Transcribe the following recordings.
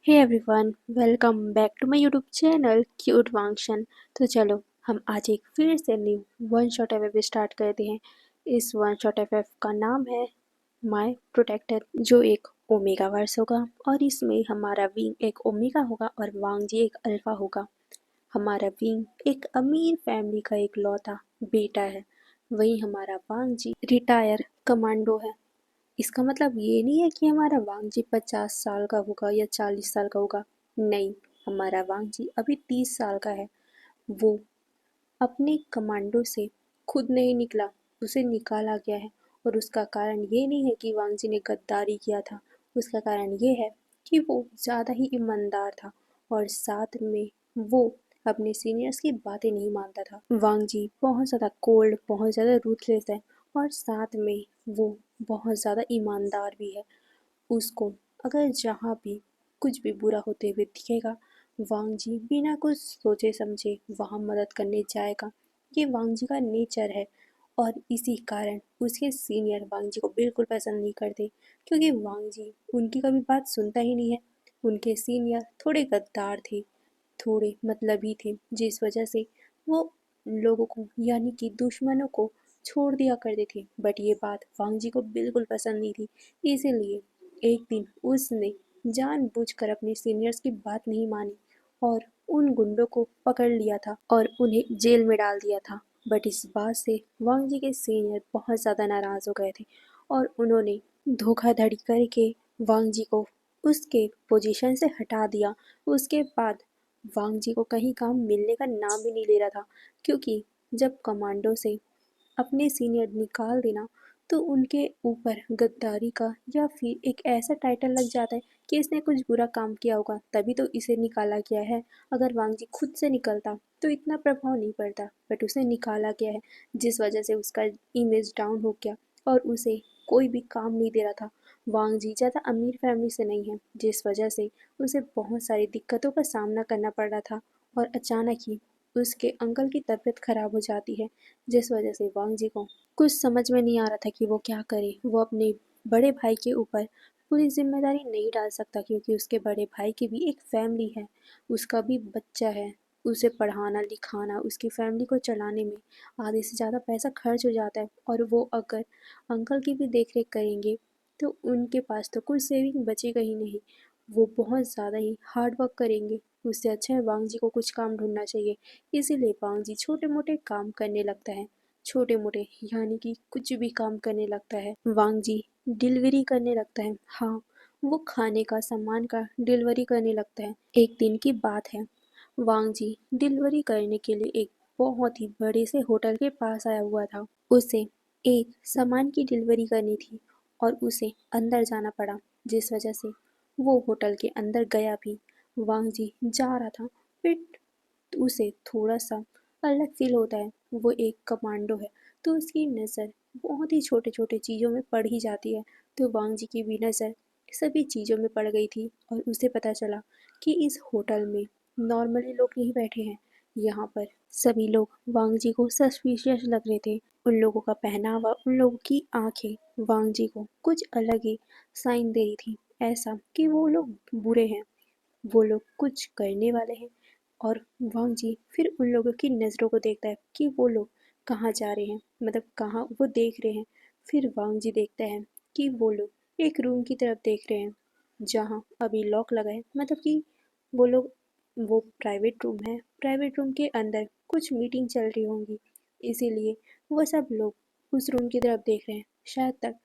Hey everyone, welcome back to my YouTube channel cute वांगशन। तो चलो हम आज एक फिर से new one shot F start करते हैं। इस वन शॉट एफ का नाम है माय प्रोटेक्टर, जो एक ओमेगा वर्स होगा और इसमें हमारा विंग एक ओमेगा होगा और वांग जी एक अल्फा होगा। हमारा विंग एक अमीर फैमिली का एक लौता बेटा है, वही हमारा वांग जी रिटायर कमांडो है। इसका मतलब ये नहीं है कि हमारा वांगजी 50 साल का होगा या 40 साल का होगा। नहीं, हमारा वांगजी अभी 30 साल का है। वो अपने कमांडो से खुद नहीं निकला, उसे निकाला गया है। और उसका कारण ये नहीं है कि वांगजी ने गद्दारी किया था, उसका कारण ये है कि वो ज़्यादा ही ईमानदार था और साथ में वो अपने सीनियर्स की बातें नहीं मानता था। वांगजी बहुत ज़्यादा कोल्ड, बहुत ज़्यादा रूथलेस है और साथ में वो बहुत ज़्यादा ईमानदार भी है। उसको अगर जहाँ भी कुछ भी बुरा होते हुए दिखेगा, वांगजी बिना कुछ सोचे समझे वहाँ मदद करने जाएगा। ये वांगजी का नेचर है और इसी कारण उसके सीनियर वांगजी को बिल्कुल पसंद नहीं करते, क्योंकि वांगजी उनकी कभी बात सुनता ही नहीं है। उनके सीनियर थोड़े गद्दार थे, थोड़े मतलबी थे, जिस वजह से वो लोगों को यानी कि दुश्मनों को छोड़ दिया करते थे। बट ये बात वांगजी को बिल्कुल पसंद नहीं थी, इसीलिए एक दिन उसने जानबूझकर अपने सीनियर्स की बात नहीं मानी और उन गुंडों को पकड़ लिया था और उन्हें जेल में डाल दिया था। बट इस बात से वांगजी के सीनियर बहुत ज़्यादा नाराज़ हो गए थे और उन्होंने धोखाधड़ी करके वांगजी को उसके पोजीशन से हटा दिया। उसके बाद वांगजी को कहीं काम मिलने का नाम भी नहीं ले रहा था, क्योंकि जब कमांडो से अपने सीनियर निकाल देना तो उनके ऊपर गद्दारी का या फिर एक ऐसा टाइटल लग जाता है कि इसने कुछ बुरा काम किया होगा तभी तो इसे निकाला गया है। अगर वांगजी खुद से निकलता तो इतना प्रभाव नहीं पड़ता, बट उसे निकाला गया है, जिस वजह से उसका इमेज डाउन हो गया और उसे कोई भी काम नहीं दे रहा था। वांगजी ज़्यादा अमीर फैमिली से नहीं है, जिस वजह से उसे बहुत सारी दिक्कतों का सामना करना पड़ रहा था और अचानक ही उसके अंकल की तबीयत खराब हो जाती है, जिस वजह से वांगजी को कुछ समझ में नहीं आ रहा था कि वो क्या करे। वो अपने बड़े भाई के ऊपर पूरी जिम्मेदारी नहीं डाल सकता, क्योंकि उसके बड़े भाई की भी एक फैमिली है, उसका भी बच्चा है। उसे पढ़ाना लिखाना, उसकी फैमिली को चलाने में आधे से ज़्यादा पैसा खर्च हो जाता है और वो अगर अंकल की भी देख रेख करेंगे तो उनके पास तो कुछ सेविंग बचेगा ही नहीं। वो बहुत ज़्यादा ही हार्ड वर्क करेंगे। उससे अच्छा है वांगजी को कुछ काम ढूंढना चाहिए। इसीलिए वांगजी छोटे मोटे काम करने लगता है, छोटे मोटे यानी कि कुछ भी काम करने लगता है। वांगजी डिलीवरी करने लगता है। हाँ, वो खाने का सामान का डिलीवरी करने लगता है। एक दिन की बात है, वांगजी डिलीवरी करने के लिए एक बहुत ही बड़े से होटल के पास आया हुआ था। उसे एक सामान की डिलीवरी करनी थी और उसे अंदर जाना पड़ा, जिस वजह से वो होटल के अंदर गया भी। वांगजी जा रहा था, फिर उसे थोड़ा सा अलग फील होता है। वो एक कमांडो है तो उसकी नज़र बहुत ही छोटे छोटे चीज़ों में पड़ ही जाती है। तो वांगजी की भी नज़र सभी चीज़ों में पड़ गई थी और उसे पता चला कि इस होटल में नॉर्मली लोग नहीं बैठे हैं। यहाँ पर सभी लोग वांगजी को सस्पिशियस लग रहे थे। उन लोगों का पहनावा, उन लोगों की आंखें वांगजी को कुछ अलग ही साइन दे रही थी, ऐसा कि वो लोग बुरे हैं, वो लोग कुछ करने वाले हैं। और वांगजी फिर उन लोगों की नज़रों को देखता है कि वो लोग कहाँ जा रहे हैं, मतलब कहाँ वो देख रहे हैं। फिर वांगजी देखता है कि वो लोग एक रूम की तरफ देख रहे हैं जहाँ अभी लॉक लगा है, मतलब कि वो लोग, वो प्राइवेट रूम है, प्राइवेट रूम के अंदर कुछ मीटिंग चल रही होंगी, इसीलिए वो सब लोग उस रूम की तरफ देख रहे हैं। शायद तक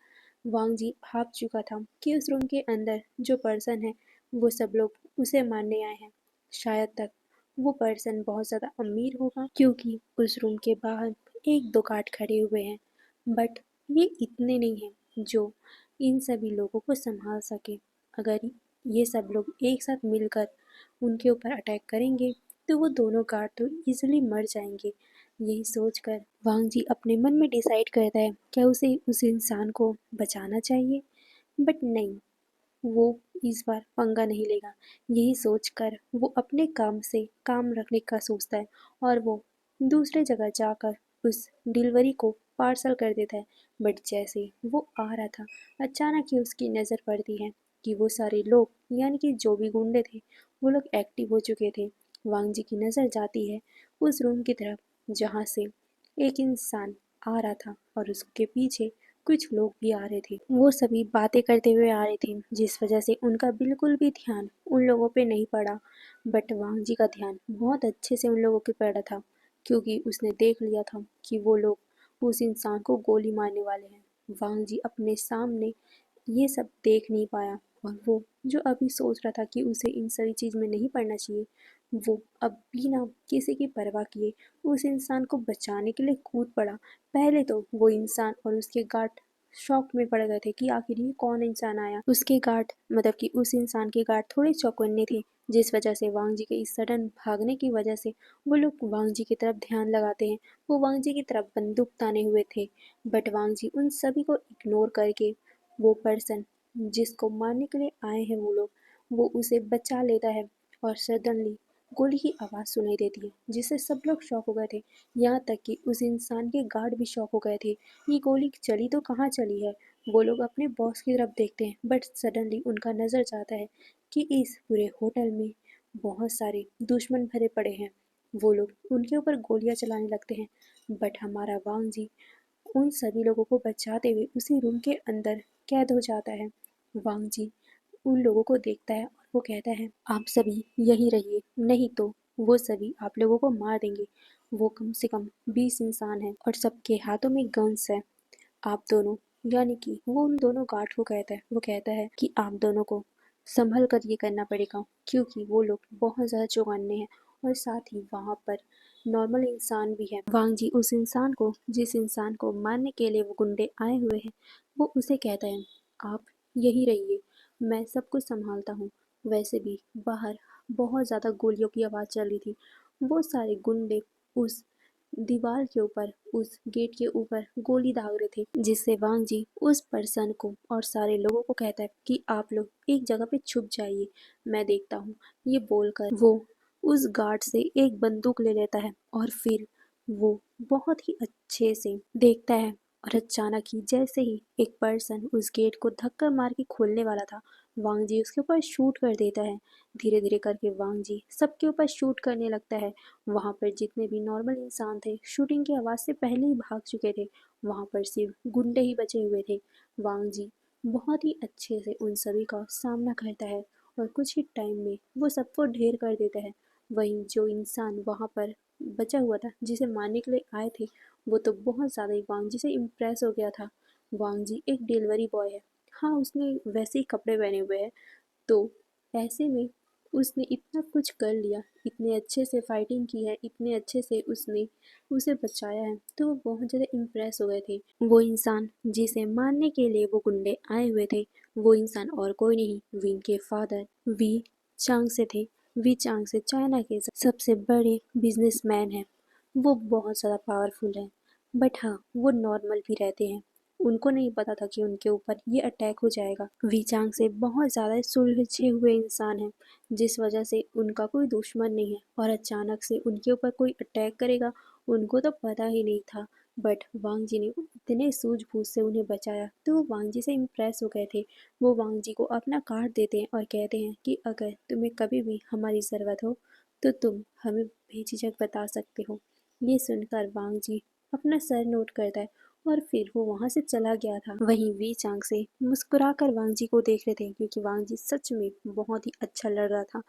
वांगजी भाप चुका था कि उस रूम के अंदर जो पर्सन है वो सब लोग उसे मारने आए हैं। शायद तक वो पर्सन बहुत ज़्यादा अमीर होगा, क्योंकि उस रूम के बाहर एक दो गार्ड खड़े हुए हैं। बट ये इतने नहीं हैं जो इन सभी लोगों को संभाल सके। अगर ये सब लोग एक साथ मिलकर उनके ऊपर अटैक करेंगे तो वो दोनों गार्ड तो इजीली मर जाएंगे। यही सोचकर वांगजी अपने मन में डिसाइड करता है क्या उसे उस इंसान को बचाना चाहिए। बट नहीं, वो इस बार पंगा नहीं लेगा। यही सोचकर वो अपने काम से काम रखने का सोचता है और वो दूसरे जगह जाकर उस डिलीवरी को पार्सल कर देता है। बट जैसे वो आ रहा था, अचानक ही उसकी नज़र पड़ती है कि वो सारे लोग यानी कि जो भी गुंडे थे वो लोग एक्टिव हो चुके थे। वांग जी की नज़र जाती है उस रूम की तरफ जहाँ से एक इंसान आ रहा था और उसके पीछे कुछ लोग भी आ रहे थे। वो सभी बातें करते हुए आ रहे थे जिस वजह से उनका बिल्कुल भी ध्यान उन लोगों पे नहीं पड़ा। बट वांग जी का ध्यान बहुत अच्छे से उन लोगों पे पड़ा था क्योंकि उसने देख लिया था कि वो लोग उस इंसान को गोली मारने वाले हैं। वांग जी अपने सामने ये सब देख नहीं पाया और वो जो अभी सोच रहा था कि उसे इन सारी चीज़ में नहीं पड़ना चाहिए, वो अब बिना किसी की परवाह किए उस इंसान को बचाने के लिए कूद पड़ा। पहले तो वो इंसान और उसके गार्ड शॉक में पड़ गए थे कि आखिर ये कौन इंसान आया। उसके गार्ड मतलब कि उस इंसान के गार्ड थोड़े चौकन्ने थे जिस वजह से वांग जी के इस सडन भागने की वजह से वो लोग वांग जी की तरफ ध्यान लगाते हैं। वो वांग जी की तरफ बंदूक ताने हुए थे बट वांग जी उन सभी को इग्नोर करके वो पर्सन जिसको मारने के लिए आए हैं वो लोग वो उसे बचा लेता है और सडनली गोली की आवाज़ सुनाई देती है जिससे सब लोग शॉक हो गए थे। यहाँ तक कि उस इंसान के गार्ड भी शॉक हो गए थे। ये गोली चली तो कहाँ चली है। वो लोग अपने बॉस की तरफ देखते हैं बट सडनली उनका नज़र जाता है कि इस पूरे होटल में बहुत सारे दुश्मन भरे पड़े हैं। वो लोग उनके ऊपर गोलियां चलाने लगते हैं बट हमारा वांग जी उन सभी लोगों को बचाते हुए उसी रूम के अंदर कैद हो जाता है। वांग जी उन लोगों को देखता है और वो कहता है आप सभी यहीं रहिए नहीं तो वो सभी आप लोगों को मार देंगे। वो कम से कम 20 इंसान हैं और सबके हाथों में गन्स है। आप दोनों यानी कि वो उन दोनों गार्ड को कहता है वो कहता है कि आप दोनों को संभल कर ये करना पड़ेगा क्योंकि वो लोग बहुत ज़्यादा चौकन्ने हैं और साथ ही वहाँ पर नॉर्मल इंसान भी है। वांग जी उस इंसान को जिस इंसान को मारने के लिए वो गुंडे आए हुए हैं वो उसे कहता है आप यहीं रहिए मैं सब कुछ संभालता हूँ। वैसे भी बाहर बहुत ज़्यादा गोलियों की आवाज़ चल रही थी। वो सारे गुंडे उस दीवार के ऊपर उस गेट के ऊपर गोली दाग रहे थे जिससे वांग जी उस पर्सन को और सारे लोगों को कहता है कि आप लोग एक जगह पे छुप जाइए मैं देखता हूँ। ये बोलकर वो उस गार्ड से एक बंदूक ले लेता है और फिर वो बहुत ही अच्छे से देखता है और अचानक ही जैसे ही एक पर्सन उस गेट को धक्का मार के खोलने वाला था वांग जी उसके ऊपर शूट कर देता है। धीरे धीरे करके वांग जी सबके ऊपर शूट करने लगता है। वहाँ पर जितने भी नॉर्मल इंसान थे शूटिंग की आवाज़ से पहले ही भाग चुके थे। वहाँ पर सिर्फ गुंडे ही बचे हुए थे। वांग जी बहुत ही अच्छे से उन सभी का सामना करता है और कुछ ही टाइम में वो सबको ढेर कर देता है। वहीं जो इंसान वहाँ पर बचा हुआ था जिसे मारने के लिए आए थे वो तो बहुत ज़्यादा ही वांग जी से इम्प्रेस हो गया था। वांग जी एक डिलीवरी बॉय है। हाँ उसने वैसे ही कपड़े पहने हुए हैं तो ऐसे में उसने इतना कुछ कर लिया, इतने अच्छे से फाइटिंग की है, इतने अच्छे से उसने उसे बचाया है तो वो बहुत ज़्यादा इम्प्रेस हो गए थे। वो इंसान जिसे मारने के लिए वो गुंडे आए हुए थे वो इंसान और कोई नहीं विंग के फादर वी चांग से थे। वी चांग से चाइना के सबसे बड़े बिजनेसमैन हैं। वो बहुत ज़्यादा पावरफुल है बट हाँ वो नॉर्मल भी रहते हैं। उनको नहीं पता था कि उनके ऊपर ये अटैक हो जाएगा। वी चांग से बहुत ज़्यादा सुलझे हुए इंसान हैं जिस वजह से उनका कोई दुश्मन नहीं है और अचानक से उनके ऊपर कोई अटैक करेगा उनको तो पता ही नहीं था। बट वांग जी ने इतने सूझबूझ से उन्हें बचाया तो वो वांग जी से इम्प्रेस हो गए थे। वो वांग जी को अपना कार्ड देते हैं और कहते हैं कि अगर तुम्हें कभी भी हमारी ज़रूरत हो तो तुम हमें बेझिझक बता सकते हो। ये सुनकर वांग जी अपना सर नोट करता है और फिर वो वहाँ से चला गया था। वहीं वी चांग से मुस्कुराकर वांग जी को देख रहे थे क्योंकि वांग जी सच में बहुत ही अच्छा लड़ रहा था।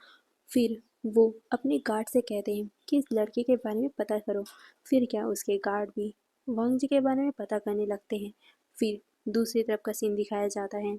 फिर वो अपने गार्ड से कहते हैं कि इस लड़के के बारे में पता करो। फिर क्या उसके गार्ड भी वांग जी के बारे में पता करने लगते हैं। फिर दूसरी तरफ का सीन दिखाया जाता है।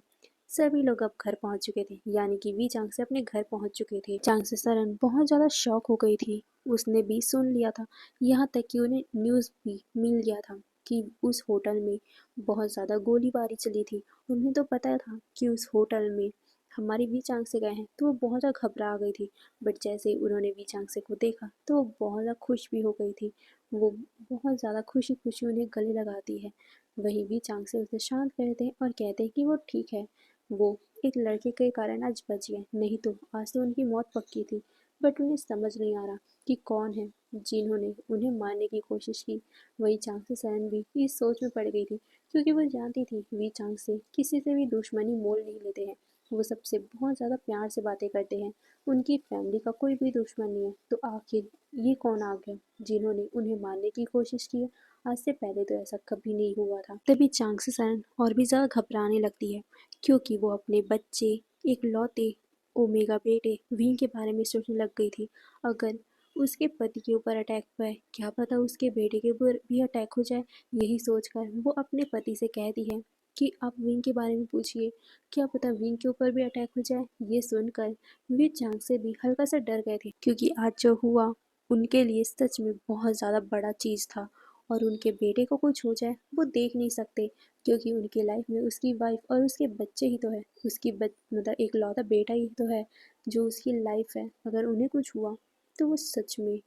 सभी लोग अब घर पहुंच चुके थे यानी कि वी चांग से अपने घर पहुंच चुके थे। चांग से सरन बहुत ज़्यादा शॉक हो गई थी। उसने भी सुन लिया था यहाँ तक कि उन्हें न्यूज़ भी मिल गया था कि उस होटल में बहुत ज़्यादा गोलीबारी चली थी। उन्हें तो पता था कि उस होटल में हमारी वी चांग से गए हैं तो वो बहुत ज़्यादा घबरा गई थी। बट जैसे ही उन्होंने वी चांग से को देखा तो वो बहुत ज़्यादा खुश भी हो गई थी। वो बहुत ज़्यादा खुशी खुशी उन्हें गले लगाती है। वहीं वी चांग से उसे शांत करते हैं और कहते हैं कि वो ठीक है। वो एक लड़के के कारण आज बच गए नहीं तो आज तो उनकी मौत पक्की थी। बट उन्हें समझ नहीं आ रहा कि कौन है जिन्होंने उन्हें मारने की कोशिश की। वही चांग से सरन भी इस सोच में पड़ गई थी क्योंकि वो जानती थी वी चांग से किसी से भी दुश्मनी मोल नहीं लेते हैं। वो सबसे बहुत ज़्यादा प्यार से बातें करते हैं। उनकी फैमिली का कोई भी दुश्मन नहीं है, तो आखिर ये कौन आ गया जिन्होंने उन्हें मारने की कोशिश की है। आज से पहले तो ऐसा कभी नहीं हुआ था। तभी चांग सन और भी ज़्यादा घबराने लगती है, क्योंकि वो अपने बच्चे एक लौते ओमेगा बेटे विंग के बारे में सोचने लग गई थी। अगर उसके पति के ऊपर अटैक हुआ है, क्या पता उसके बेटे के ऊपर भी अटैक हो जाए। यही सोचकर वो अपने पति से कहती है कि आप विंग के बारे में पूछिए, क्या पता विंग के ऊपर भी अटैक हो जाए। ये सुनकर वे चांग से भी हल्का सा डर गए थे, क्योंकि आज जो हुआ उनके लिए सच में बहुत ज़्यादा बड़ा चीज़ था, और उनके बेटे को कुछ हो जाए वो देख नहीं सकते, क्योंकि उनकी लाइफ में उसकी वाइफ और उसके बच्चे ही तो है। उसकी मतलब एक लौता बेटा ही तो है जो उसकी लाइफ है। अगर उन्हें कुछ हुआ तो वो सच में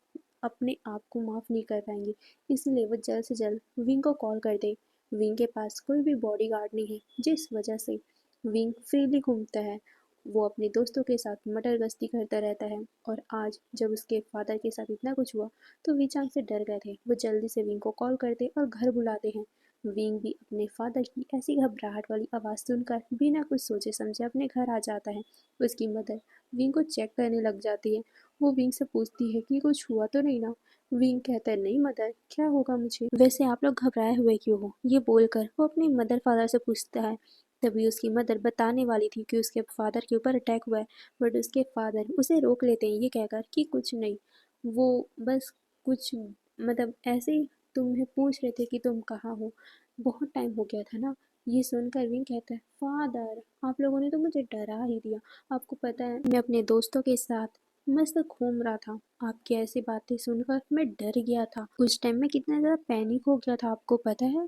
अपने आप को माफ़ नहीं कर पाएंगे। इसलिए वो जल्द से जल्द विंग को कॉल कर दे। विंग के पास कोई भी बॉडीगार्ड नहीं है, जिस वजह से विंग फ्रीली घूमता है। वो अपने दोस्तों के साथ मटर गश्ती करता रहता है, और आज जब उसके फादर के साथ इतना कुछ हुआ तो विचांग से डर गए थे। वो जल्दी से विंग को कॉल करते और घर बुलाते हैं। विंग भी अपने फादर की ऐसी घबराहट वाली आवाज़ सुनकर बिना कुछ सोचे समझे अपने घर आ जाता है। उसकी मदर विंग को चेक करने लग जाती है। वो विंग से पूछती है कि कुछ हुआ तो नहीं ना। विंग कहता है, नहीं मदर, क्या होगा मुझे, वैसे आप लोग घबराए हुए क्यों हो। ये बोलकर वो अपने मदर फादर से पूछता है। तभी उसकी मदर बताने वाली थी कि उसके फादर के ऊपर अटैक हुआ है, बट उसके फादर उसे रोक लेते हैं, ये कहकर कि कुछ नहीं, वो बस कुछ मतलब ऐसे ही तुम्हें पूछ रहे थे कि तुम कहाँ हो, बहुत टाइम हो गया था ना। ये सुनकर विंग कहता है, फादर आप लोगों ने तो मुझे डरा ही दिया। आपको पता है मैं अपने दोस्तों के साथ मस्त घूम रहा था, आपकी ऐसी बातें सुनकर मैं डर गया था। उस टाइम में कितना ज़्यादा पैनिक हो गया था, आपको पता है।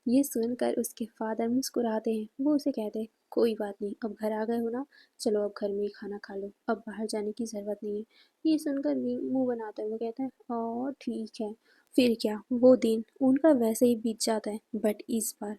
ये सुनकर उसके फादर मुस्कुराते हैं। वो उसे कहते हैं, कोई बात नहीं, अब घर आ गए हो ना, चलो अब घर में ही खाना खा लो, अब बाहर जाने की ज़रूरत नहीं है। ये सुनकर मुंह बनाता है। वो कहता है, और ठीक है। फिर क्या, वो दिन उनका वैसे ही बीत जाता है, बट इस बार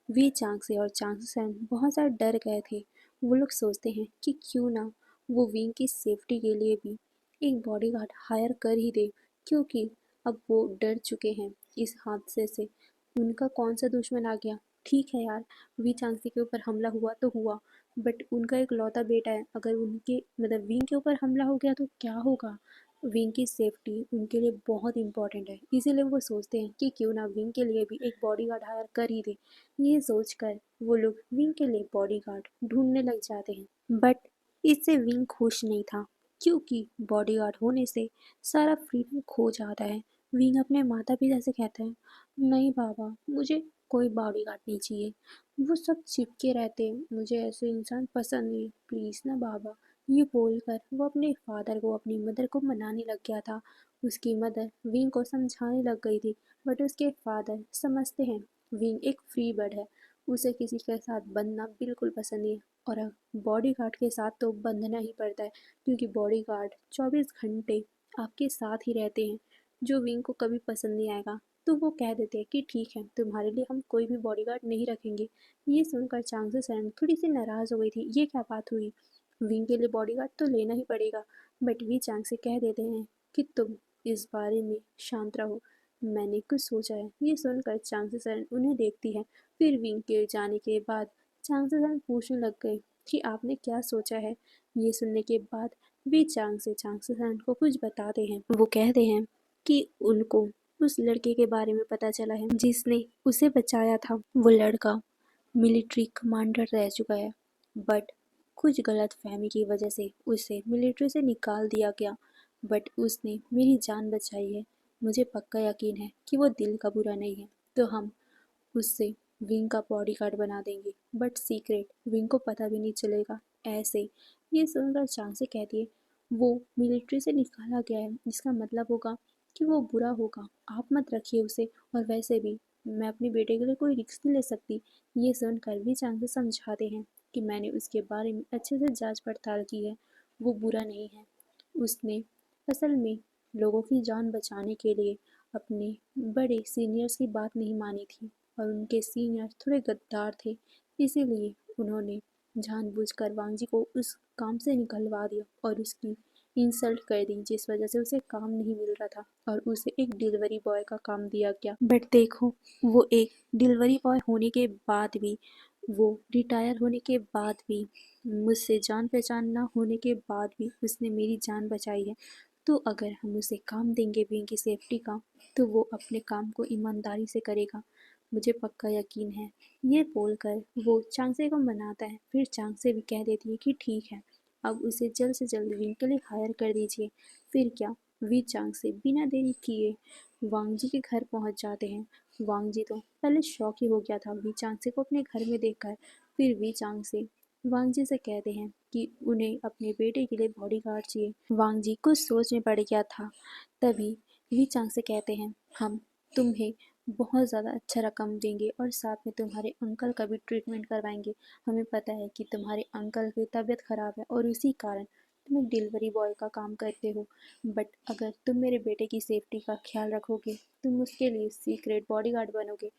वे चांग से और चांग सैन बहुत ज़्यादा डर गए थे। वो लोग सोचते हैं कि क्यों ना वो विंग की सेफ्टी के लिए भी एक बॉडीगार्ड हायर कर ही दे, क्योंकि अब वो डर चुके हैं इस हादसे से। उनका कौन सा दुश्मन आ गया। ठीक है यार, वी चांसी के ऊपर हमला हुआ तो हुआ, बट उनका एक लौता बेटा है। अगर उनके मतलब विंग के ऊपर हमला हो गया तो क्या होगा। विंग की सेफ्टी उनके लिए बहुत इंपॉर्टेंट है, इसीलिए वो सोचते हैं कि क्यों ना विंग के लिए भी एक बॉडीगार्ड हायर कर ही दे। ये सोचकर वो लोग विंग के लिए बॉडीगार्ड ढूंढने लग जाते हैं, बट इससे विंग खुश नहीं था, क्योंकि बॉडीगार्ड होने से सारा फ्रीडम खो जाता है। विंग अपने माता पिता से कहता है, नहीं बाबा, मुझे कोई बॉडीगार्ड नहीं चाहिए, वो सब चिपके रहते हैं, मुझे ऐसे इंसान पसंद नहीं, प्लीज़ ना बाबा। ये बोलकर वो अपने फादर को अपनी मदर को मनाने लग गया था। उसकी मदर विंग को समझाने लग गई थी, बट उसके फादर समझते हैं विंग एक फ्री बर्ड है, उसे किसी के साथ बंधना बिल्कुल पसंद नहीं है। और बॉडीगार्ड के साथ तो बंधना ही पड़ता है, क्योंकि बॉडीगार्ड 24 घंटे आपके साथ ही रहते हैं। जो विंग को कभी पसंद नहीं आएगा तो वो कह देते हैं कि ठीक है, तुम्हारे लिए हम कोई भी बॉडीगार्ड नहीं रखेंगे। ये सुनकर चांग सैन थोड़ी सी नाराज़ हो गई थी। ये क्या बात हुई, विंग के लिए बॉडीगार्ड तो लेना ही पड़ेगा। बट वी चांग से कह देते हैं कि तुम इस बारे में शांत रहो, मैंने कुछ सोचा है। ये सुनकर चांग सैन उन्हें देखती है। फिर विंग के जाने के बाद चांग सैन पूछने लग गए कि आपने क्या सोचा है। ये सुनने के बाद वे चांग सैन को कुछ बताते हैं। वो कहते हैं कि उनको उस लड़के के बारे में पता चला है जिसने उसे बचाया था। वो लड़का मिलिट्री कमांडर रह चुका है, बट कुछ गलत फहमी की वजह से उसे मिलिट्री से निकाल दिया गया, बट उसने मेरी जान बचाई है। मुझे पक्का यकीन है कि वो दिल का बुरा नहीं है, तो हम उससे विंग का बॉडीगार्ड बना देंगे, बट सीक्रेट, विंग को पता भी नहीं चलेगा। ऐसे ये सुनकर चांसी कहती है, वो मिलिट्री से निकाला गया है, इसका मतलब होगा कि वो बुरा होगा, आप मत रखिए उसे। और वैसे भी मैं अपने बेटे के लिए कोई रिस्क नहीं ले सकती। ये सुनकर भी चांसी समझाते हैं कि मैंने उसके बारे में अच्छे से जांच पड़ताल की है, वो बुरा नहीं है। उसने असल में लोगों की जान बचाने के लिए अपने बड़े सीनियर्स की बात नहीं मानी थी, और उनके सीनियर थोड़े गद्दार थे, इसीलिए उन्होंने जानबूझकर वांग जी को उस काम से निकलवा दिया और उसकी इंसल्ट कर दी, जिस वजह से उसे काम नहीं मिल रहा था और उसे एक डिलीवरी बॉय का काम दिया गया। बट देखो, वो एक डिलीवरी बॉय होने के बाद भी वो रिटायर होने के बाद भी, मुझसे जान पहचान ना होने के बाद भी उसने मेरी जान बचाई है। तो अगर हम उसे काम देंगे भी इनकी सेफ्टी का, तो वो अपने काम को ईमानदारी से करेगा, मुझे पक्का यकीन है। ये बोलकर वो चांगसे को मनाता है। फिर चांगसे भी कह देती है कि ठीक है, अब उसे जल्द से जल्द विंग के लिए हायर कर दीजिए। फिर क्या, वी चांगसे बिना देरी किए वांग जी के घर पहुंच जाते हैं। वांग जी तो पहले शॉक ही हो गया था वी चांगसे को अपने घर में देखकर। फिर वी चांगसे वांग जी से कहते हैं कि उन्हें अपने बेटे के लिए बॉडीगार्ड चाहिए। वांग जी कुछ सोच में पड़ गया था। तभी वी चांगसे कहते हैं, हम तुम्हें बहुत ज़्यादा अच्छा रकम देंगे और साथ में तुम्हारे अंकल का भी ट्रीटमेंट करवाएंगे। हमें पता है कि तुम्हारे अंकल की तबीयत ख़राब है और उसी कारण तुम एक डिलीवरी बॉय का काम करते हो, बट अगर तुम मेरे बेटे की सेफ्टी का ख्याल रखोगे, तुम उसके लिए सीक्रेट बॉडीगार्ड बनोगे,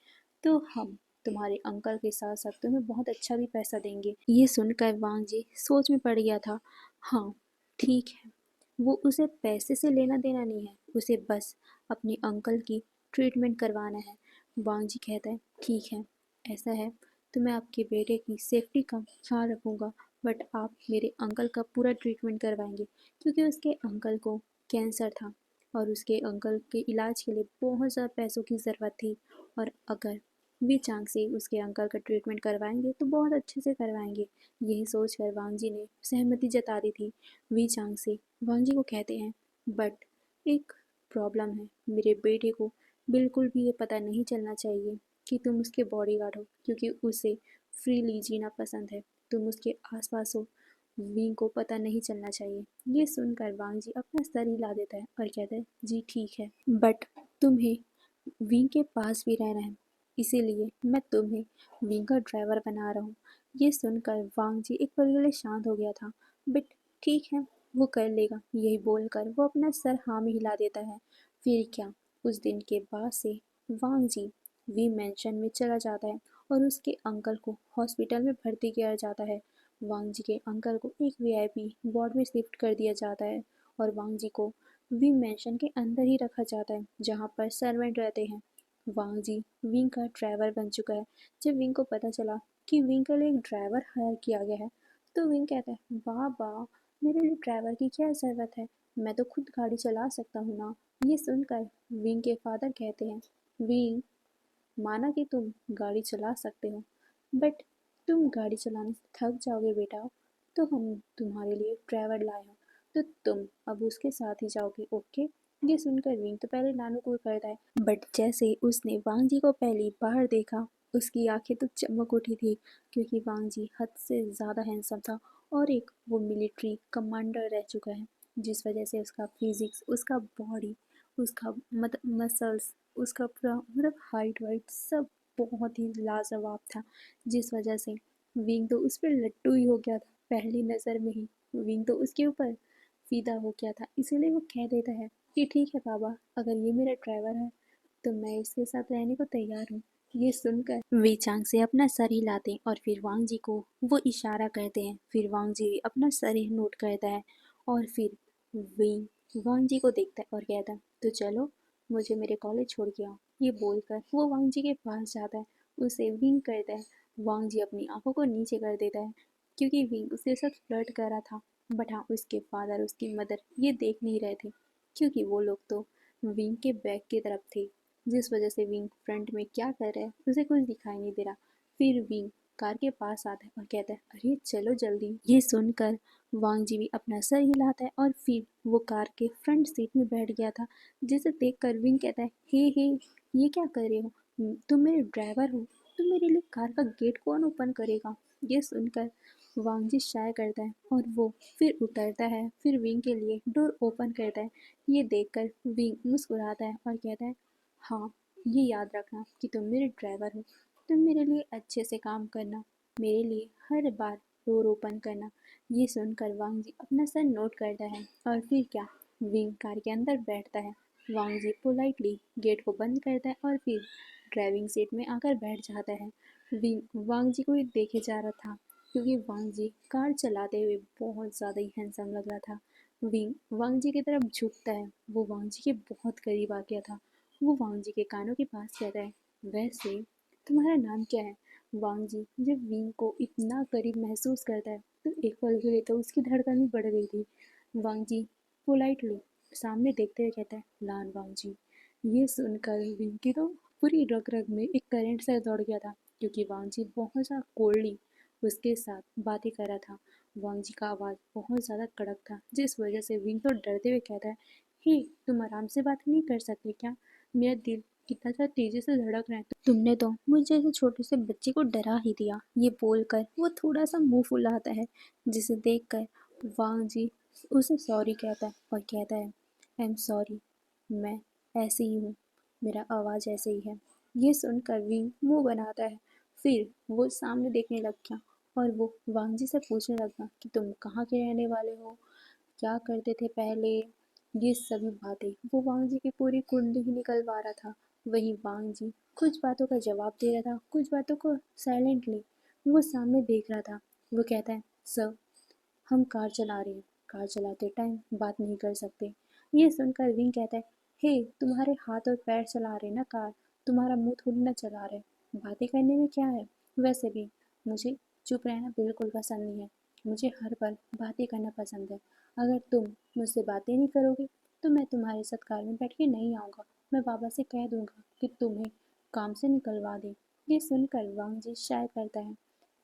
तो हम तुम्हारे अंकल के साथ साथ तुम्हें बहुत अच्छा भी पैसा देंगे। ये सुनकर वांग जी सोच में पड़ गया था। हाँ, ठीक है, वो उसे पैसे से लेना देना नहीं है, उसे बस अपने अंकल की ट्रीटमेंट करवाना है। वांग जी कहता है, ठीक है, ऐसा है तो मैं आपके बेटे की सेफ्टी का ख्याल रखूँगा, बट आप मेरे अंकल का पूरा ट्रीटमेंट करवाएंगे, क्योंकि उसके अंकल को कैंसर था और उसके अंकल के इलाज के लिए बहुत ज़्यादा पैसों की ज़रूरत थी। और अगर वी चांग से उसके अंकल का ट्रीटमेंट करवाएंगे तो बहुत अच्छे से करवाएंगे। यही सोचकर वांग जी ने सहमति जता दी थी। वी चांग से वांग जी को कहते हैं, बट एक प्रॉब्लम है, मेरे बेटे को बिल्कुल भी ये पता नहीं चलना चाहिए कि तुम उसके बॉडीगार्ड हो, क्योंकि उसे फ्रीली जीना पसंद है, तुम उसके आसपास हो, विंग को पता नहीं चलना चाहिए। ये सुनकर वांग जी अपना सर हिला देता है और कहता है, जी ठीक है, बट तुम्हें विंग के पास भी रहना है, इसीलिए मैं तुम्हें विंग का ड्राइवर बना रहा हूँ। ये सुनकर वांग जी एक पल के लिए शांत हो गया था। बट ठीक है, वो कर लेगा, यही बोलकर वो अपना सर हाँ में हिला देता है। फिर क्या, उस दिन के बाद से वांग जी वी मैंशन में चला जाता है और उसके अंकल को हॉस्पिटल में भर्ती किया जाता है। वांग जी के अंकल को एक वीआईपी वार्ड में शिफ्ट कर दिया जाता है और वांग जी को वी मैंशन के अंदर ही रखा जाता है, जहाँ पर सर्वेंट रहते हैं। वांग जी विंग का ड्राइवर बन चुका है। जब विंग को पता चला कि विंग के लिए एक ड्राइवर हायर किया गया है, तो विंग कहता है, वाह वाह, मेरे लिए ड्राइवर की क्या ज़रूरत है, मैं तो खुद गाड़ी चला सकता हूँ ना। ये सुनकर विंग के फादर कहते हैं, विंग, माना कि तुम गाड़ी चला सकते हो, बट तुम गाड़ी चलाने से थक जाओगे बेटा, तो हम तुम्हारे लिए ड्राइवर लाए हो, तो तुम अब उसके साथ ही जाओगे, ओके। ये सुनकर विंग तो पहले नानू को करता है, बट जैसे उसने वांग जी को पहली बार देखा, उसकी आंखें तो चमक उठी थी, क्योंकि वांग जी हद से ज़्यादा हैंडसम था और एक वो मिलिट्री कमांडर रह चुका है, जिस वजह से उसका फिजिक्स, उसका बॉडी, उसका मसल्स, उसका पूरा मतलब हाइट वाइट सब बहुत ही लाजवाब था, जिस वजह से विंग तो उस पर लट्टू ही हो गया था। पहली नज़र में ही विंग तो उसके ऊपर फिदा हो गया था। इसीलिए वो कह देता है कि ठीक है बाबा, अगर ये मेरा ड्राइवर है तो मैं इसके साथ रहने को तैयार हूँ। ये सुनकर वे चांग से अपना सर हिलाते हैं और फिर वांग जी को वो इशारा करते हैं। फिर वांग जी अपना सर नोट करता है और फिर विंग वांग जी को देखता है और कहता है, तो चलो, मुझे मेरे कॉलेज छोड़ के आओ। ये बोलकर वो वांग जी के पास जाता है, उसे विंग करता है। वांग जी अपनी आंखों को नीचे कर देता है, क्योंकि विंग उसके साथ फ्लर्ट कर रहा था। बट हाँ, उसके फादर, उसकी मदर ये देख नहीं रहे थे, क्योंकि वो लोग तो विंग के बैक की तरफ थे, जिस वजह से विंग फ्रंट में क्या कर रहा है उसे कुछ दिखाई नहीं दे रहा। फिर विंग कार के पास आता है और कहता है, अरे चलो जल्दी। ये सुनकर वांग जी भी अपना सर हिलाता है और फिर वो कार के फ्रंट सीट में बैठ गया था, जिसे देख कर विंग कहता है, हे ये क्या कर रहे हो, तुम मेरे ड्राइवर हो, तो मेरे लिए कार का गेट कौन ओपन करेगा। ये सुनकर वांग जी शाय करता है और वो फिर उतरता है, फिर विंग के लिए डोर ओपन करता है। ये देखकर विंग मुस्कुराता है और कहता है, हाँ, ये याद रखना कि तुम मेरे ड्राइवर हो, तुम मेरे लिए अच्छे से काम करना, मेरे लिए हर बार डोर ओपन करना। ये सुनकर वांग जी अपना सर नोट करता है और फिर क्या, विंग कार के अंदर बैठता है। वांग जी पोलाइटली गेट को बंद करता है और फिर ड्राइविंग सीट में आकर बैठ जाता है। विंग वांग जी को ही देखे जा रहा था, क्योंकि वांग जी कार चलाते हुए बहुत ज़्यादा ही हैंडसम लग रहा था। विंग वांग जी की तरफ झुकता है, वो वांग जी के बहुत करीब आ गया था। वो वांग जी के कानों के पास कहता है, वैसे तुम्हारा नाम क्या है। वांग जी जब विंग को इतना करीब महसूस करता है तो एक पल के लिए तो उसकी धड़कन भी बढ़ गई थी। वांग जी पोलाइटली सामने देखते हुए कहता है, लान वांग जी। ये सुनकर विंग की तो पूरी रग रग में एक करंट सा दौड़ गया था, क्योंकि वांग जी बहुत सा कोल्डली उसके साथ बातें कर रहा था। वांग जी का आवाज़ बहुत ज़्यादा कड़क था, जिस वजह से विंग तो डरते हुए कहता है, हे तुम आराम से बात नहीं कर सकते क्या? मेरा दिल कितना सा तेजी से धड़क रहा है, तुमने तो मुझे जैसे छोटे से बच्चे को डरा ही दिया। ये बोलकर वो थोड़ा सा मुंह फुलाता है, जिसे देखकर वांग जी उसे सॉरी कहता है और कहता है, आई एम सॉरी, मैं ऐसे ही हूँ, मेरा आवाज़ ऐसे ही है। ये सुनकर विंग मुंह बनाता है। फिर वो सामने देखने लग गया और वो वांग जी से पूछने लगा कि तुम कहाँ के रहने वाले हो, क्या करते थे पहले। ये सभी बातें वो वांग जी की पूरी कुंडली ही निकलवा रहा था। वहीं वांग जी कुछ बातों का जवाब दे रहा था, कुछ बातों को साइलेंटली वो सामने देख रहा था। वो कहता है, सर हम कार चला रहे हैं, कार चलाते टाइम बात नहीं कर सकते। ये सुनकर विंग कहता है, हे तुम्हारे हाथ और पैर चला रहे ना कार, तुम्हारा मुंह थोड़ी ना चला रहे, बातें करने में क्या है। वैसे भी मुझे चुप रहना बिल्कुल पसंद नहीं है, मुझे हर पल बातें करना पसंद है। अगर तुम मुझसे बातें नहीं करोगे तो मैं तुम्हारे साथ कार में बैठ के नहीं आऊँगा, मैं बाबा से कह दूंगा कि तुम्हें काम से निकलवा दे। ये सुनकर वांग जी शाय करता है।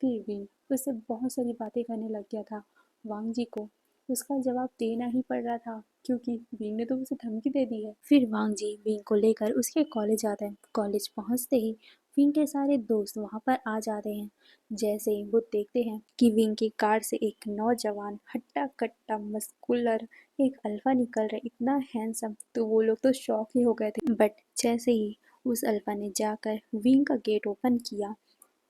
फिर भी उससे बहुत सारी बातें करने लग गया था। वांग जी को उसका जवाब देना ही पड़ रहा था, क्योंकि विंग ने तो उसे धमकी दे दी है। फिर वांग जी विंग को लेकर उसके कॉलेज आता है। कॉलेज पहुंचते ही विंग के सारे दोस्त वहां पर आ जाते हैं। जैसे ही वो देखते हैं कि विंग की कार से एक नौजवान हट्टा कट्टा मस्कुलर एक अल्फा निकल रहा है, इतना हैंडसम, तो वो लोग तो शॉक ही हो गए थे। बट जैसे ही उस अल्फा ने जाकर विंग का गेट ओपन किया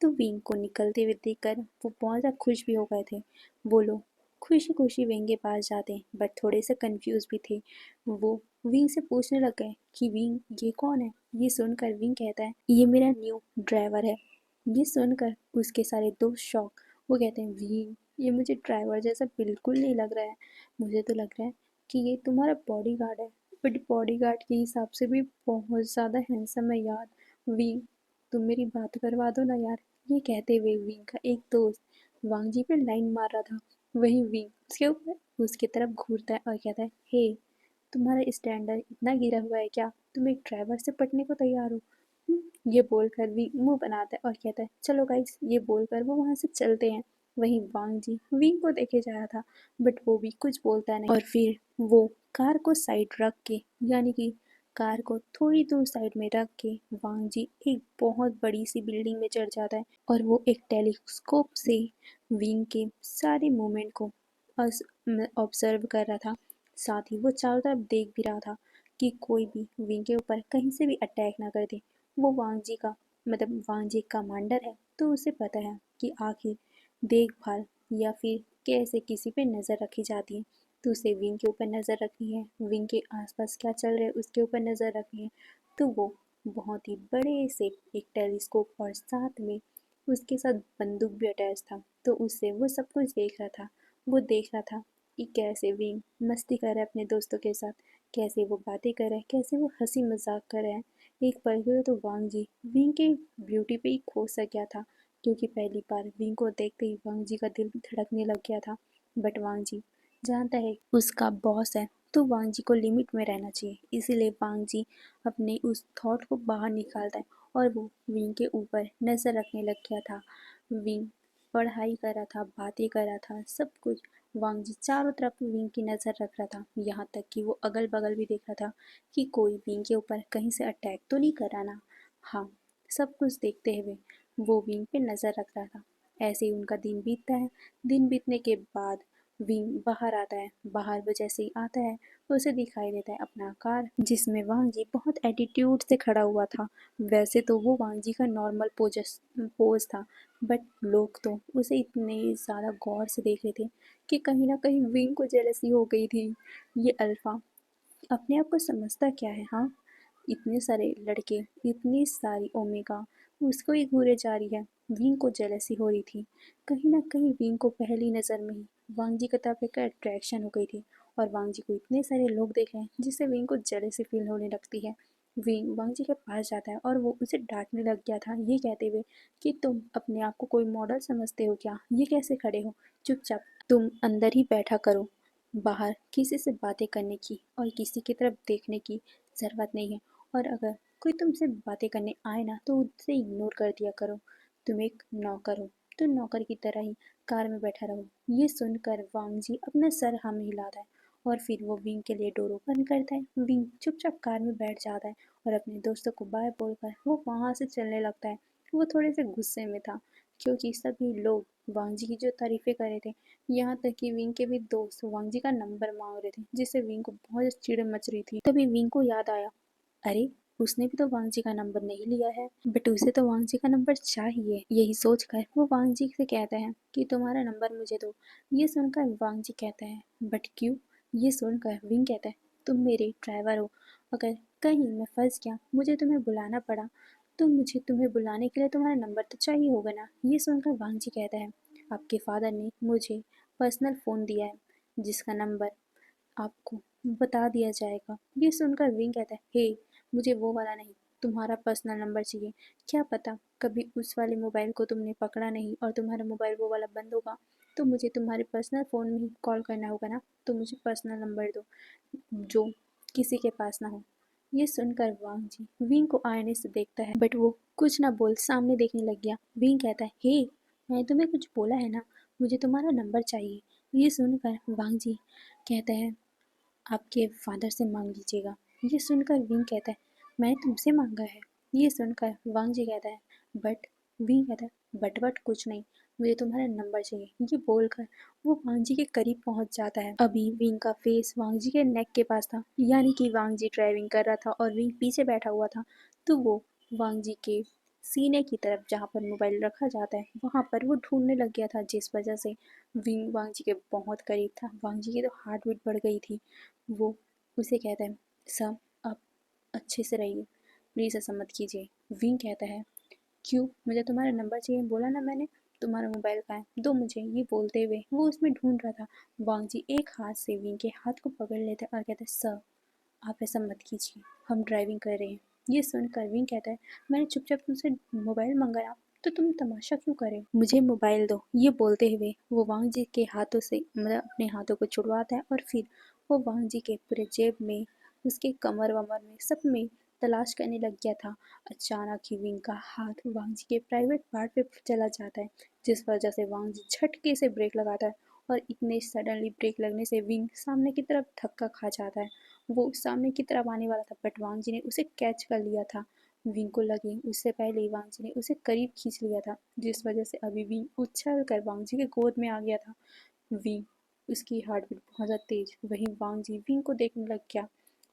तो विंग को निकलते हुए देखकर वो बहुत ज़्यादा खुश भी हो गए थे। वो लोग खुशी खुशी विंग के पास जाते हैं, बट थोड़े से कंफ्यूज भी थे। वो विंग से पूछने लग गए कि विंग ये कौन है। ये सुनकर विंग कहता है, ये मेरा न्यू ड्राइवर है। ये सुनकर उसके सारे दोस्त शॉक। वो कहते हैं, विंग ये मुझे ड्राइवर जैसा बिल्कुल नहीं लग रहा है, मुझे तो लग रहा है कि ये तुम्हारा बॉडी गार्ड है। बट बॉडी गार्ड के हिसाब से भी बहुत ज़्यादा हैंडसम है यार। विंग तुम मेरी बात करवा दो ना यार। ये कहते हुए विंग का एक दोस्त वांग जी पे लाइन मार रहा था। वहीं विंग उसके ऊपर उसकी तरफ घूरता है और कहता है, हे तुम्हारा स्टैंडर्ड इतना गिरा हुआ है क्या, तुम एक ड्राइवर से पटने को तैयार हो। ये बोलकर विंग मुंह बनाता है और कहता है, चलो गाइस। ये बोलकर वो वहां से चलते हैं। वहीं वांग जी विंग को देखे जा रहा था, बट वो भी कुछ बोलता नहीं। और फिर वो कार को साइड रख के, यानी कि कार को थोड़ी दूर साइड में रख के वांग जी एक बहुत बड़ी सी बिल्डिंग में चढ़ जाता है और वो एक टेलीस्कोप से विंग के सारे मूवमेंट को ऑब्जर्व कर रहा था। साथ ही वो चारों तरफ देख भी रहा था कि कोई भी विंग के ऊपर कहीं से भी अटैक ना कर दे। वो वांग जी का वांग जी कमांडर है, तो उसे पता है कि आखिर देखभाल या फिर कैसे किसी पे नज़र रखी जाती है। तो उसे विंग के ऊपर नज़र रखनी है, विंग के आसपास क्या चल रहा है उसके ऊपर नज़र रखनी है। तो वो बहुत ही बड़े से एक टेलीस्कोप और साथ में उसके साथ बंदूक भी अटैच था, तो उससे वो सब कुछ देख रहा था। वो देख रहा था कि कैसे विंग मस्ती कर रहा है अपने दोस्तों के साथ, कैसे वो बातें कर रहा है, कैसे वो हंसी मजाक कर रहा है। एक पल के लिए तो वांग जी विंग के ब्यूटी पे ही खो सा गया था, क्योंकि पहली बार विंग को देखते ही वांग जी का दिल भी धड़कने लग गया था। बट वांग जी जानता है उसका बॉस है, तो वांग जी को लिमिट में रहना चाहिए, इसीलिए वांग जी अपने उस थॉट को बाहर निकालता है और वो विंग के ऊपर नज़र रखने लग गया था। विंग पढ़ाई कर रहा था, बातें कर रहा था, सब कुछ। वांग जी चारों तरफ विंग की नज़र रख रहा था, यहाँ तक कि वो अगल बगल भी देख रहा था कि कोई विंग के ऊपर कहीं से अटैक तो नहीं कर रहा ना। हाँ, सब कुछ देखते हुए वो विंग पे नज़र रख रहा था। ऐसे ही उनका दिन बीतता है। दिन बीतने के बाद विंग बाहर आता है। बाहर वो जैसे ही आता है उसे दिखाई देता है अपना कार, जिसमें वांग जी बहुत एटीट्यूड से खड़ा हुआ था। वैसे तो वो वांग जी का नॉर्मल पोज था, बट लोग तो उसे इतने ज़्यादा गौर से देख रहे थे कि कहीं ना कहीं विंग को जेलसी हो गई थी। ये अल्फा अपने आप को समझता क्या है, हाँ? इतने सारे लड़के, इतनी सारी ओमेगा उसको ही घूरे जा रही है। विंग को जेलसी हो रही थी। कहीं ना कहीं विंग को पहली नज़र में ही वांग जी की तरफ एक अट्रैक्शन हो गई थी और वांग जी को इतने सारे लोग देख रहे हैं जिससे विंग को जेलसी फील होने लगती है। विंग वांग जी के पास जाता है और वो उसे डांटने लग गया था, ये कहते हुए कि तुम अपने आप को कोई मॉडल समझते हो क्या, ये कैसे खड़े हो, चुपचाप तुम अंदर ही बैठा करो, बाहर किसी से बातें करने की और किसी की तरफ देखने की ज़रूरत नहीं है, और अगर कोई तुमसे बातें करने आए ना तो उसे इग्नोर कर दिया करो, तुम एक नौकर हो तो नौकर की तरह ही कार में बैठा रहो। ये सुनकर वांग जी अपना सर हम हिलाता है और फिर वो विंग के लिए डोर ओपन करता है। विंग चुपचाप कार में बैठ जाता है और अपने दोस्तों को बाय बोलकर वो वहाँ से चलने लगता है। वो थोड़े से गुस्से में था क्योंकि सभी लोग वांग जी की जो तारीफें कर रहे थे, यहाँ तक कि विंग के भी दोस्त वांग जी का नंबर मांग रहे थे, जिससे विंग को बहुत चिढ़ मच रही थी। तभी विंग को याद आया, अरे उसने भी तो वांग जी का नंबर नहीं लिया है, बट उसे तो वांग जी का नंबर चाहिए। यही सोचकर वो वांग जी से कहता है कि तुम्हारा नंबर मुझे दो। ये सुनकर वांग जी कहता है, बट क्यों? ये सुनकर विंग कहता है, तुम मेरे ड्राइवर हो, अगर कहीं मैं फंस गया, मुझे तुम्हें बुलाना पड़ा, तो मुझे तुम्हें बुलाने के लिए तुम्हारा नंबर तो चाहिए होगा ना। ये सुनकर वांग जी कहता है, आपके फादर ने मुझे पर्सनल फ़ोन दिया है जिसका नंबर आपको बता दिया जाएगा। ये सुनकर विंग कहता है, हे मुझे वो वाला नहीं, तुम्हारा पर्सनल नंबर चाहिए। क्या पता कभी उस वाले मोबाइल को तुमने पकड़ा नहीं और तुम्हारा मोबाइल वो वाला बंद होगा, तो मुझे तुम्हारे पर्सनल फ़ोन में ही कॉल करना होगा ना, तो मुझे पर्सनल नंबर दो जो किसी के पास ना हो। ये सुनकर वांग जी विंग को आईने से देखता है, बट वो कुछ ना बोल सामने देखने लग गया। विंग कहता है, हे मैंने तुम्हें कुछ बोला है ना, मुझे तुम्हारा नंबर चाहिए। ये सुनकर वांग जी कहता है, आपके फादर से मांग लीजिएगा। ये सुनकर विंग कहता है, मैं तुमसे मांगा है। ये सुनकर वांग जी कहता है, बट विंग कहता है, बट कुछ नहीं, मुझे तुम्हारा नंबर चाहिए। ये बोलकर वो वांग जी के करीब पहुंच जाता है। अभी विंग का फेस वांग जी के नेक के पास था, यानी कि वांग जी ड्राइविंग कर रहा था और विंग पीछे बैठा हुआ था, तो वो वांग जी के सीने की तरफ जहाँ पर मोबाइल रखा जाता है वहाँ पर वो ढूंढने लग गया था, जिस वजह से विंग वांग जी के बहुत करीब था। वांग जी की तो हार्ट बीट बढ़ गई थी। वो उसे कहता है, सर आप अच्छे से रहिए, प्लीज़ ऐसा मत कीजिए। विंग कहता है, क्यों, मुझे तुम्हारा नंबर चाहिए, बोला ना मैंने, तुम्हारा मोबाइल कहाँ है, दो मुझे। ये बोलते हुए वो उसमें ढूंढ रहा था। वांग जी एक हाथ से विंग के हाथ को पकड़ लेते और कहते, सर आप ऐसा मत कीजिए, हम ड्राइविंग कर रहे हैं। ये सुनकर विंग कहता है, मैंने चुपचाप तुमसे मोबाइल मंगाया, तो तुम तमाशा क्यों करे, मुझे मोबाइल दो। ये बोलते हुए वो वांग जी के हाथों से मतलब अपने हाथों को छुड़वाता है और फिर वो वांग जी के पूरे जेब में, उसके कमर वमर में, सब में तलाश करने लग गया था। अचानक ही विंग का हाथ वांग जी के प्राइवेट पार्ट पे चला जाता है, जिस वजह से वांग जी झटके से ब्रेक लगाता है और इतने सडनली ब्रेक लगने से विंग सामने की तरफ धक्का खा जाता है। वो सामने की तरफ आने वाला था, बट वांग जी ने उसे कैच कर लिया था। विंग को लगे उससे पहले ही वांग जी ने उसे करीब खींच लिया था, जिस वजह से अभी विंग उछल कर वांग जी के गोद में आ गया था। विंग, उसकी हार्ट बीट बहुत ज़्यादा तेज, वहीं वांग जी विंग को देखने लग गया।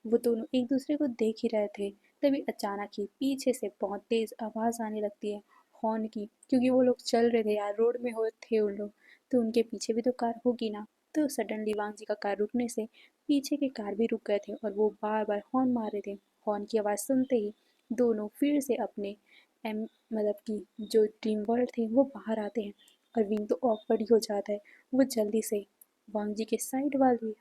वो दोनों एक दूसरे को देख ही रहे थे, तभी अचानक ही पीछे से बहुत तेज आवाज़ आने लगती है हॉर्न की, क्योंकि वो लोग चल रहे थे यार, रोड में हो थे उन लोग, तो उनके पीछे भी तो कार होगी ना। तो सडनली वांग जी का कार रुकने से पीछे के कार भी रुक गए थे और वो बार बार हॉर्न मार रहे थे। हॉर्न की आवाज़ सुनते ही दोनों फिर से अपने एम मतलब कि जो ड्रीम वर्ल्ड थे वो बाहर आते हैं और विंग तो ऑकवर्ड ही हो जाता है। वो जल्दी से वांग जी के साइड वाली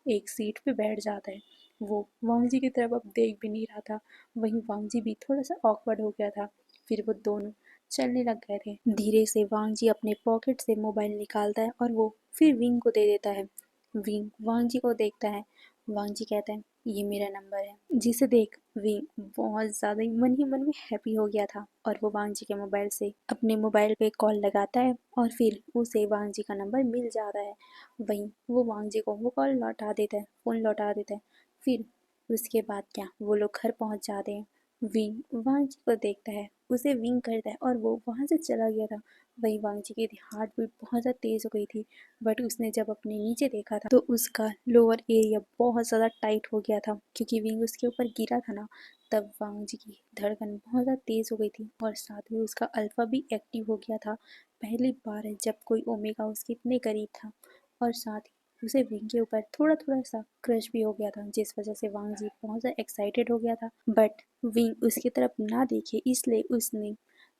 एक सीट पे बैठ जाता है। वो वांग जी की तरफ अब देख भी नहीं रहा था, वहीं वांग जी भी थोड़ा सा ऑकवर्ड हो गया था। फिर वो दोनों चलने लग गए थे। धीरे से वांग जी अपने पॉकेट से मोबाइल निकालता है और वो फिर विंग को दे देता है। विंग वांग जी को देखता है। वांग जी कहता है, ये मेरा नंबर है, जिसे देख विंग बहुत ज़्यादा ही मन में हैप्पी हो गया था और वो वांग जी के मोबाइल से अपने मोबाइल पे कॉल लगाता है और फिर उसे वांग जी का नंबर मिल जाता है। वहीं वो वांग जी को वो कॉल लौटा देता है, फ़ोन लौटा देता है। फिर उसके बाद क्या, वो लोग घर पहुंच जाते हैं। विंग वांग जी को देखता है, उसे विंग करता है और वो वहाँ से चला गया था। वहीं वांग जी की हार्ट बीट बहुत ज़्यादा तेज़ हो गई थी, बट उसने जब अपने नीचे देखा था तो उसका लोअर एरिया बहुत ज़्यादा टाइट हो गया था, क्योंकि विंग उसके ऊपर गिरा था ना। तब वांग जी की धड़कन बहुत ज़्यादा तेज़ हो गई थी और साथ में उसका अल्फा भी एक्टिव हो गया था। पहली बार है जब कोई ओमेगा उसके इतने करीब था, और साथ ही उसे विंग के ऊपर थोड़ा थोड़ा सा क्रश भी हो गया था, जिस वजह से वांग जी बहुत ज़्यादा एक्साइटेड हो गया था। बट विंग उसकी तरफ ना देखे, इसलिए उसने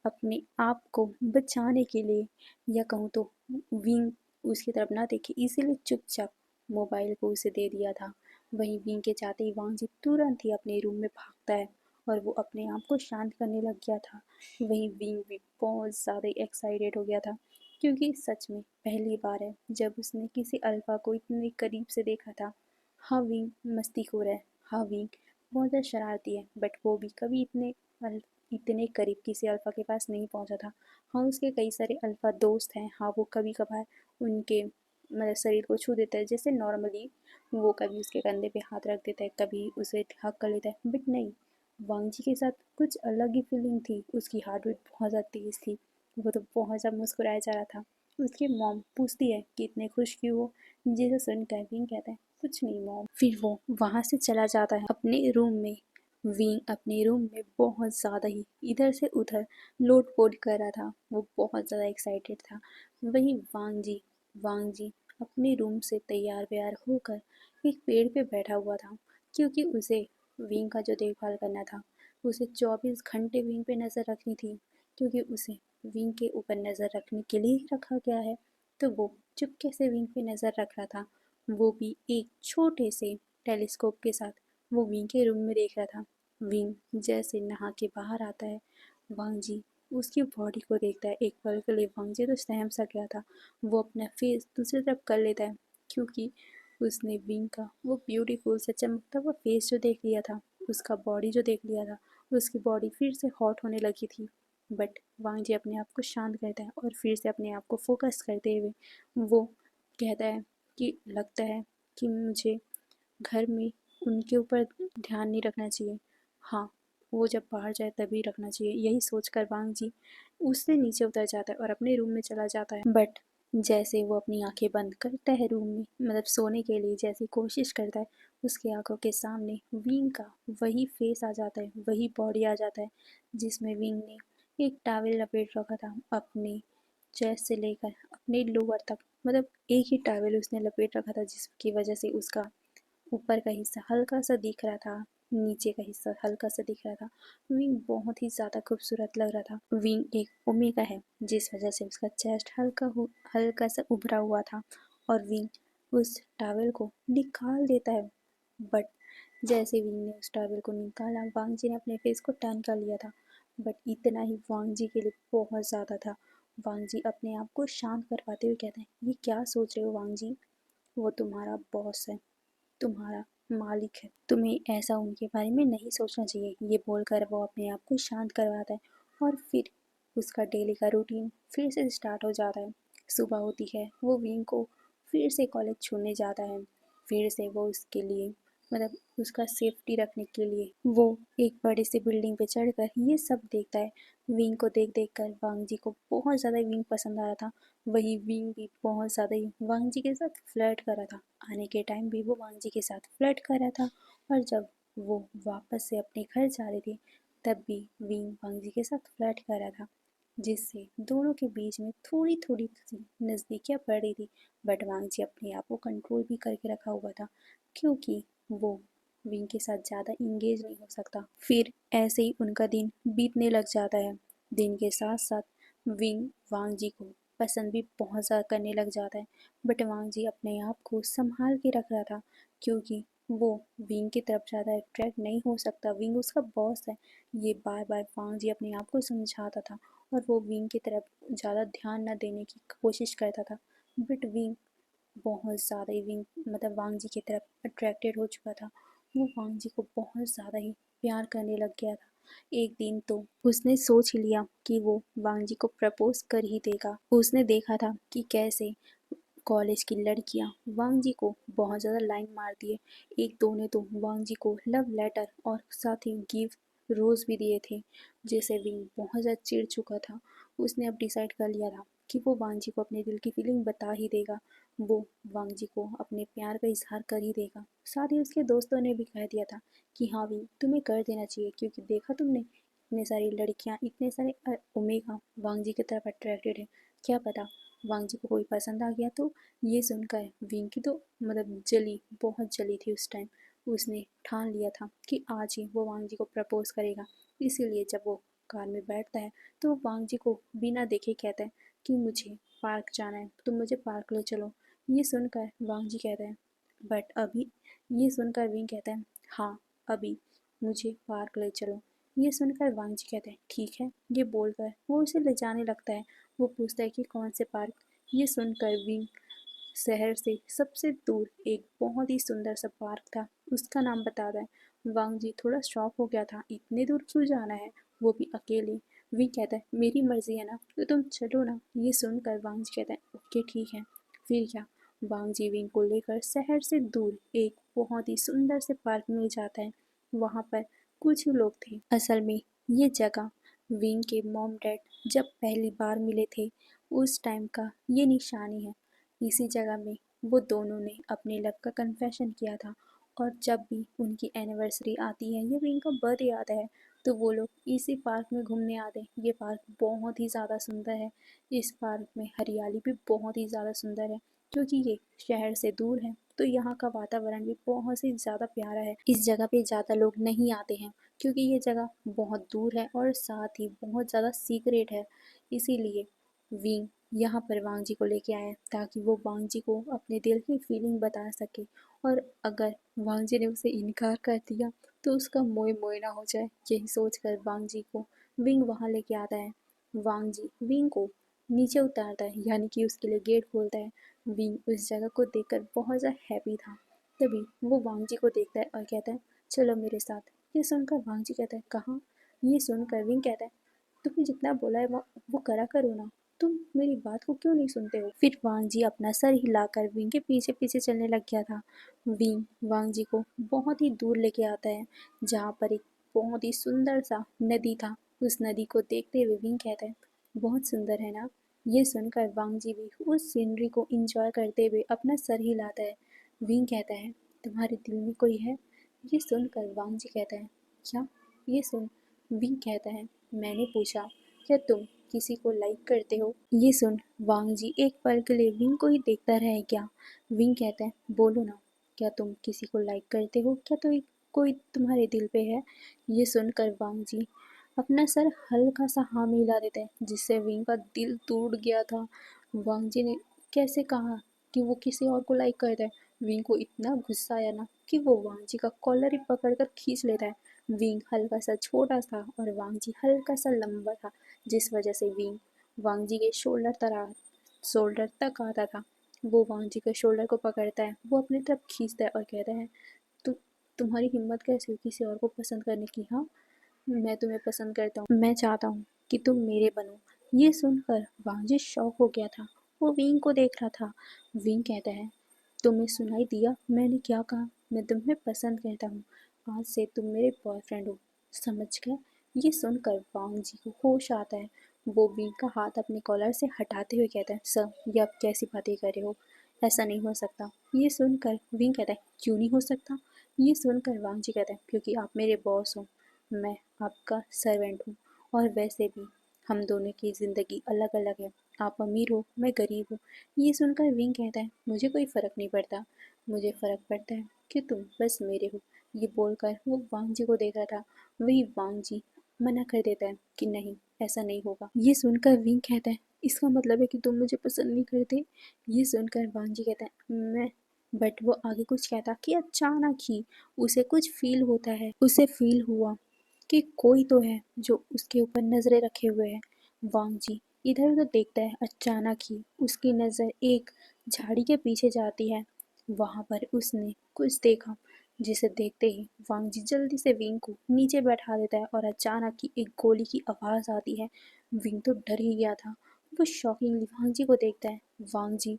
अपने आप को बचाने के लिए, या कहूँ तो विंग उसकी तरफ ना देखे इसीलिए चुपचाप मोबाइल को उसे दे दिया था। वहीं विंग के जाते ही वांग जी तुरंत ही अपने रूम में भागता है और वो अपने आप को शांत करने लग गया था। वहीं विंग भी बहुत ज़्यादा एक्साइटेड हो गया था, क्योंकि सच में पहली बार है जब उसने किसी अल्फा को इतने करीब से देखा था। हाँ विंग मस्तीखोर है, हाँ विंग बहुत ज़्यादा शरारती है, बट वो भी कभी इतने करीब किसी अल्फा के पास नहीं पहुंचा था। हाँ उसके कई सारे अल्फा दोस्त हैं, हाँ वो कभी कभार उनके मतलब शरीर को छू देता है, जैसे नॉर्मली वो कभी उसके कंधे पे हाथ रख देता है, कभी उसे हक कर लेता है, बट नहीं, वांग जी के साथ कुछ अलग ही फीलिंग थी। उसकी हार्ट बीट बहुत ज़्यादा तेज़ थी, वो तो बहुत ज़्यादा मुस्कुराया जा रहा था। उसकी मॉम पूछती है कि इतने खुश क्यों हो, जिसे सुनकर विंग कहता है कुछ नहीं मॉम। फिर वो वहाँ से चला जाता है अपने रूम में। विंग अपने रूम में बहुत ज़्यादा ही इधर से उधर लोट पोट कर रहा था, वो बहुत ज़्यादा एक्साइटेड था। वहीं वांग जी अपने रूम से तैयार व्यार होकर एक पेड़ पे बैठा हुआ था, क्योंकि उसे विंग का जो देखभाल करना था, उसे 24 घंटे विंग पे नज़र रखनी थी, क्योंकि उसे विंग के ऊपर नज़र रखने के लिए ही रखा गया है। तो वो चुपके से विंग पे नज़र रख रहा था, वो भी एक छोटे से टेलीस्कोप के साथ। वो विंग के रूम में देख रहा था। विंग जैसे नहा के बाहर आता है, वांग जी उसकी बॉडी को देखता है। एक पल के लिए वांग जी तो सहम सा गया था। वो अपना फेस दूसरी तरफ कर लेता है, क्योंकि उसने विंग का वो ब्यूटीफुल सा चमकता हुआ फेस जो देख लिया था, उसका बॉडी जो देख लिया था, उसकी बॉडी फिर से हॉट होने लगी थी। बट वांग जी अपने आप को शांत करता है और फिर से अपने आप को फोकस करते हुए वो कहता है कि लगता है कि मुझे घर में उनके ऊपर ध्यान नहीं रखना चाहिए। हाँ, वो जब बाहर जाए तभी रखना चाहिए। यही सोचकर वांग जी उससे नीचे उतर जाता है और अपने रूम में चला जाता है। बट जैसे वो अपनी आंखें बंद करता है रूम में, मतलब सोने के लिए जैसी कोशिश करता है, उसकी आंखों के सामने विंग का वही फेस आ जाता है, वही बॉडी आ जाता है, जिसमें विंग ने एक टॉवेल लपेट रखा था अपने चेस्ट से लेकर अपने लोअर तक। मतलब एक ही टॉवेल उसने लपेट रखा था, जिसकी वजह से उसका ऊपर का हिस्सा हल्का सा दिख रहा था, नीचे का हिस्सा हल्का सा दिख रहा था। विंग बहुत ही ज़्यादा खूबसूरत लग रहा था। विंग एक ओमेगा है, जिस वजह से उसका चेस्ट हल्का सा उभरा हुआ था, और विंग उस टॉवेल को निकाल देता है। बट जैसे विंग ने उस टॉवेल को निकाला, वांग जी ने अपने फेस को टर्न कर लिया था। बट इतना ही वांग जी के लिए बहुत ज़्यादा था। वांग जी अपने आप को शांत करवाते हुए कहते हैं, ये क्या सोच रहे हो वांग जी, वो तुम्हारा बॉस है, तुम्हारा मालिक है, तुम्हें ऐसा उनके बारे में नहीं सोचना चाहिए। ये बोलकर वो अपने आप को शांत करवाता है, और फिर उसका डेली का रूटीन फिर से स्टार्ट हो जाता है। सुबह होती है, वो विंग को फिर से कॉलेज छोड़ने जाता है। फिर से वो उसके लिए मतलब उसका सेफ्टी रखने के लिए वो एक बड़े से बिल्डिंग पे चढ़कर ये सब देखता है। विंग को देख देख कर वांग जी को बहुत ज़्यादा विंग पसंद आ रहा था। वही विंग भी बहुत ज़्यादा ही वांग जी के साथ फ्लर्ट कर रहा था। आने के टाइम भी वो वांग जी के साथ फ्लर्ट कर रहा था, और जब वो वापस से अपने घर जा रहे थे, तब भी विंग वांग जी के साथ फ्लर्ट कर रहा था, जिससे दोनों के बीच में थोड़ी थोड़ी सी नज़दीकियाँ बढ़ रही थी। बट वांग जी अपने आप को कंट्रोल भी करके रखा हुआ था, क्योंकि वो विंग के साथ ज़्यादा इंगेज नहीं हो सकता। फिर ऐसे ही उनका दिन बीतने लग जाता है। दिन के साथ साथ विंग वांग जी को पसंद भी बहुत ज़्यादा करने लग जाता है। बट वांग जी अपने आप को संभाल के रख रहा था, क्योंकि वो विंग की तरफ ज़्यादा अट्रैक्ट नहीं हो सकता। विंग उसका बॉस है, ये बार बार वांग जी अपने आप को समझाता था, और वो विंग की तरफ ज़्यादा ध्यान न देने की कोशिश करता था। बट विंग बहुत ज़्यादा ही विंग मतलब वांग जी की तरफ अट्रैक्टेड हो चुका था। वो वांग जी को बहुत ज़्यादा ही प्यार करने लग गया था। एक दिन तो उसने सोच ही लिया कि वो वांग जी को प्रपोज कर ही देगा। उसने देखा था कि कैसे कॉलेज की लड़कियां वांग जी को बहुत ज़्यादा लाइन मारती है। एक दो ने तो वांग जी को लव लेटर और साथ ही गिफ्ट रोज़ भी दिए थे, जिसे विंग बहुत ज़्यादा चिढ़ चुका था। उसने अब डिसाइड कर लिया था कि वो वांग जी को अपने दिल की फीलिंग बता ही देगा। वो वांग जी को अपने प्यार का इजहार कर ही देगा। साथ ही उसके दोस्तों ने भी कह दिया था कि हाँ विंग तुम्हें कर देना चाहिए, क्योंकि देखा तुमने इतने सारी लड़कियां इतने सारे ओमेगा वांग जी की तरफ अट्रैक्टेड है, क्या पता वांग जी को कोई पसंद आ गया तो। ये सुनकर विंग की तो मतलब जली बहुत जली थी उस टाइम। उसने ठान लिया था कि आज ही वो वांग जी को प्रपोज करेगा। इसीलिए जब वो कार में बैठता है, तो वो वांग जी को बिना देखे कहता है कि मुझे पार्क जाना है, तुम मुझे पार्क ले चलो। ये सुनकर वांग जी कहते हैं बट अभी, ये सुनकर विंग कहता है हाँ अभी मुझे पार्क ले चलो। ये सुनकर वांग जी कहते हैं ठीक है। ये बोलकर वो उसे ले जाने लगता है। वो पूछता है कि कौन से पार्क। ये सुनकर विंग शहर से सबसे दूर एक बहुत ही सुंदर सा पार्क था, उसका नाम बताता है। वांग जी थोड़ा शॉक हो गया था, इतने दूर क्यों जाना है, वो भी अकेले। विंग कहता है मेरी मर्जी है ना, तो तुम चलो ना। ये सुनकर वांग जी कहता है ओके ठीक है। फिर क्या, वांग जी विंग को लेकर शहर से दूर एक बहुत ही सुंदर से पार्क में जाता है। वहाँ पर कुछ लोग थे। असल में ये जगह विंग के मॉम डैड जब पहली बार मिले थे उस टाइम का ये निशानी है। इसी जगह में वो दोनों ने अपने लव का कन्फेशन किया था। और जब भी उनकी एनिवर्सरी आती है या फिर इनका बर्थडे आता है तो वो लोग इसी पार्क में घूमने आते हैं। ये पार्क बहुत ही ज़्यादा सुंदर है। इस पार्क में हरियाली भी बहुत ही ज़्यादा सुंदर है। क्योंकि ये शहर से दूर है तो यहाँ का वातावरण भी बहुत ही ज़्यादा प्यारा है। इस जगह पे ज़्यादा लोग नहीं आते हैं क्योंकि ये जगह बहुत दूर है और साथ ही बहुत ज़्यादा सीक्रेट है। इसीलिए विंग यहाँ पर वांग जी को लेके आया ताकि वो वांग जी को अपने दिल की फीलिंग बता सके। और अगर वांग जी ने उसे इनकार कर दिया तो उसका मोए मोए ना हो जाए। यही सोचकर वांग जी को विंग वहाँ लेके आता है। वांग जी विंग को नीचे उतारता है यानी कि उसके लिए गेट खोलता है। विंग उस जगह को देखकर बहुत ज़्यादा हैप्पी था। तभी वो वांग जी को देखता है और कहता है चलो मेरे साथ। ये सुनकर वांग जी कहता है कहाँ। ये सुनकर विंग कहता है तुम्हें जितना बोला है वो करा करो ना, तुम मेरी बात को क्यों नहीं सुनते हो। फिर वांग जी अपना सर हिलाकर विंग के पीछे पीछे चलने लग गया था। विंग वांग जी को बहुत ही दूर लेके आता है जहाँ पर एक बहुत ही सुंदर सा नदी था। उस नदी को देखते हुए विंग कहता है बहुत सुंदर है ना। ये सुनकर वांग जी भी उस सीनरी को इंजॉय करते हुए अपना सर हिलाता है। विंग कहता है तुम्हारे दिल में कोई है। ये सुनकर वांग जी कहता है क्या। ये सुन विंग कहता है मैंने पूछा क्या तुम किसी को लाइक करते हो। ये सुन वांग जी एक पल के लिए विंग को ही देखता रह गया। विंग कहता है बोलो ना, क्या तुम किसी को लाइक करते हो, क्या तो कोई तुम्हारे दिल पे है। ये सुनकर वांग जी अपना सर हल्का सा हाँ में हिला देता है जिससे विंग का दिल टूट गया था। वांग जी ने कैसे कहा कि वो किसी और को लाइक करता है। विंग को इतना गुस्सा आया ना कि वो वांग जी का कॉलर ही पकड़कर खींच लेता है। विंग हल्का सा छोटा था और वांग जी हल्का सा लंबा था जिस वजह से विंग वांग जी के शोल्डर तक आता था। वो वांग जी के शोल्डर को पकड़ता है, वो अपनी तरफ खींचता है और कहता है तुम तुम्हारी हिम्मत कैसे हुई किसी और को पसंद करने की। हाँ, मैं तुम्हें पसंद करता हूँ, मैं चाहता हूँ कि तुम मेरे बनो। ये सुनकर वांग जी शॉक हो गया था। वो विंग को देख रहा था। विंग कहता है तुम्हें सुनाई दिया मैंने क्या कहा, मैं तुम्हें पसंद करता हूँ, आज से तुम मेरे बॉयफ्रेंड हो, समझ गए। ये सुनकर वांग जी को होश आता है। वो विंग का हाथ अपने कॉलर से हटाते हुए कहता है सर ये आप कैसी बातें कर रहे हो, ऐसा नहीं हो सकता। ये सुनकर विंग कहता है क्यों नहीं हो सकता। ये सुनकर वांग जी कहता है क्योंकि आप मेरे बॉस हो, मैं आपका सर्वेंट हूँ। और वैसे भी हम दोनों की ज़िंदगी अलग अलग है, आप अमीर हो मैं गरीब हूँ। ये सुनकर विंग कहता है मुझे कोई फ़र्क नहीं पड़ता, मुझे फ़र्क पड़ता है कि तुम बस मेरे हो। ये बोलकर वो वांग जी को देख रहा था। वही वांग जी मना कर देता है कि नहीं ऐसा नहीं होगा। ये सुनकर विंग कहता है इसका मतलब है कि तुम मुझे पसंद नहीं करते। ये सुनकर वांग जी कहता है मैं, बट वो आगे कुछ कहता कि अचानक ही उसे कुछ फील होता है। उसे फील हुआ कि कोई तो है जो उसके ऊपर नज़रें रखे हुए है। वांग जी इधर उधर देखता है। अचानक ही उसकी नज़र एक झाड़ी के पीछे जाती है। वहाँ पर उसने कुछ देखा जिसे देखते ही वांग जी जल्दी से विंग को नीचे बैठा देता है और अचानक ही एक गोली की आवाज़ आती है। विंग तो डर ही गया था। वो शॉकिंगली वांग जी को देखता है। वांग जी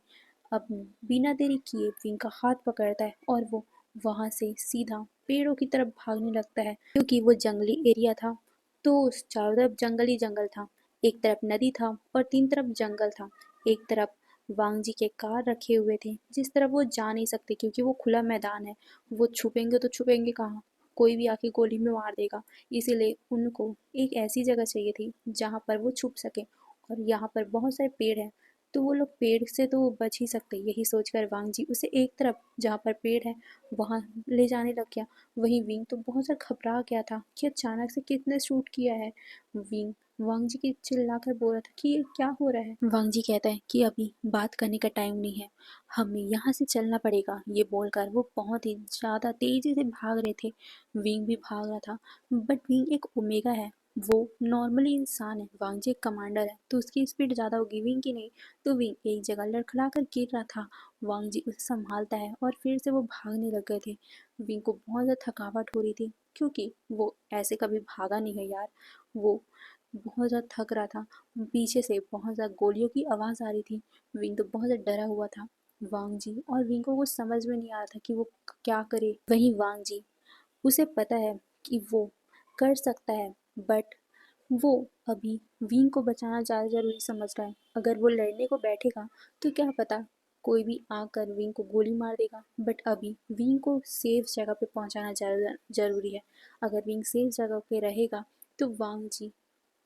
अब बिना देरी किए विंग का हाथ पकड़ता है और वो वहाँ से सीधा पेड़ों की तरफ भागने लगता है। क्योंकि वो जंगली एरिया था तो चारों तरफ जंगल ही जंगल था। एक तरफ नदी था और तीन तरफ जंगल था। एक तरफ वांग जी के कार रखे हुए थे जिस तरफ वो जा नहीं सकते क्योंकि वो खुला मैदान है। वो छुपेंगे तो छुपेंगे कहाँ, कोई भी आके गोली में मार देगा। इसीलिए उनको एक ऐसी जगह चाहिए थी जहाँ पर वो छुप सके। और यहाँ पर बहुत सारे पेड़ हैं तो वो लोग पेड़ से तो बच ही सकते। यही सोचकर वांग जी उसे एक तरफ जहाँ पर पेड़ है वहाँ ले जाने लग गया। वहीं विंग तो बहुत सा घबरा गया था कि अचानक से किसने शूट किया है। विंग वांग जी की चिल्लाकर बोल रहा था कि ये क्या हो रहा है। वांग जी कहता है कि अभी बात करने का टाइम नहीं है, हमें यहाँ से चलना पड़ेगा। ये बोलकर वो बहुत ही ज़्यादा तेज़ी से भाग रहे थे। विंग भी भाग रहा था, बट विंग एक ओमेगा है, वो नॉर्मली इंसान है। वांग जी एक कमांडर है तो उसकी स्पीड ज़्यादा होगी, विंग की नहीं। तो विंग एक जगह लड़खड़ा कर गिर रहा था। वांग जी उसे संभालता है और फिर से वो भागने लग गए थे। विंग को बहुत ज़्यादा थकावट हो रही थी क्योंकि वो ऐसे कभी भागा नहीं है यार। वो बहुत ज़्यादा थक रहा था। पीछे से बहुत ज़्यादा गोलियों की आवाज़ आ रही थी। विंग तो बहुत ज़्यादा डरा हुआ था। वांग जी और विंग को कुछ समझ में नहीं आ रहा था कि वो क्या करे। वहीं वांग जी, उसे पता है कि वो कर सकता है, बट वो अभी विंग को बचाना ज़्यादा ज़रूरी समझ रहा है। अगर वो लड़ने को बैठेगा तो क्या पता कोई भी आकर विंग को गोली मार देगा। बट अभी विंग को सेफ जगह पे पहुंचाना ज़रूरी है। अगर विंग सेफ जगह पे रहेगा तो वांग जी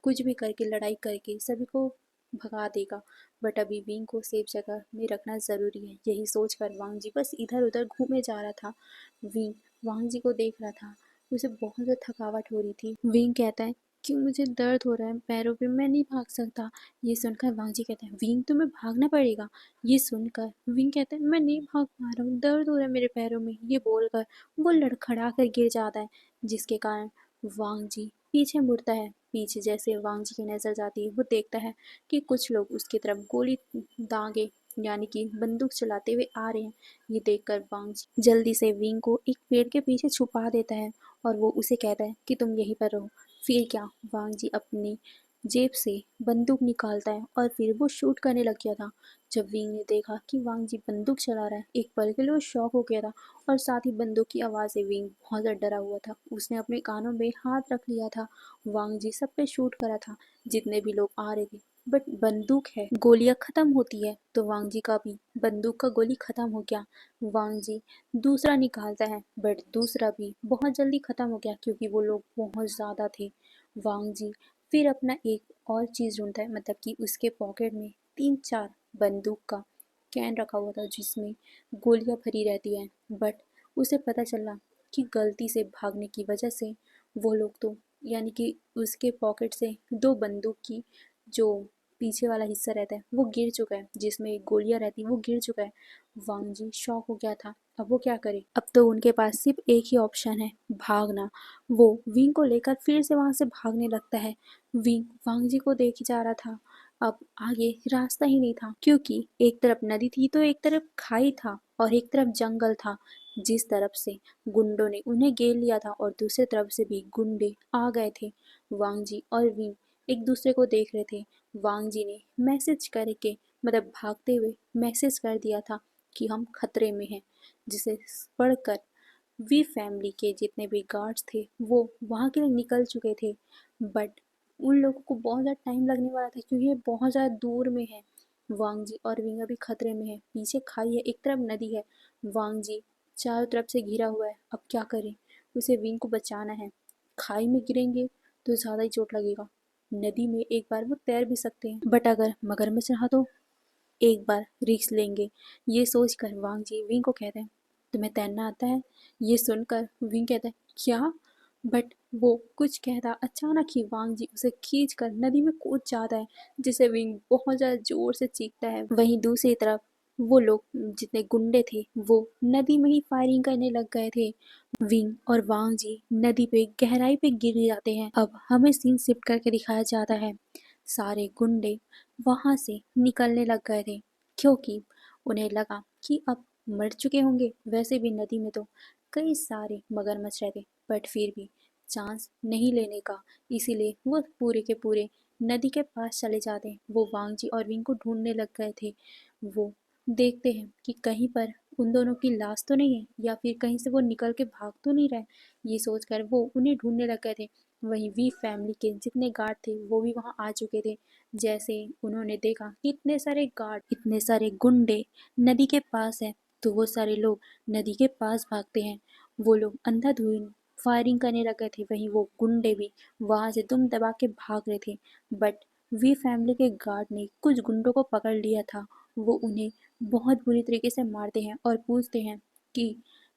कुछ भी करके लड़ाई करके सभी को भगा देगा। बट अभी विंग को सेफ जगह में रखना ज़रूरी है। यही सोचकर वांग जी बस इधर उधर घूमे जा रहा था। विंग वांग जी को देख रहा था, उसे बहुत ज़्यादा थकावट हो रही थी। विंग कहता है कि मुझे दर्द हो रहा है पैरों पे, मैं नहीं भाग सकता। ये सुनकर वांग जी कहते हैं विंग तुम्हें भागना पड़ेगा। ये सुनकर विंग कहता है मैं नहीं भाग पा रहा हूँ, दर्द हो रहा है मेरे पैरों में। ये बोलकर वो लड़खड़ा कर गिर जाता है, जिसके कारण वांग जी पीछे मुड़ता है। पीछे जैसे वांग जी की नज़र जाती है, वो देखता है कि कुछ लोग उसकी तरफ गोली दागे यानी कि बंदूक चलाते हुए आ रहे हैं। ये देखकर वांग जी जल्दी से विंग को एक पेड़ के पीछे छुपा देता है और वो उसे कहता है कि तुम यहीं पर रहो। फिर क्या, वांग जी अपनी जेब से बंदूक निकालता है और फिर वो शूट करने लग गया था। जब विंग ने देखा कि वांग जी बंदूक चला रहा है, एक पल के लिए वो शॉक हो गया था और साथ ही बंदूक की आवाज़ से विंग बहुत ज़्यादा डरा हुआ था। उसने अपने कानों में हाथ रख लिया था। वांग जी सब पे शूट करा था, जितने भी लोग आ रहे थे। बट बंदूक है, गोलियां खत्म होती है, तो वांग जी का भी बंदूक का गोली खत्म हो गया। वांग जी दूसरा निकालता है, बट दूसरा भी बहुत जल्दी खत्म हो गया क्योंकि वो लोग बहुत ज़्यादा थे। वांग जी फिर अपना एक और चीज़ ढूंढता है, मतलब कि उसके पॉकेट में 3-4 बंदूक का कैन रखा हुआ था जिसमें गोलियां भरी रहती हैं। बट उसे पता चला कि गलती से भागने की वजह से वो लोग तो यानी कि उसके पॉकेट से 2 बंदूक की जो पीछे वाला हिस्सा रहता है वो गिर चुका है, जिसमें गोलियां रहती वो गिर चुका है। वांग जी शॉक हो गया था, अब वो क्या करे। अब तो उनके पास सिर्फ एक ही ऑप्शन है, भागना। वो विंग को लेकर फिर से वहां से भागने लगता है। विंग वांग जी को देख ही जा रहा था। अब आगे रास्ता ही नहीं था क्योंकि एक तरफ नदी थी तो एक तरफ खाई था और एक तरफ जंगल था। जिस तरफ से गुंडों ने उन्हें घेर लिया था और दूसरी तरफ से भी गुंडे आ गए थे। वांग जी और विंग एक दूसरे को देख रहे थे। वांग जी ने मैसेज करके मतलब भागते हुए मैसेज कर दिया था कि हम खतरे में हैं, जिसे पढ़कर वी फैमिली के जितने भी गार्ड्स थे वो वहाँ के लिए निकल चुके थे। बट उन लोगों को बहुत ज़्यादा टाइम लगने वाला था क्योंकि ये बहुत ज़्यादा दूर में है। वांग जी और विंग अभी खतरे में है, पीछे खाई है, एक तरफ नदी है। वांग जी चारों तरफ से घिरा हुआ है, अब क्या करें। उसे विंग को बचाना है। खाई में गिरेंगे तो ज़्यादा ही चोट लगेगा, नदी में एक बार वो तैर भी सकते हैं, बट अगर मगरमच्छ रहा तो एक बार रिस्क लेंगे। ये सोचकर वांग जी विंग को कहते हैं तुम्हें तैरना आता है। ये सुनकर विंग कहता है क्या, बट वो कुछ कहता अचानक ही वांग जी उसे खींच कर नदी में कूद जाता है, जिसे विंग बहुत ज़्यादा जोर से चीखता है। वहीं दूसरी तरफ वो लोग जितने गुंडे थे वो नदी में ही फायरिंग करने लग गए थे। विंग और वांग जी नदी पे गहराई पे गिर जाते हैं। अब हमें सीन शिफ्ट करके दिखाया जाता है, सारे गुंडे वहां से निकलने लग गए थे क्योंकि उन्हें लगा कि अब मर चुके होंगे। वैसे भी नदी में तो कई सारे मगरमच्छ रहते, बट फिर भी चांस नहीं लेने का, इसीलिए वो पूरे के पूरे नदी के पास चले जाते हैं। वो वांग जी और विंग को ढूंढने लग गए थे। वो देखते हैं कि कहीं पर उन दोनों की लाश तो नहीं है या फिर कहीं से वो निकल के भाग तो नहीं रहे। ये सोचकर वो उन्हें ढूंढने लग गए थे। वहीं वी फैमिली के जितने गार्ड थे वो भी वहां आ चुके थे। जैसे उन्होंने देखा कि इतने सारे गार्ड इतने सारे गुंडे नदी के पास है तो वो सारे लोग नदी के पास भागते हैं। वो लोग अंधाधुंध फायरिंग करने लग गए थे, वहीं वो गुंडे भी वहां से दुम दबा के भाग रहे थे। बट वी फैमिली के गार्ड ने कुछ गुंडों को पकड़ लिया था। वो उन्हें बहुत बुरी तरीके से मारते हैं और पूछते हैं कि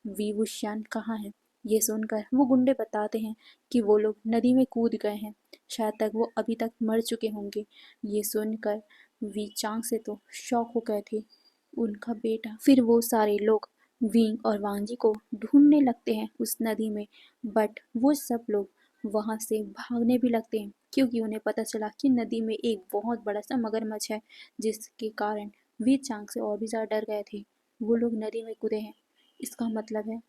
विवुशियन कहाँ है। ये सुनकर वो गुंडे बताते हैं कि वो लोग नदी में कूद गए हैं। शायद तक वो अभी तक मर चुके होंगे। ये सुनकर वी चांग से तो शॉक हो गए थे उनका बेटा। फिर वो सारे लोग विंग और वांजी को ढूंढने लगते हैं उस नदी में, बट वो सब लोग वहाँ से भागने भी लगते हैं क्योंकि उन्हें पता चला कि नदी में एक बहुत बड़ा सा मगरमच्छ है, जिसके कारण वी चांग से और भी ज़्यादा डर गए थे। वो लोग नदी में कूदे हैं, इसका मतलब है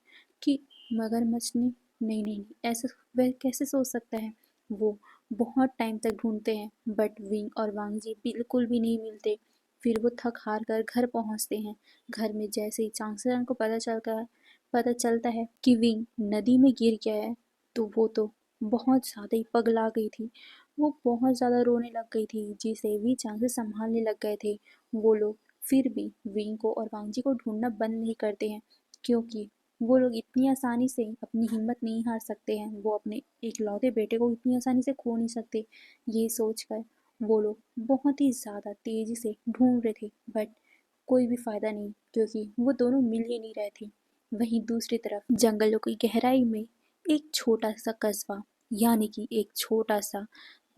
कि मगरमच्छ ने नहीं नहीं नहीं, ऐसा वह कैसे सोच सकता है। वो बहुत टाइम तक ढूंढते हैं बट विंग और वांगजी बिल्कुल भी नहीं मिलते। फिर वो थक हार कर घर पहुंचते हैं। घर में जैसे ही चांगसेरंग को पता चलता है कि विंग नदी में गिर गया है, तो वो तो बहुत ज़्यादा ही पगला गई थी। वो बहुत ज़्यादा रोने लग गई थी, जिसे वी चांग से संभालने लग गए थे। वो लोग फिर भी विंग को और वांगजी को ढूंढना बंद नहीं करते हैं क्योंकि वो लोग इतनी आसानी से अपनी हिम्मत नहीं हार सकते हैं। वो अपने इकलौते बेटे को इतनी आसानी से खो नहीं सकते। ये सोचकर वो लोग बहुत ही ज़्यादा तेज़ी से ढूंढ रहे थे बट कोई भी फ़ायदा नहीं क्योंकि वो दोनों मिल ही नहीं रहे थे। वहीं दूसरी तरफ जंगलों की गहराई में एक छोटा सा कस्बा, यानी कि एक छोटा सा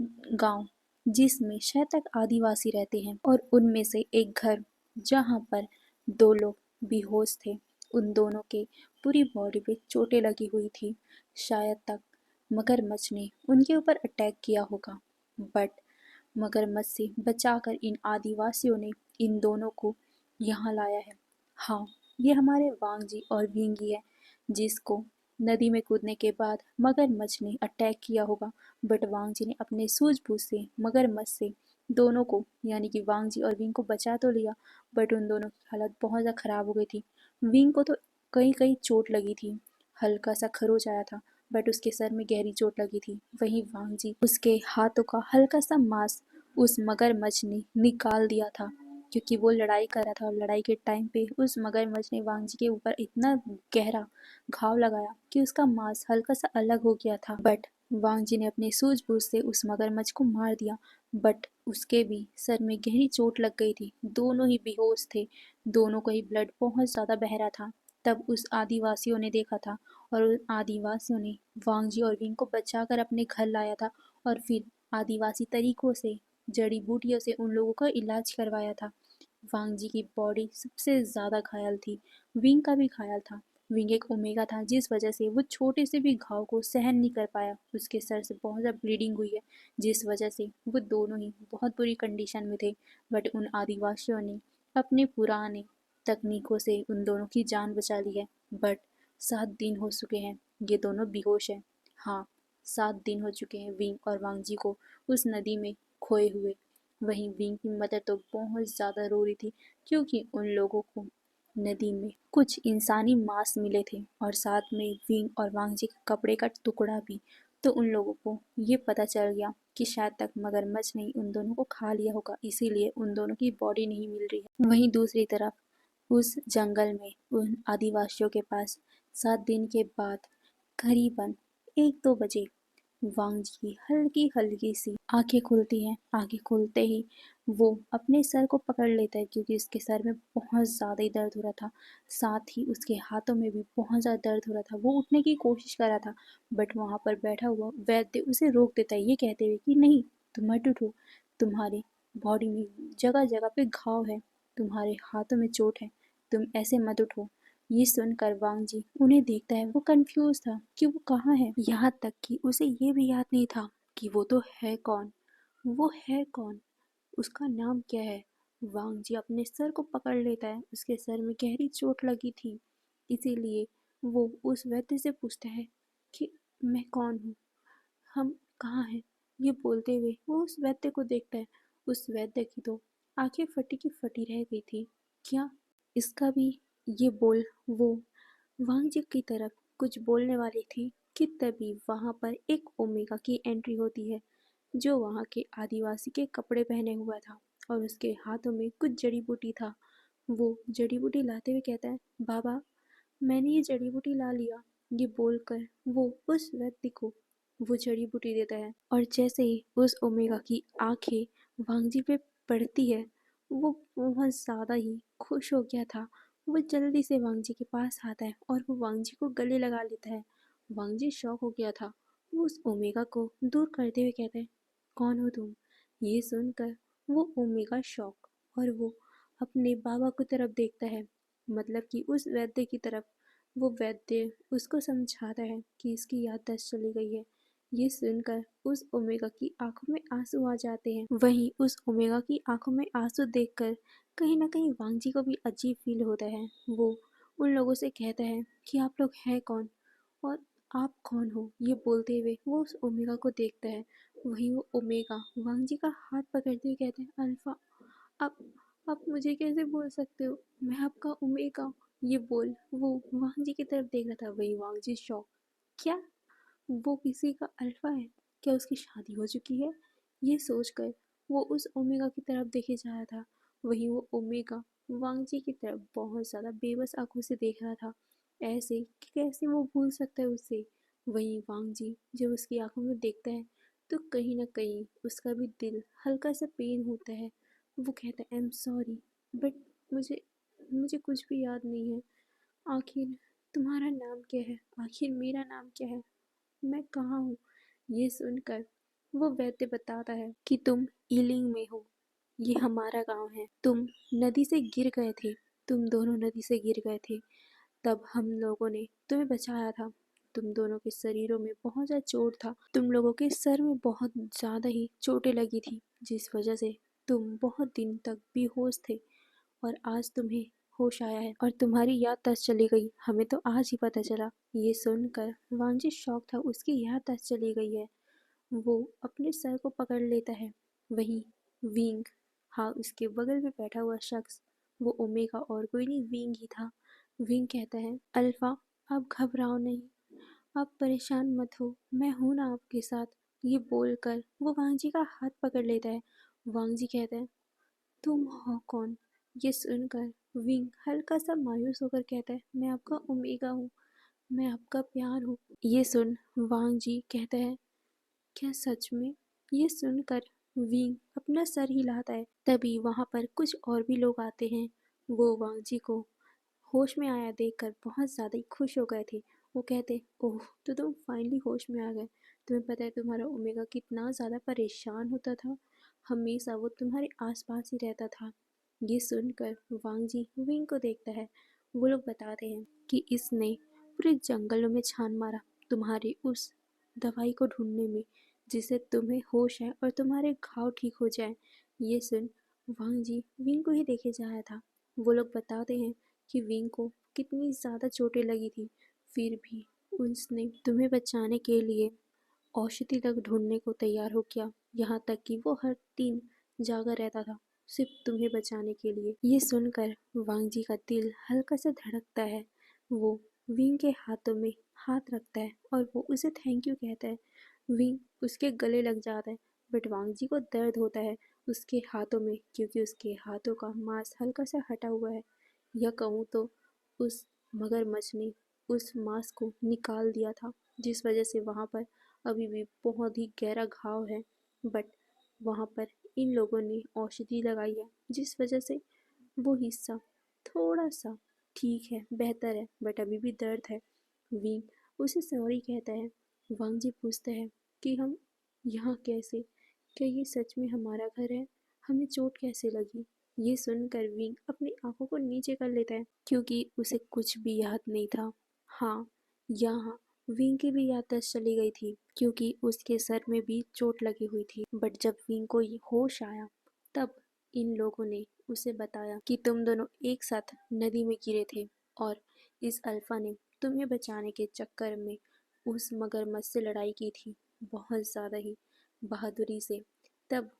गांव, जिसमें शायद तक आदिवासी रहते हैं, और उनमें से एक घर जहां पर दो लोग बेहोश थे। उन दोनों के पूरी बॉडी पे चोटें लगी हुई थी। शायद तक मगरमच्छ ने उनके ऊपर अटैक किया होगा, बट मगरमच्छ से बचाकर इन आदिवासियों ने इन दोनों को यहाँ लाया है। हाँ, ये हमारे वांगजी और विंगी है, जिसको नदी में कूदने के बाद मगरमच्छ ने अटैक किया होगा, बट वांगजी ने अपने सूझबूझ से मगरमच्छ से दोनों को, यानी कि वांगजी और विंग को बचा तो लिया, बट उन दोनों की हालत बहुत ज़्यादा खराब हो गई थी। विंग को तो कहीं कहीं चोट लगी थी, हल्का सा खरोच आया था, बट उसके सर में गहरी चोट लगी थी। वहीं वांगजी, उसके हाथों का हल्का सा मांस उस मगरमच्छ ने निकाल दिया था क्योंकि वो लड़ाई कर रहा था, और लड़ाई के टाइम पे उस मगरमच्छ ने वांगजी के ऊपर इतना गहरा घाव लगाया कि उसका मांस हल्का सा अलग हो गया था। बट वांगजी ने अपने सूझबूझ से उस मगरमच्छ को मार दिया, बट उसके भी सर में गहरी चोट लग गई थी। दोनों ही बेहोश थे, दोनों का ही ब्लड बहुत ज़्यादा बह रहा था। तब उस आदिवासियों ने देखा था, और उन आदिवासियों ने वांगजी और विंग को बचाकर अपने घर लाया था, और फिर आदिवासी तरीकों से, जड़ी बूटियों से उन लोगों का इलाज करवाया था। वांगजी की बॉडी सबसे ज़्यादा घायल थी, विंग का भी घायल था। विंग एक ओमेगा था, जिस वजह से वो छोटे से भी घाव को सहन नहीं कर पाया। उसके सर से बहुत ज़्यादा ब्लीडिंग हुई है, जिस वजह से वो दोनों ही बहुत बुरी कंडीशन में थे। बट उन आदिवासियों ने अपने पुराने तकनीकों से उन दोनों की जान बचा ली है। बट 7 दिन हो चुके हैं, ये दोनों बेहोश हैं। हाँ, 7 दिन हो चुके हैं विंग और वांगजी को उस नदी में खोए हुए। वहीं विंग की मदर तो बहुत ज़्यादा रो रही थी क्योंकि उन लोगों को नदी में कुछ इंसानी मांस मिले थे, और साथ में विंग और वांगजी के कपड़े का टुकड़ा भी। तो उन लोगों को ये पता चल गया कि शायद तक मगरमच्छ ने उन दोनों को खा लिया होगा, इसीलिए उन दोनों की बॉडी नहीं मिल रही है। वहीं दूसरी तरफ उस जंगल में उन आदिवासियों के पास 7 दिन के बाद करीबन 1-2 बजे वांगजी की हल्की हल्की सी आंखें खुलती हैं। आंखें खुलते ही वो अपने सर को पकड़ लेता है क्योंकि उसके सर में बहुत ज़्यादा ही दर्द हो रहा था। साथ ही उसके हाथों में भी बहुत ज़्यादा दर्द हो रहा था। वो उठने की कोशिश कर रहा था, बट वहाँ पर बैठा हुआ वैद्य उसे रोक देता है, ये कहते हुए कि नहीं, तुम मत उठो, तुम्हारी बॉडी में जगह जगह पे घाव है, तुम्हारे हाथों में चोट है, तुम ऐसे मत उठो। ये सुनकर वांगजी उन्हें देखता है। वो कंफ्यूज था कि वो कहाँ है, यहाँ तक कि उसे ये भी याद नहीं था कि वो तो है कौन। वो है कौन, उसका नाम क्या है। वांगजी अपने सर को पकड़ लेता है, उसके सर में गहरी चोट लगी थी, इसीलिए वो उस व्यक्ति से पूछता है कि मैं कौन हूँ, हम कहाँ हैं। ये बोलते हुए वो उस वैद्य को देखता है। उस वैद्य की तो आंखें फटी की फटी रह गई थी। क्या इसका भी, ये बोल वो वांगजी की तरफ कुछ बोलने वाली थी कि तभी वहाँ पर एक ओमेगा की एंट्री होती है, जो वहाँ के आदिवासी के कपड़े पहने हुआ था, और उसके हाथों में कुछ जड़ी बूटी था। वो जड़ी बूटी लाते हुए कहता है, बाबा, मैंने ये जड़ी बूटी ला लिया। ये बोलकर वो उस व्यक्ति को वो जड़ी बूटी देता है, और जैसे ही उस ओमेगा की आंखें वांगजी पे पड़ती है, वो बहुत ज़्यादा ही खुश हो गया था। वो जल्दी से वांगजी के पास आता है और वो वांगजी को गले लगा लेता है। वांगजी शॉक हो गया था। वो उस ओमेगा को दूर करते हुए कहता है, कौन हो तुम? ये सुनकर वो ओमेगा शॉक और वो अपने बाबा की तरफ देखता है, मतलब कि उस वैद्य की तरफ। वो वैद्य उसको समझाता है कि इसकी याददाश्त चली गई है। ये सुनकर उस ओमेगा की आंखों में आंसू आ जाते हैं। वहीं उस ओमेगा की आंखों में आंसू देखकर कहीं ना कहीं वांगजी को भी अजीब फील होता है। वो उन लोगों से कहता है कि आप लोग हैं कौन और आप कौन हो? ये बोलते हुए वो उस ओमेगा को देखता है। वहीं वो ओमेगा वांगजी का हाथ पकड़ते हुए कहते हैं, अल्फा, आप मुझे कैसे बोल सकते हो? मैं आपका ओमेगा। ये बोल वो वांगजी की तरफ देख रहा था। वही वांगजी शॉक, क्या वो किसी का अल्फा है? क्या उसकी शादी हो चुकी है? ये सोचकर वो उस ओमेगा की तरफ देखे जा रहा था। वहीं वो ओमेगा वांगजी की तरफ बहुत ज़्यादा बेबस आंखों से देख रहा था, ऐसे कि कैसे वो भूल सकता है उसे। वहीं वांगजी जब उसकी आंखों में देखता है तो कहीं ना कहीं उसका भी दिल हल्का सा पेन होता है। वो कहता है, आई एम सॉरी, बट मुझे मुझे कुछ भी याद नहीं है। आखिर तुम्हारा नाम क्या है? आखिर मेरा नाम क्या है? मैं कहाँ हूँ? ये सुनकर वो वैद्य बताता है कि तुम ईलिंग में हो। ये हमारा गांव है। तुम नदी से गिर गए थे। तुम दोनों नदी से गिर गए थे। तब हम लोगों ने तुम्हें बचाया था। तुम दोनों के शरीरों में बहुत ज़्यादा चोट था। तुम लोगों के सर में बहुत ज़्यादा ही चोटें लगी थी, जिस वजह से तुम बहुत दिन तक बेहोश थे। और आज तुम्हें होश आया है और तुम्हारी याददाश्त चली गई। हमें तो आज ही पता चला। ये सुनकर वांजी शौक था, उसकी याददाश्त चली गई है। वो अपने सर को पकड़ लेता है। वहीं विंग, हाँ, उसके बगल में बैठा हुआ शख्स वो ओमेगा और कोई नहीं, विंग ही था। विंग कहता है, अल्फा, आप घबराओ नहीं, आप परेशान मत हो, मैं हूं ना आपके साथ। ये बोलकर वो वांगजी का हाथ पकड़ लेता है। वांगजी कहता है, तुम हो कौन? ये सुनकर विंग हल्का सा मायूस होकर कहता है, मैं आपका ओमेगा हूँ, मैं आपका प्यार हूँ। ये सुन वांग जी कहता है, क्या सच में? ये सुनकर विंग अपना सर हिलाता है। तभी वहाँ पर कुछ और भी लोग आते हैं। वो वांग जी को होश में आया देखकर बहुत ज़्यादा ही खुश हो गए थे। वो कहते, ओह, तो तुम फाइनली होश में आ गए। तुम्हें पता है तुम्हारा ओमेगा कितना ज़्यादा परेशान होता था, हमेशा वो तुम्हारे आसपास ही रहता था। ये सुनकर वांग जी विंग को देखता है। वो लोग बताते हैं कि इसने पूरे जंगलों में छान मारा तुम्हारी उस दवाई को ढूंढने में, जिससे तुम्हें होश आए और तुम्हारे घाव ठीक हो जाए। ये सुन वांग जी विंग को ही देखे जा रहा था। वो लोग बताते हैं कि विंग को कितनी ज़्यादा चोटें लगी थी, फिर भी उसने तुम्हें बचाने के लिए औषधि तक ढूंढने को तैयार हो गया। यहाँ तक कि वो हर दिन जागा रहता था सिर्फ तुम्हें बचाने के लिए। ये सुनकर वांगजी का दिल हल्का सा धड़कता है। वो विंग के हाथों में हाथ रखता है और वो उसे थैंक यू कहता है। विंग उसके गले लग जाता है, बट वांगजी को दर्द होता है उसके हाथों में, क्योंकि उसके हाथों का मांस हल्का सा हटा हुआ है। या कहूँ तो उस मगरमच्छ ने उस मांस को निकाल दिया था, जिस वजह से वहाँ पर अभी भी बहुत ही गहरा घाव है। बट वहाँ पर इन लोगों ने औषधि लगाई है, जिस वजह से वो हिस्सा थोड़ा सा ठीक है, बेहतर है, बट अभी भी दर्द है। विंग उसे सॉरी कहता है। वांग जी पूछता है कि हम यहाँ कैसे? क्या ये सच में हमारा घर है? हमें चोट कैसे लगी? ये सुनकर विंग अपनी आंखों को नीचे कर लेता है, क्योंकि उसे कुछ भी याद नहीं था। हाँ, यहाँ विंग की भी याददाश्त चली गई थी, क्योंकि उसके सर में भी चोट लगी हुई थी। बट जब विंग को ये होश आया, तब इन लोगों ने उसे बताया कि तुम दोनों एक साथ नदी में गिरे थे और इस अल्फा ने तुम्हें बचाने के चक्कर में उस मगरमच्छ से लड़ाई की थी, बहुत ज़्यादा ही बहादुरी से। तब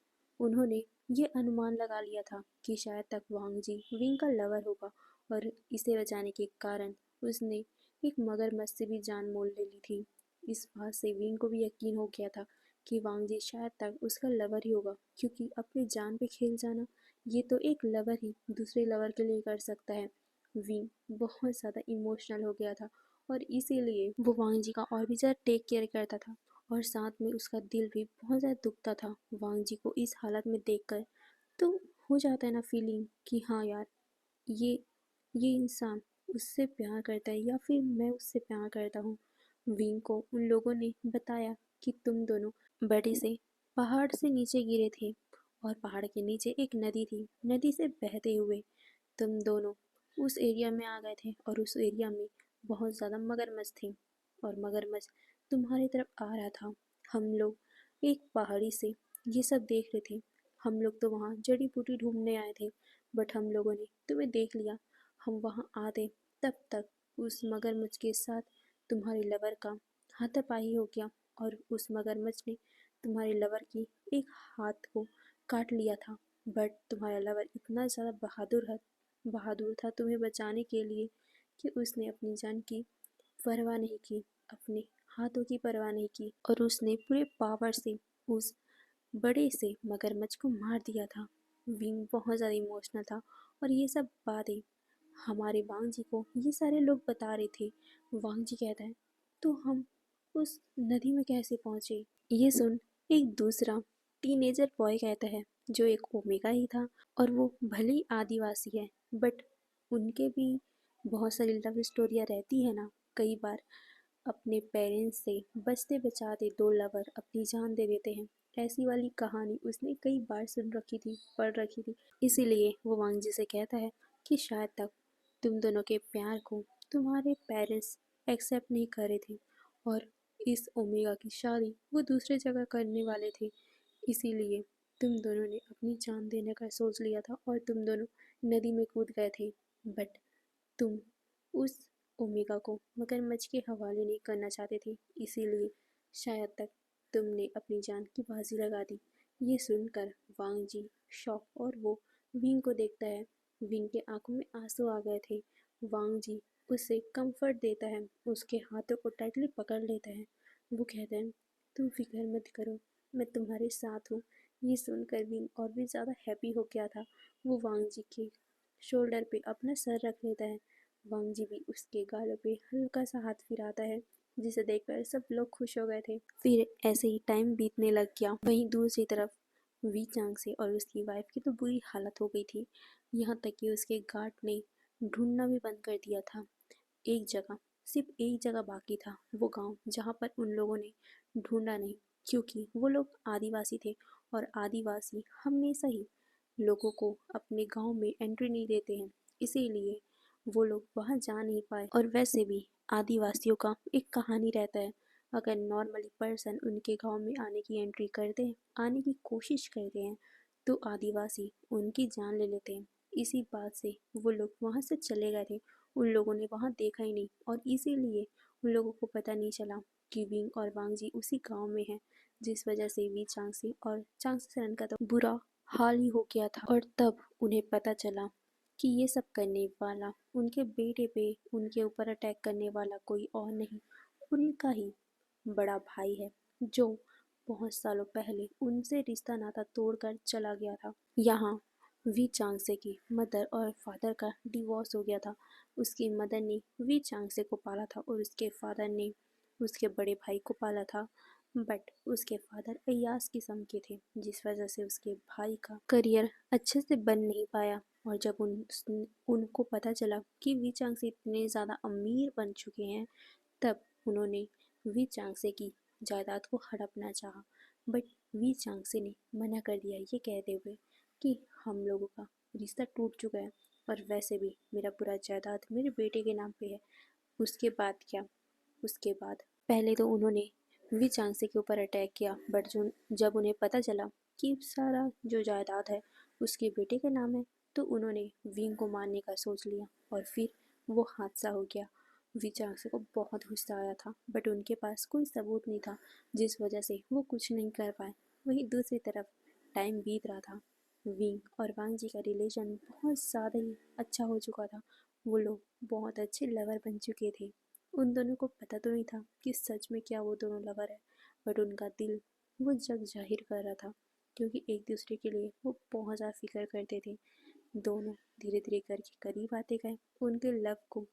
उन्होंने ये अनुमान लगा लिया था कि शायद तक वांगजी विंग का लवर होगा और इसे बचाने के कारण उसने एक मगरमच्छ से भी जान मोल ले ली थी। इस बात से विंग को भी यकीन हो गया था कि वांगजी शायद तक उसका लवर ही होगा, क्योंकि अपनी जान पे खेल जाना ये तो एक लवर ही दूसरे लवर के लिए कर सकता है। विंग बहुत ज़्यादा इमोशनल हो गया था और इसीलिए वो वांगजी का और भी ज़्यादा टेक केयर करता था, और साथ में उसका दिल भी बहुत ज़्यादा दुखता था वांगजी को इस हालत में देखकर। तो हो जाता है ना फीलिंग कि हाँ यार, ये ये इंसान उससे प्यार करता है या फिर मैं उससे प्यार करता हूँ। विंग को उन लोगों ने बताया कि तुम दोनों बड़े से पहाड़ से नीचे गिरे थे और पहाड़ के नीचे एक नदी थी। नदी से बहते हुए तुम दोनों उस एरिया में आ गए थे और उस एरिया में बहुत ज़्यादा मगरमच्छ थे और मगरमच्छ तुम्हारी तरफ आ रहा था। हम लोग एक पहाड़ी से ये सब देख रहे थे। हम लोग तो वहाँ जड़ी बूटी ढूंढने आए थे, बट हम लोगों ने तुम्हें देख लिया। हम वहाँ आते तब तक उस मगरमच्छ के साथ तुम्हारे लवर का हाथापाई हो गया और उस मगरमच्छ ने तुम्हारे लवर की एक हाथ को काट लिया था। बट तुम्हारा लवर इतना ज़्यादा बहादुर था तुम्हें बचाने के लिए कि उसने अपनी जान की परवाह नहीं की, अपने हाथों की परवाह नहीं की और उसने पूरे पावर से उस बड़े से मगरमच्छ को मार दिया था। विंग बहुत ज़्यादा इमोशनल था और ये सब बातें हमारे वांग जी को ये सारे लोग बता रहे थे। वांग जी कहता है तो हम उस नदी में कैसे पहुँचे? ये सुन एक दूसरा टीनेजर बॉय कहता है जो एक ओमेगा ही था और वो भले ही आदिवासी है, बट उनके भी बहुत सारी लव स्टोरियाँ रहती है ना। कई बार अपने पेरेंट्स से बचते बचाते दो लवर अपनी जान दे देते हैं। ऐसी वाली कहानी उसने कई बार सुन रखी थी, पढ़ रखी थी। इसीलिए वो वांग जी से कहता है कि शायद तक तुम दोनों के प्यार को तुम्हारे पेरेंट्स एक्सेप्ट नहीं कर रहे थे और इस ओमेगा की शादी वो दूसरे जगह करने वाले थे। इसीलिए तुम दोनों ने अपनी जान देने का सोच लिया था और तुम दोनों नदी में कूद गए थे। बट तुम उस ओमेगा को मगरमच्छ के हवाले नहीं करना चाहते थे, इसीलिए शायद तक तुमने अपनी जान की बाजी लगा दी। ये सुनकर वांग जी शॉक और वो विंग को देखता है। विंग के आंखों में आंसू आ गए थे। वांग जी उसे कंफर्ट देता है, उसके हाथों को टाइटली पकड़ लेता है। वो कहते हैं तुम फिक्र मत करो, मैं तुम्हारे साथ हूँ। ये सुनकर विंग और भी ज़्यादा हैप्पी हो गया था। वो वांग जी के शोल्डर पे अपना सर रख लेता है। वांग जी भी उसके गालों पे हल्का सा हाथ फिराता है, जिसे देखकर सब लोग खुश हो गए थे। फिर ऐसे ही टाइम बीतने लग गया। वहीं दूसरी तरफ वी चांग से और उसकी वाइफ की तो बुरी हालत हो गई थी, यहाँ तक कि उसके गार्ड ने ढूंढना भी बंद कर दिया था। एक जगह, सिर्फ एक जगह बाकी था, वो गांव जहाँ पर उन लोगों ने ढूंढा नहीं, क्योंकि वो लोग आदिवासी थे और आदिवासी हमेशा ही लोगों को अपने गांव में एंट्री नहीं देते हैं। इसीलिए वो लोग वहाँ जा नहीं पाए। और वैसे भी आदिवासियों का एक कहानी रहता है, अगर नॉर्मली पर्सन उनके गांव में आने की एंट्री करते हैं, आने की कोशिश करते हैं, तो आदिवासी उनकी जान ले लेते हैं। इसी बात से वो लोग वहाँ से चले गए थे। उन लोगों ने वहाँ देखा ही नहीं और इसीलिए उन लोगों को पता नहीं चला कि विंग और वांग जी उसी गांव में हैं, जिस वजह से वी चांगसी और चांगसी सरन का तो बुरा हाल ही हो गया था। और तब उन्हें पता चला कि ये सब करने वाला उनके बेटे पे, उनके ऊपर अटैक करने वाला कोई और नहीं, उनका ही बड़ा भाई है, जो बहुत सालों पहले उनसे रिश्ता नाता तोड़कर चला गया था। यहाँ वी चांगसे की मदर और फादर का डिवोर्स हो गया था। उसकी मदर ने वी चांगसे को पाला था और उसके फादर ने उसके बड़े भाई को पाला था। बट उसके फादर अय्याज किस्म के थे, जिस वजह से उसके भाई का करियर अच्छे से बन नहीं पाया। और जब उनको पता चला कि वी चांगसे इतने ज़्यादा अमीर बन चुके हैं, तब उन्होंने वी चांगसे की जायदाद को हड़पना चाहा। बट वी चांगसे ने मना कर दिया, ये कहते हुए कि हम लोगों का रिश्ता टूट चुका है और वैसे भी मेरा पूरा जायदाद मेरे बेटे के नाम पे है। उसके बाद क्या, उसके बाद पहले तो उन्होंने वी चांगसे के ऊपर अटैक किया, बट जब उन्हें पता चला कि सारा जो जायदाद है उसके बेटे के नाम है, तो उन्होंने विंग को मारने का सोच लिया और फिर वो हादसा हो गया। वी चांगसे को बहुत गुस्सा आया था, बट उनके पास कोई सबूत नहीं था, जिस वजह से वो कुछ नहीं कर पाए। वहीं दूसरी तरफ टाइम बीत रहा था। विंग और वांग जी का रिलेशन बहुत ज़्यादा ही अच्छा हो चुका था। वो लोग बहुत अच्छे लवर बन चुके थे। उन दोनों को पता तो नहीं था कि सच में क्या वो दोनों लवर है, बट उनका दिल वो जग जाहिर कर रहा था, क्योंकि एक दूसरे के लिए वो बहुत ज़्यादा फिक्र करते थे। दोनों धीरे धीरे करके करीब आते गए। उनके लव को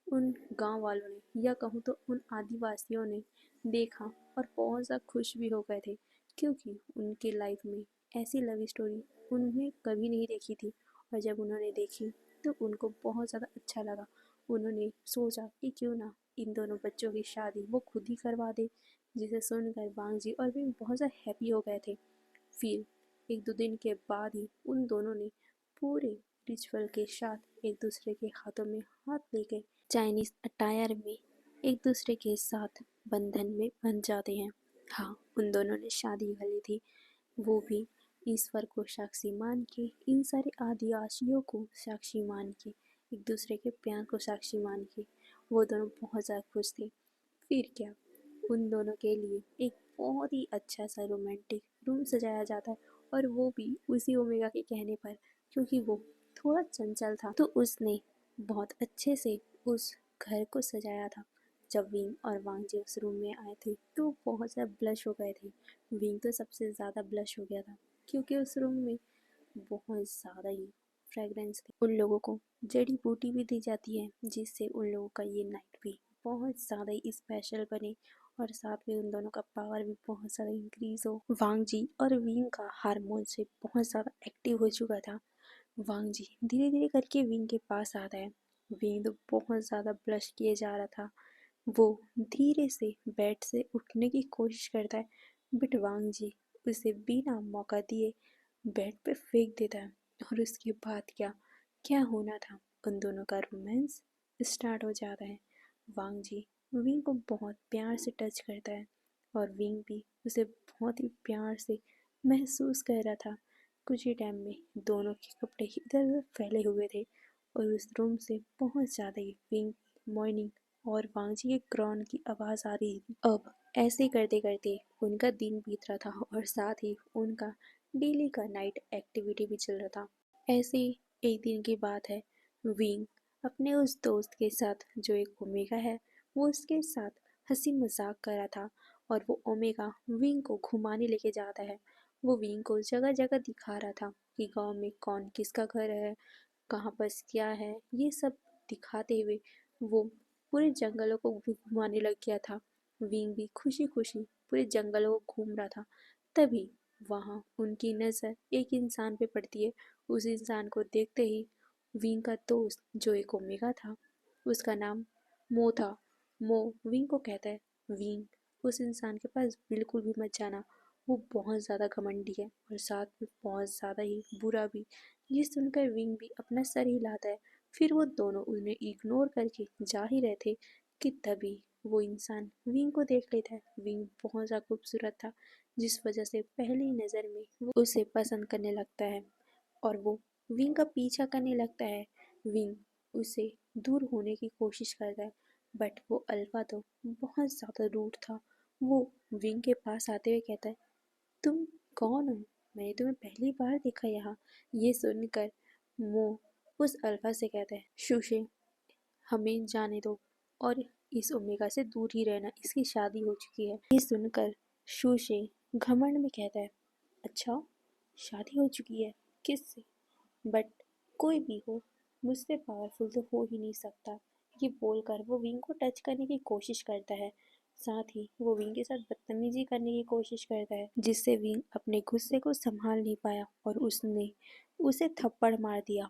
उन गांव वालों ने, या कहूँ तो उन आदिवासियों ने देखा और बहुत ज़्यादा खुश भी हो गए थे, क्योंकि उनके लाइफ में ऐसी लव स्टोरी उन्होंने कभी नहीं देखी थी। और जब उन्होंने देखी तो उनको बहुत ज़्यादा अच्छा लगा उन्होंने सोचा कि क्यों ना इन दोनों बच्चों की शादी वो खुद ही करवा दे, जिसे सुनकर वांग जी और विंग बहुत ज़्यादा हैप्पी हो गए थे। फिर 1-2 दिन के बाद ही उन दोनों ने पूरे रिचुअल के साथ एक दूसरे के हाथों में हाथ लेके चाइनीज अटायर में एक दूसरे के साथ बंधन में बंध जाते हैं। हाँ, उन दोनों ने शादी कर ली थी, वो भी ईश्वर को साक्षी मान के, इन सारे आदिवासियों को साक्षी मान के, एक दूसरे के प्यार को साक्षी मान के वो दोनों बहुत ज़्यादा खुश थे। फिर क्या, उन दोनों के लिए एक बहुत ही अच्छा सा रोमांटिक रूम सजाया जाता है, और वो भी उसी ओमेगा के कहने पर, क्योंकि वो थोड़ा चंचल था तो उसने बहुत अच्छे से उस घर को सजाया था। जब विंग और वांग जी उस रूम में आए थे तो बहुत ज़्यादा ब्लश हो गए थे। विंग तो सबसे ज़्यादा ब्लश हो गया था, क्योंकि उस रूम में बहुत ज़्यादा ही फ्रेगरेंस थी। उन लोगों को जड़ी बूटी भी दी जाती है, जिससे उन लोगों का ये नाइट भी बहुत ज़्यादा ही स्पेशल बने, और साथ में उन दोनों का पावर भी बहुत ज़्यादा इंक्रीज हो। वांग जी और विंग का हार्मोन से बहुत ज़्यादा एक्टिव हो चुका था। वांग जी धीरे धीरे करके विंग के पास आता है। विंग तो बहुत ज़्यादा ब्लश किए जा रहा था। वो धीरे से बेड से उठने की कोशिश करता है, बट वांग जी उसे बिना मौका दिए बेड पे फेंक देता है। और उसके बाद क्या क्या होना था, उन दोनों का रोमांस स्टार्ट हो जाता है। वांग जी विंग को बहुत प्यार से टच करता है, और विंग भी उसे बहुत ही प्यार से महसूस कर रहा था। कुछ ही टाइम में दोनों के कपड़े इधर उधर फैले हुए थे, और उस रूम से बहुत ज़्यादा ही विंग, मॉर्निंग और वांग जी के ग्रॉन की आवाज़ आ रही थी। अब ऐसे करते करते उनका दिन बीत रहा था, और साथ ही उनका डेली का नाइट एक्टिविटी भी चल रहा था। ऐसे ही एक दिन की बात है, विंग अपने उस दोस्त के साथ जो एक ओमेगा है, वो उसके साथ हंसी मजाक कर रहा था, और वो ओमेगा विंग को घुमाने लेके जाता है। वो विंग को जगह जगह दिखा रहा था कि गांव में कौन किसका घर है, कहाँ बस क्या है, ये सब दिखाते हुए वो पूरे जंगलों को घुमाने लग गया था। विंग भी खुशी खुशी पूरे जंगलों को घूम रहा था। तभी वहाँ उनकी नज़र एक इंसान पे पड़ती है। उस इंसान को देखते ही विंग का दोस्त जो एक ओमेगा था, उसका नाम मो था, मो विंग को कहता है, विंग उस इंसान के पास बिल्कुल भी मत जाना, वो बहुत ज़्यादा घमंडी है और साथ में बहुत ज़्यादा ही बुरा भी। ये सुनकर विंग भी अपना सर हिलाता है। फिर वो दोनों उन्हें इग्नोर करके जा ही रहे थे कि तभी वो इंसान विंग को देख लेता है। विंग बहुत ज़्यादा खूबसूरत था, जिस वजह से पहली नज़र में वो उसे पसंद करने लगता है, और वो विंग का पीछा करने लगता है। विंग उसे दूर होने की कोशिश करता है, बट वो अल्फा तो बहुत ज़्यादा रूड था। वो विंग के पास आते हुए कहता है, तुम कौन हो? मैंने तुम्हें पहली बार देखा यहाँ। ये सुनकर मो उस अल्फा से कहता है, शुशे हमें जाने दो, और इस ओमेगा से दूर ही रहना, इसकी शादी हो चुकी है। ये सुनकर शुशे घमंड में कहता है, अच्छा शादी हो चुकी है, किससे? बट कोई भी हो, मुझसे पावरफुल तो हो ही नहीं सकता। ये बोलकर वो विंग को टच करने की कोशिश करता है। साथ ही वो विंग के साथ बदतमीजी करने की कोशिश करता है, जिससे विंग अपने गुस्से को संभाल नहीं पाया और उसने उसे थप्पड़ मार दिया।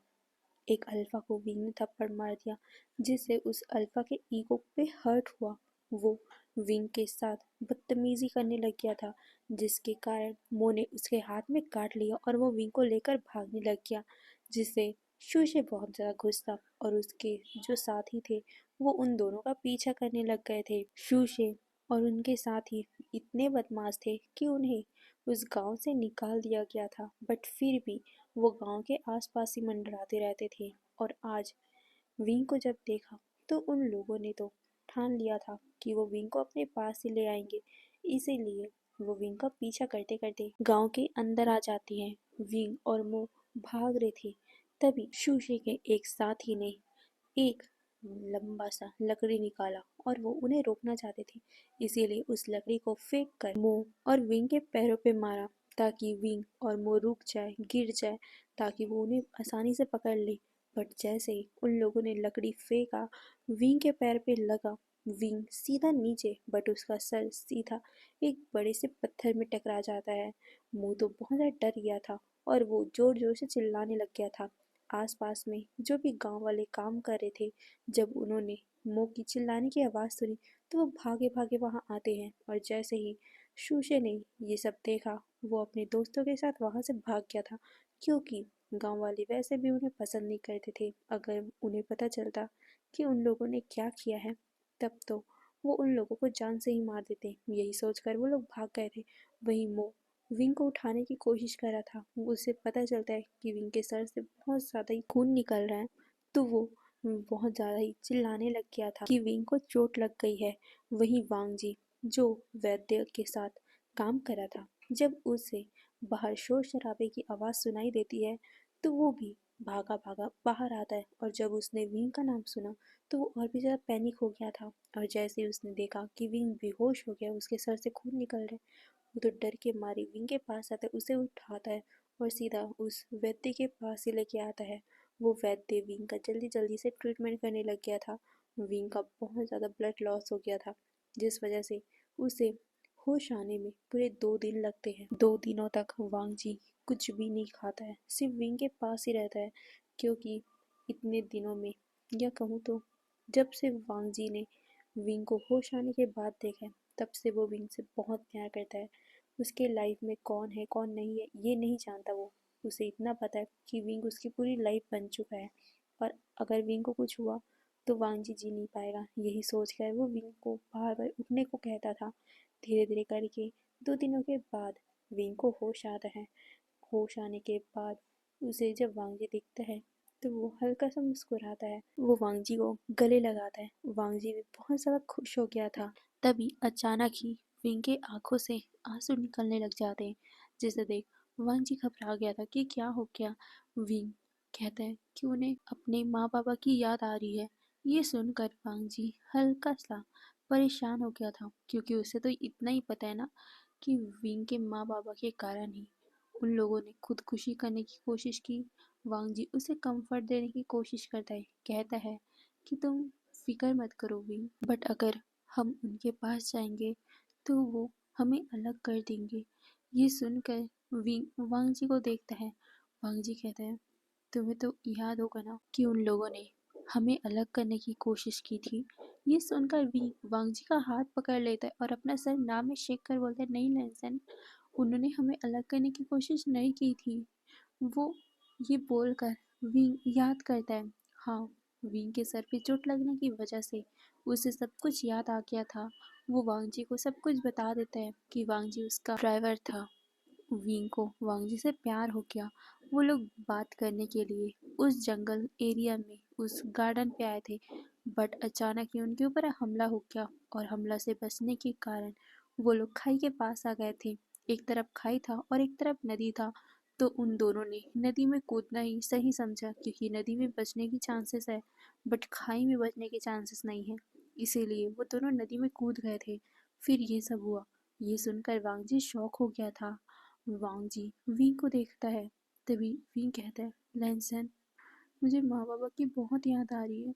एक अल्फा को विंग ने थप्पड़ मार दिया, जिससे उस अल्फा के ईगो पे हर्ट हुआ। वो विंग के साथ बदतमीजी करने लग गया था, जिसके कारण मो ने उसके हाथ में काट लिया और वो विंग को लेकर भागने लग गया, जिससे शूशे बहुत ज़्यादा गुस्सा और उसके जो साथी थे वो उन दोनों का पीछा करने लग गए थे। शूशे और उनके साथी इतने बदमाश थे कि उन्हें उस गांव से निकाल दिया गया था, बट फिर भी वो गांव के आसपास ही मंडराते रहते थे। और आज विंग को जब देखा तो उन लोगों ने तो ठान लिया था कि वो विंग को अपने पास ही ले आएंगे, इसीलिए वो विंग का पीछा करते करते गांव के अंदर आ जाती हैं। विंग और मो भाग रहे थे, तभी शूशे के एक साथी ने एक लंबा सा लकड़ी निकाला और वो उन्हें रोकना चाहते थे, इसीलिए उस लकड़ी को फेंक कर मो और विंग के पैरों पे मारा, ताकि विंग और मो रुक जाए, गिर जाए, ताकि वो उन्हें आसानी से पकड़ ले। बट जैसे ही उन लोगों ने लकड़ी फेंका, विंग के पैर पे लगा, विंग सीधा नीचे, बट उसका सर सीधा एक बड़े से पत्थर में टकरा जाता है। मुंह तो बहुत ज़्यादा डर गया था और वो जोर जोर से चिल्लाने लग गया था। आसपास में जो भी गांव वाले काम कर रहे थे, जब उन्होंने मो की चिल्लाने की आवाज़ सुनी तो वो भागे भागे वहां आते हैं। और जैसे ही शूशे ने ये सब देखा, वो अपने दोस्तों के साथ वहां से भाग गया था, क्योंकि गांव वाले वैसे भी उन्हें पसंद नहीं करते थे। अगर उन्हें पता चलता कि उन लोगों ने क्या किया है, तब तो वो उन लोगों को जान से ही मार देते। यही सोचकर वो लोग भाग गए थे। वहीं मो विंग को उठाने की कोशिश कर रहा था। उसे पता चलता है कि विंग के सर से बहुत ज़्यादा ही खून निकल रहा है, तो वो बहुत ज़्यादा ही चिल्लाने लग गया था कि विंग को चोट लग गई है। वहीं वांग जी, जो वैद्य के साथ काम कर रहा था, जब उसे बाहर शोर शराबे की आवाज़ सुनाई देती है, तो वो भी भागा भागा बाहर आता है। और जब उसने विंग का नाम सुना तो वो और भी ज़्यादा पैनिक हो गया था। और जैसे ही उसने देखा कि विंग बेहोश हो गया, उसके सर से खून निकल रहा है, वो तो डर के मारे विंग के पास आता है, उसे उठाता है और सीधा उस वैद्य के पास ही लेके आता है। वो वैद्य विंग का जल्दी जल्दी से ट्रीटमेंट करने लग गया था। विंग का बहुत ज़्यादा ब्लड लॉस हो गया था, जिस वजह से उसे होश आने में पूरे 2 दिन लगते हैं। 2 दिनों तक वांग जी कुछ भी नहीं खाता है, सिर्फ विंग के पास ही रहता है, क्योंकि इतने दिनों में, या कहूँ तो जब से वांग जी ने विंग को होश आने के बाद देखा है, तब से वो विंग से बहुत प्यार करता है। उसके लाइफ में कौन है कौन नहीं है ये नहीं जानता वो। उसे इतना पता है कि विंग उसकी पूरी लाइफ बन चुका है, और अगर विंग को कुछ हुआ तो वांग जी नहीं पाएगा। यही सोच कर वो विंग को बार बार उठने को कहता था। धीरे धीरे करके 2 दिनों के बाद विंग को होश आता है। होश आने के बाद उसे जब वांगजी दिखता है तो वो हल्का सा मुस्कुराता है। वो वांगजी को गले लगाता है। वांगजी भी बहुत ज़्यादा खुश हो गया था। तभी अचानक ही विंग के आंखों से आंसू निकलने लग जाते हैं, जिसे देख वांगजी घबरा गया था कि क्या हो गया। विंग कहता है कि उन्हें अपने माँ पापा की याद आ रही है। ये सुनकर वांगजी हल्का सा परेशान हो गया था, क्योंकि उसे तो इतना ही पता है ना कि विंग के माँ पापा के कारण ही उन लोगों ने खुदकुशी करने की कोशिश की। वांग जी उसे कंफर्ट देने की कोशिश करता है, कहता है कि तुम फिक्र मत करो विंग, बट अगर हम उनके पास जाएंगे तो वो हमें अलग कर देंगे। ये सुनकर विंग वांग जी को देखता है। वांग जी कहता है, तुम्हें तो याद होगा ना कि उन लोगों ने हमें अलग करने की कोशिश की थी। ये सुनकर वांग जी का हाथ पकड़ लेता है और अपना सर ना में शेक कर बोलता है, नहीं लैंसन, उन्होंने हमें अलग करने की कोशिश नहीं की थी। वो ये बोलकर विंग याद करता है। हाँ, विंग के सर पे चोट लगने की वजह से उसे सब कुछ याद आ गया था। वो वांग जी को सब कुछ बता देता है कि वांग जी उसका ड्राइवर था। विंग को वांग जी से प्यार हो गया। वो लोग बात करने के लिए उस जंगल एरिया में उस गार्डन पे आए थे, बट अचानक ही उनके ऊपर हमला हो गया। और हमला से बचने के कारण वो लोग खाई के पास आ गए थे। एक तरफ खाई था और एक तरफ नदी था, तो उन दोनों ने नदी में कूदना ही सही समझा, क्योंकि नदी में बचने की चांसेस है बट खाई में बचने के चांसेस नहीं है। इसीलिए वो दोनों नदी में कूद गए थे। फिर ये सब हुआ। ये सुनकर वांग जी शॉक हो गया था। वांग जी विंग को देखता है। तभी विंग कहता है, लैंसन, मुझे माँ बाबा की बहुत याद आ रही है।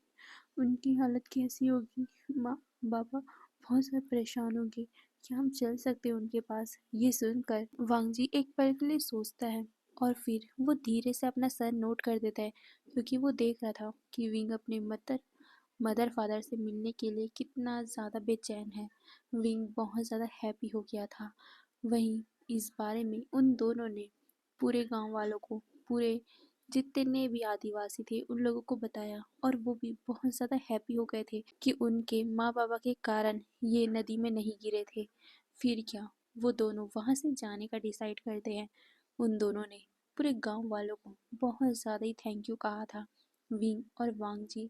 उनकी हालत कैसी होगी? माँ बाबा बहुत ज़्यादा परेशान होंगे। क्या हम चल सकते हैं उनके पास? ये सुनकर वांग जी एक पल के लिए सोचता है और फिर वो धीरे से अपना सर नोट कर देता है, क्योंकि वो देख रहा था कि विंग अपने मदर फादर से मिलने के लिए कितना ज़्यादा बेचैन है। विंग बहुत ज़्यादा हैप्पी हो गया था। वहीं इस बारे में उन दोनों ने पूरे गांव वालों को, पूरे जितने भी आदिवासी थे उन लोगों को बताया, और वो भी बहुत ज़्यादा हैप्पी हो गए थे कि उनके माँ बाबा के कारण ये नदी में नहीं गिरे थे। फिर क्या, वो दोनों वहाँ से जाने का डिसाइड करते हैं। उन दोनों ने पूरे गांव वालों को बहुत ज़्यादा ही थैंक यू कहा था। विंग और वांग जी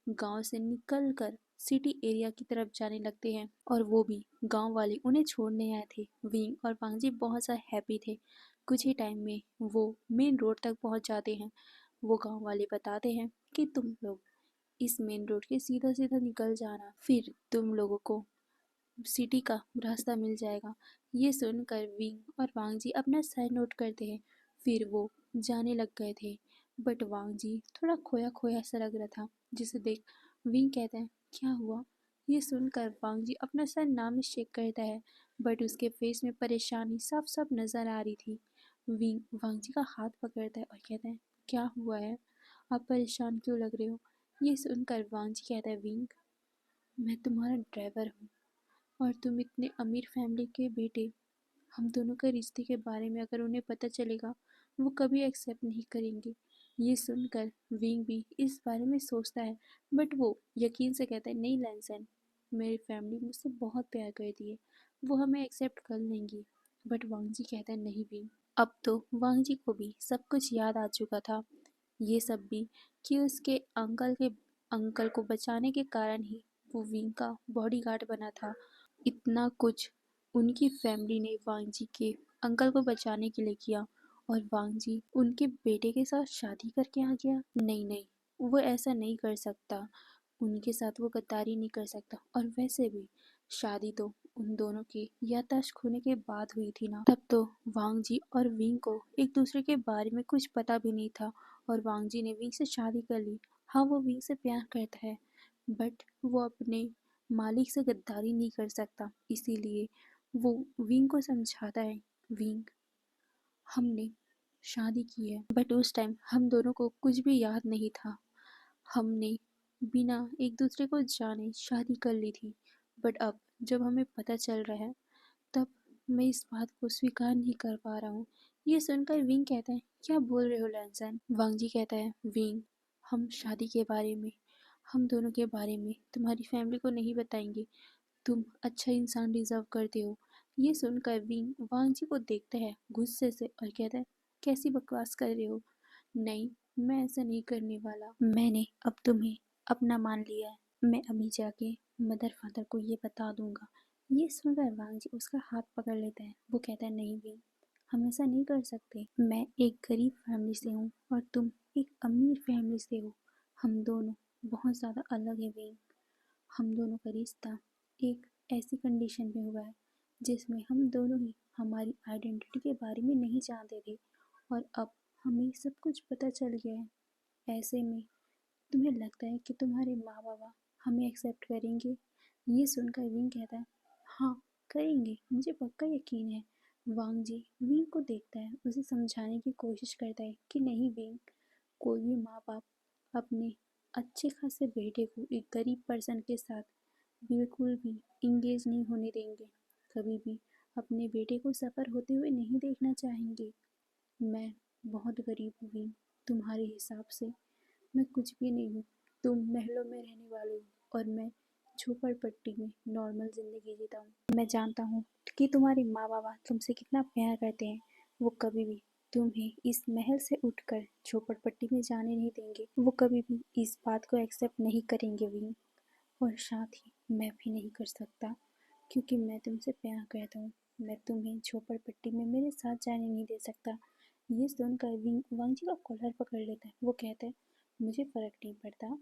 गांव से निकलकर सिटी एरिया की तरफ जाने लगते हैं, और वो भी गांव वाले उन्हें छोड़ने आए थे। विंग और वांग जी बहुत ज़्यादा हैप्पी थे। कुछ ही टाइम में वो मेन रोड तक पहुंच जाते हैं। वो गांव वाले बताते हैं कि तुम लोग इस मेन रोड के सीधा सीधा निकल जाना, फिर तुम लोगों को सिटी का रास्ता मिल जाएगा। ये सुनकर विंग और वांग जी अपना सर नोट करते हैं। फिर वो जाने लग गए थे, बट वांग जी थोड़ा खोया खोया सा लग रहा था, जिसे देख विंग कहते हैं, क्या हुआ? ये सुनकर वांग जी अपना सर ना में शेक करता है, बट उसके फेस में परेशानी साफ साफ नजर आ रही थी। विंग वांग जी का हाथ पकड़ता है और कहते हैं, क्या हुआ है? आप परेशान क्यों लग रहे हो? ये सुनकर वांग जी कहता है, विंग, मैं तुम्हारा ड्राइवर हूँ और तुम इतने अमीर फैमिली के बेटे। हम दोनों के रिश्ते के बारे में अगर उन्हें पता चलेगा, वो कभी एक्सेप्ट नहीं करेंगे। ये सुनकर विंग भी इस बारे में सोचता है, बट वो यकीन से कहता है, नहीं लैंसन, मेरी फैमिली मुझसे बहुत प्यार करती है, वो हमें एक्सेप्ट कर लेंगी। बट वांग जी कहता है, नहीं विंग। अब तो वांग जी को भी सब कुछ याद आ चुका था। ये सब भी कि उसके अंकल को बचाने के कारण ही वो विंग का बॉडीगार्ड बना था। इतना कुछ उनकी फैमिली ने वांग जी के अंकल को बचाने के लिए किया और वांग जी उनके बेटे के साथ शादी करके आ गया। नहीं नहीं, वो ऐसा नहीं कर सकता। उनके साथ वो गद्दारी नहीं कर सकता। और वैसे भी शादी तो उन दोनों की याददाश्त खोने के बाद हुई थी ना। तब तो वांग जी और विंग को एक दूसरे के बारे में कुछ पता भी नहीं था और वांग जी ने विंग से शादी कर ली। हाँ, वो विंग से प्यार करता है, बट वो अपने मालिक से गद्दारी नहीं कर सकता। इसीलिए वो विंग को समझाता है, विंग, हमने शादी की है, बट उस टाइम हम दोनों को कुछ भी याद नहीं था। हमने बिना एक दूसरे को जाने शादी कर ली थी, बट अब जब हमें पता चल रहा है, तब मैं इस बात को स्वीकार नहीं कर पा रहा हूँ। ये सुनकर विंग कहता है, क्या बोल रहे हो लैंसन? वांग जी कहता है, विंग, हम शादी के बारे में, हम दोनों के बारे में तुम्हारी फैमिली को नहीं बताएंगे। तुम अच्छा इंसान डिजर्व करते हो। ये सुनकर विंग वांग जी को देखता है गुस्से से और कहता है, कैसी बकवास कर रहे हो? नहीं, मैं ऐसा नहीं करने वाला। मैंने अब तुम्हें अपना मान लिया है। मैं अभी जाके मदर फादर को ये बता दूंगा। ये सुनकर वांग जी उसका हाथ पकड़ लेता है। वो कहता है, नहीं विंग, हम ऐसा नहीं कर सकते। मैं एक गरीब फैमिली से हूँ और तुम एक अमीर फैमिली से हो। हम दोनों बहुत ज़्यादा अलग है विंग। हम दोनों का रिश्ता एक ऐसी कंडीशन में हुआ है जिसमें हम दोनों ही हमारी आइडेंटिटी के बारे में नहीं जानते थे और अब हमें सब कुछ पता चल गया है। ऐसे में तुम्हें लगता है कि तुम्हारे माँ बाबा हमें एक्सेप्ट करेंगे? ये सुनकर विंग कहता है, हाँ करेंगे, मुझे पक्का यकीन है। वांग जी विंग को देखता है, उसे समझाने की कोशिश करता है कि नहीं विंग, कोई भी माँ बाप अपने अच्छे खासे बेटे को एक गरीब पर्सन के साथ बिल्कुल भी इंगेज नहीं होने देंगे। कभी भी अपने बेटे को सफ़र होते हुए नहीं देखना चाहेंगे। मैं बहुत गरीब हुई, तुम्हारे हिसाब से मैं कुछ भी नहीं हूँ। तुम महलों में रहने वाले हो और मैं झोपड़पट्टी में नॉर्मल ज़िंदगी जीता हूँ। मैं जानता हूँ कि तुम्हारे माँ बाबा तुमसे कितना प्यार करते हैं। वो कभी भी तुम्हें इस महल से उठकर झोपड़पट्टी में जाने नहीं देंगे। वो कभी भी इस बात को एक्सेप्ट नहीं करेंगे विंग। और साथ ही मैं भी नहीं कर सकता, क्योंकि मैं तुमसे प्यार करता हूँ। मैं तुम्हें झोपड़पट्टी में मेरे साथ जाने नहीं दे सकता। ये सुनकर वांग जी का कॉलर पकड़ लेता है। वो कहता है, मुझे फ़र्क नहीं पड़ता,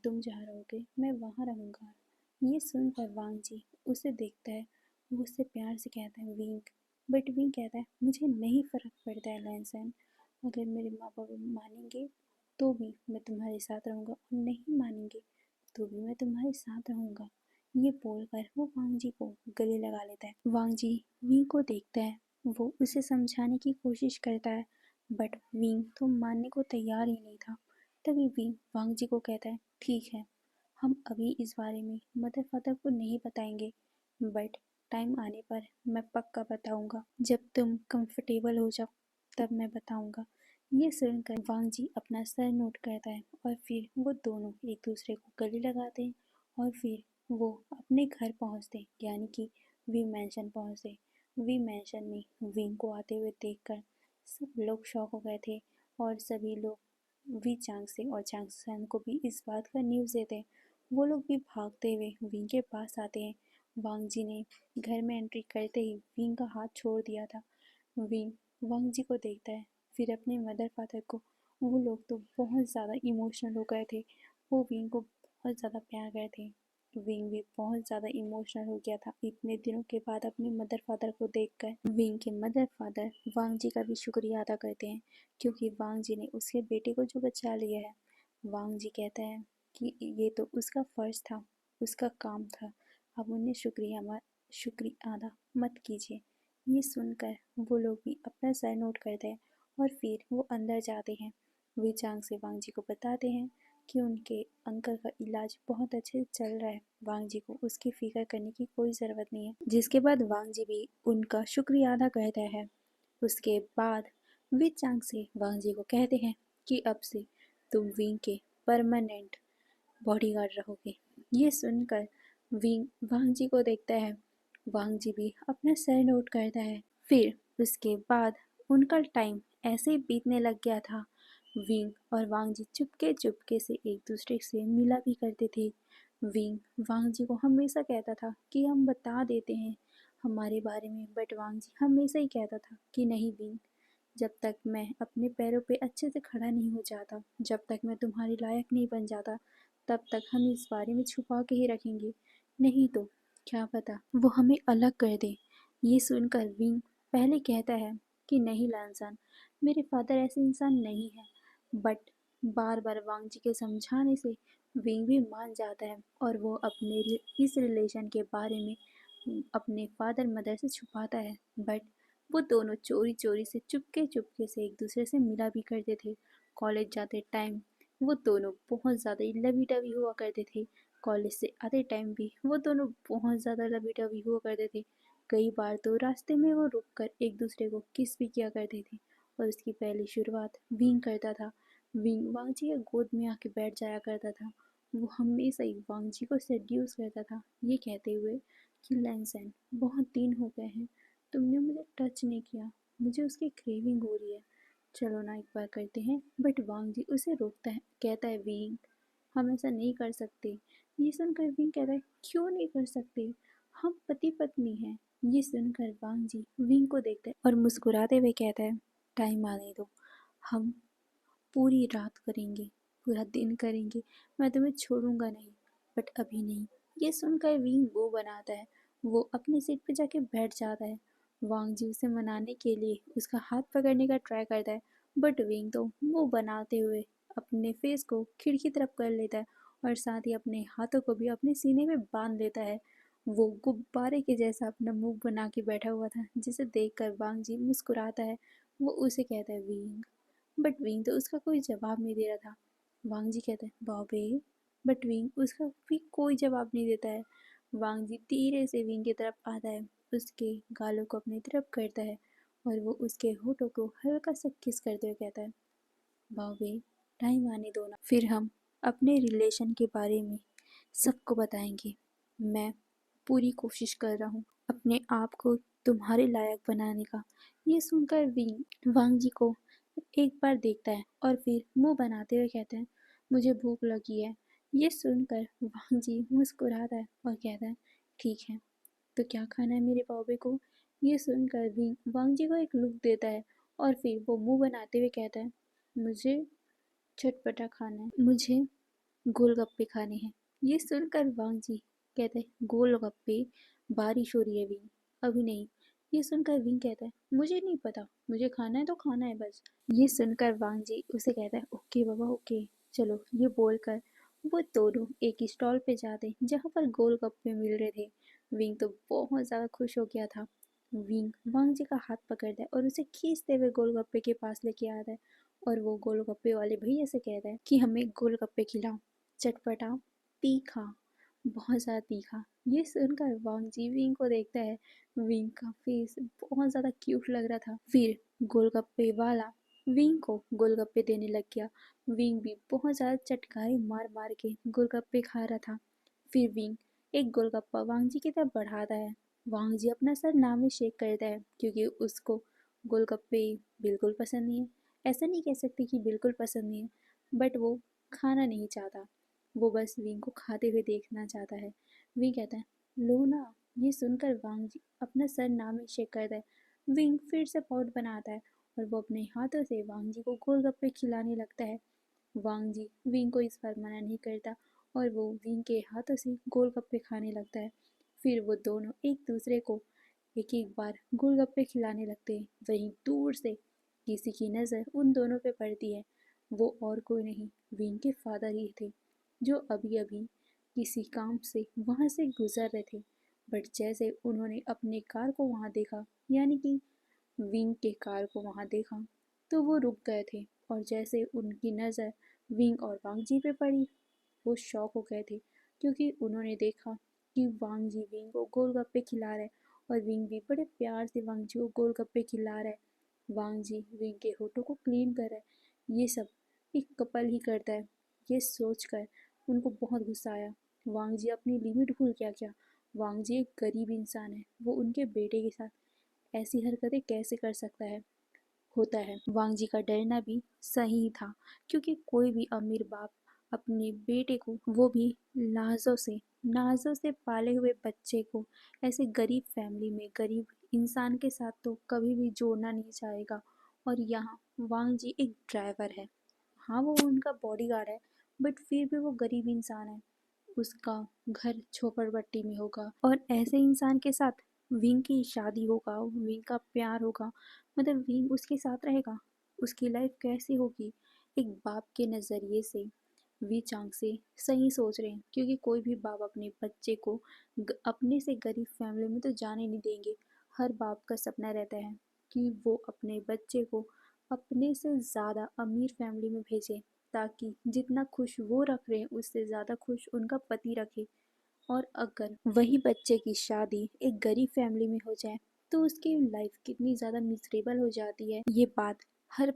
तुम जहाँ रहोगे मैं वहाँ रहूँगा। ये सुनकर वांग जी उसे देखता है। वो उससे प्यार से कहता है, विंग। बट विंग कहता है, मुझे नहीं फ़र्क पड़ता है लैंसन। अगर मेरे माँ बाप मानेंगे तो भी मैं तुम्हारे साथ रहूँगा और नहीं मानेंगे तो भी मैं तुम्हारे साथ रहूँगा। ये बोलकर वो वांग जी को गले लगा लेता है। वांग जी विंग को देखता है। वो उसे समझाने की कोशिश करता है, बट विंग तो मानने को तैयार ही नहीं था। तभी विंग वांग जी को कहता है, ठीक है, हम अभी इस बारे में मदर फादर को नहीं बताएंगे, बट टाइम आने पर मैं पक्का बताऊंगा। जब तुम कंफर्टेबल हो जाओ तब मैं बताऊंगा। ये सुनकर वांग जी अपना सर नोट करता है और फिर वो दोनों एक दूसरे को गले लगाते हैं और फिर वो अपने घर पहुंचते हैं, यानी कि वी मैंशन पहुंचते। वी मैंशन में विंग को आते हुए देखकर सब लोग शॉक हो गए थे और सभी लोग वी चांग से और चांग सन को भी इस बात का न्यूज़ देते हैं। वो लोग भी भागते हुए विंग के पास आते हैं। वांग जी ने घर में एंट्री करते ही विंग का हाथ छोड़ दिया था। विंग वांग जी को देखता है, फिर अपने मदर फादर को। वो लोग तो बहुत ज़्यादा इमोशनल हो गए थे। वो विंग को बहुत ज़्यादा प्यार करते थे। विंग भी बहुत ज़्यादा इमोशनल हो गया था इतने दिनों के बाद अपने मदर फादर को देखकर। विंग के मदर फादर वांग जी का भी शुक्रिया अदा करते हैं, क्योंकि वांग जी ने उसके बेटे को जो बचा लिया है। वांग जी कहता है कि ये तो उसका फ़र्ज़ था, उसका काम था, अब उन्हें शुक्रिया अदा मत कीजिए। ये सुनकर वो लोग भी अपना सर नोट करते हैं और फिर वो अंदर जाते हैं। वी चांग से वांग जी को बताते हैं कि उनके अंकल का इलाज बहुत अच्छे से चल रहा है, वांग जी को उसकी फिक्र करने की कोई ज़रूरत नहीं है। जिसके बाद वांग जी भी उनका शुक्रिया अदा करता है। उसके बाद वी चांग से वांग जी को कहते हैं कि अब से तुम विंग के परमानेंट बॉडीगार्ड रहोगे। ये सुनकर विंग वांग जी को देखता है। वांग जी भी अपना सर नोट करता है। फिर उसके बाद उनका टाइम ऐसे ही बीतने लग गया था। विंग और वांग जी चुपके चुपके से एक दूसरे से मिला भी करते थे। विंग वांग जी को हमेशा कहता था कि हम बता देते हैं हमारे बारे में, बट वांग जी हमेशा ही कहता था कि नहीं विंग, जब तक मैं अपने पैरों पे अच्छे से खड़ा नहीं हो जाता, जब तक मैं तुम्हारे लायक नहीं बन जाता, तब तक हम इस बारे में छुपा के ही रखेंगे, नहीं तो क्या पता वो हमें अलग कर दे। ये सुनकर विंग पहले कहता है कि नहीं लैनसन, मेरे फादर ऐसे इंसान नहीं है, बट बार बार वांग जी के समझाने से विंग भी मान जाता है और वो अपने इस रिलेशन के बारे में अपने फादर मदर से छुपाता है। बट वो दोनों चोरी चोरी से चुपके चुपके से एक दूसरे से मिला भी करते थे। कॉलेज जाते टाइम वो दोनों बहुत ज़्यादा ही लवी डवी हुआ करते थे। कॉलेज से आते टाइम भी वो दोनों बहुत ज़्यादा लवी डवी हुआ करते थे। कई बार तो रास्ते में वो रुक कर एक दूसरे को किस भी किया करते थे और उसकी पहली शुरुआत विंग करता था। विंग वांग जी के गोद में आके बैठ जाया करता था। वो हमेशा ही वांग जी को सेड्यूस करता था, ये कहते हुए कि लैनसन, बहुत दिन हो गए हैं तुमने मुझे टच नहीं किया, मुझे उसकी क्रेविंग हो रही है, चलो ना एक बार करते हैं। बट वांग जी उसे रोकता है, कहता है विंग, हम ऐसा नहीं कर सकते। ये सुनकर विंग कहता है क्यों नहीं कर सकते, हम पति पत्नी हैं। ये सुनकर वांग जी विंग को देखता है और मुस्कुराते हुए कहता है टाइम आने दो, हम पूरी रात करेंगे, पूरा दिन करेंगे, मैं तुम्हें छोड़ूंगा नहीं, बट अभी नहीं। ये सुनकर विंग वो बनाता है, वो अपनी सीट पे जाके बैठ जाता है। वांग जी उसे मनाने के लिए उसका हाथ पकड़ने का ट्राई करता है, बट विंग तो वो बनाते हुए अपने फेस को खिड़की तरफ कर लेता है और साथ ही अपने हाथों को भी अपने सीने में बांध लेता है। वो गुब्बारे के जैसा अपना मुंह बना के बैठा हुआ था, जिसे देखकर वांग जी मुस्कुराता है। वो उसे कहता है विंग, बट विंग तो उसका कोई जवाब नहीं दे रहा था। वांग जी कहते हैं बॉबे, बट विंग उसका भी कोई जवाब नहीं देता है। वांग जी धीरे से विंग की तरफ आता है, उसके गालों को अपनी तरफ करता है और वो उसके होठों को हल्का सा किस करते हुए कहता है बॉबे, टाइम आने दो ना, फिर हम अपने रिलेशन के बारे में सबको बताएंगे। मैं पूरी कोशिश कर रहा हूँ अपने आप को तुम्हारे लायक बनाने का। ये सुनकर विंग वांग जी को एक बार देखता है और फिर मुंह बनाते हुए कहते हैं मुझे भूख लगी है। ये सुनकर वांग जी मुस्कुराता है और कहता है ठीक है, तो क्या खाना है मेरे बॉबे को। ये सुनकर विंग वांग जी को एक लुक देता है और फिर वो मुंह बनाते हुए कहता है मुझे चटपटा खाना है, मुझे गोलगप्पे खाने हैं। ये सुनकर वांग जी कहते हैं गोलगप्पे, बारिश हो रही है विंग, अभी नहीं। ये सुनकर विंग कहता है मुझे नहीं पता, मुझे खाना है तो खाना है बस। ये सुनकर वांग जी उसे कहता है ओके बाबा ओके, चलो। ये बोलकर वो दोनों एक स्टॉल पे जाते हैं जहाँ पर गोलगप्पे मिल रहे थे। विंग तो बहुत ज़्यादा खुश हो गया था। विंग वांग जी का हाथ पकड़ता है और उसे खींचते हुए गोलगप्पे के पास लेके आता है और वो गोलगप्पे वाले भैया से कहता है कि हमें गोलगप्पे खिलाओ, चटपटा, तीखा, बहुत ज़्यादा तीखा। ये सुनकर वांग जी विंग को देखता है। विंग का फेस बहुत ज़्यादा क्यूट लग रहा था। फिर गोलगप्पे वाला विंग को गोलगप्पे देने लग गया। विंग भी बहुत ज़्यादा चटकारे मार मार के गोलगप्पे खा रहा था। फिर विंग एक गोलगप्पा वांग जी की तरफ बढ़ाता है। वांग जी अपना सर ना में शेक करता है क्योंकि उसको गोलगप्पे बिल्कुल पसंद नहीं है। ऐसा नहीं कह सकते कि बिल्कुल पसंद नहीं है, बट वो खाना नहीं चाहता, वो बस विंग को खाते हुए देखना चाहता है। विंग कहता है लो ना। ये सुनकर वांग जी अपना सर ना में शेक करता है। विंग फिर से पॉट बनाता है और वो अपने हाथों से वांग जी को गोलगप्पे खिलाने लगता है। वांग जी विंग को इस बार मना नहीं करता और वो विंग के हाथों से गोलगप्पे खाने लगता है। फिर वो दोनों एक दूसरे को एक एक बार गोलगप्पे खिलाने लगते हैं। वहीं दूर से किसी की नज़र उन दोनों पे पड़ती है। वो और कोई नहीं, विंग के फादर ही थे, जो अभी अभी किसी काम से वहाँ से गुजर रहे थे। बट जैसे उन्होंने अपने कार को वहाँ देखा, यानी कि विंग के कार को वहाँ देखा, तो वो रुक गए थे और जैसे उनकी नज़र विंग और वांग जी पे पड़ी, वो शॉक हो गए थे क्योंकि उन्होंने देखा कि वांग जी विंग को गोलगप्पे खिला रहे और विंग भी बड़े प्यार से वांग जी को गोलगप्पे खिला रहा है। वांग जी विंग के होठों को क्लीन कर रहा है। ये सब एक कपल ही करता है। ये सोचकर उनको बहुत गुस्सा आया। वांग जी अपनी लिमिट भूल गया क्या? वांग जी एक गरीब इंसान है, वो उनके बेटे के साथ ऐसी हरकतें कैसे कर सकता है? होता है। वांग जी का डरना भी सही था क्योंकि कोई भी अमीर बाप अपने बेटे को, वो भी नाजों से पाले हुए बच्चे को ऐसे गरीब फैमिली में गरीब इंसान के साथ तो कभी भी जोड़ना नहीं चाहेगा। और यहाँ वांग जी एक ड्राइवर है। हाँ, वो उनका बॉडीगार्ड है, बट फिर भी वो गरीब इंसान है। उसका घर झोपड़पट्टी में होगा और ऐसे इंसान के साथ विंग की शादी होगा, विंग का प्यार होगा, मतलब विंग उसके साथ रहेगा। उसकी लाइफ कैसी होगी? एक बाप के नज़रिए से वी चांग से सही सोच रहे हैं क्योंकि कोई भी बाप अपने बच्चे को अपने से गरीब फैमिली में तो जाने नहीं देंगे। हर बाप का सपना रहता है कि वो अपने बच्चे को अपने से ज़्यादा अमीर फैमिली में भेजे ताकि जितना खुश वो रख रहे हैं उससे ज़्यादा खुश उनका पति रखे। और अगर वही बच्चे की शादी एक गरीब फैमिली में हो जाए तो उसकी लाइफ कितनी ज़्यादा मिसरेबल हो जाती है, ये बात हर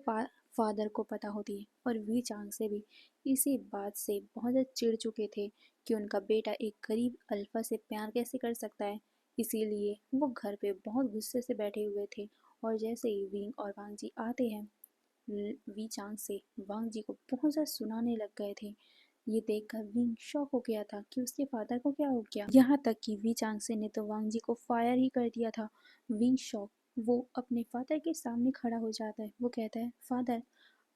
फादर को पता होती है। और वी चांग से भी इसी बात से बहुत ज़्यादा चिढ़ चुके थे कि उनका बेटा एक गरीब अल्फा से प्यार कैसे कर सकता है। इसीलिए वो घर पे बहुत गुस्से से बैठे हुए थे। और जैसे ही विंग और वांग जी आते हैं, वी चांग से वांग जी को बहुत ज़्यादा सुनाने लग गए थे। ये देखकर विंग शॉक हो गया था कि उसके फादर को क्या हो गया। यहाँ तक कि वी चांगसे ने तो वांग जी को फायर ही कर दिया था। विंग शॉक, वो अपने फादर के सामने खड़ा हो जाता है। वो कहता है, फादर,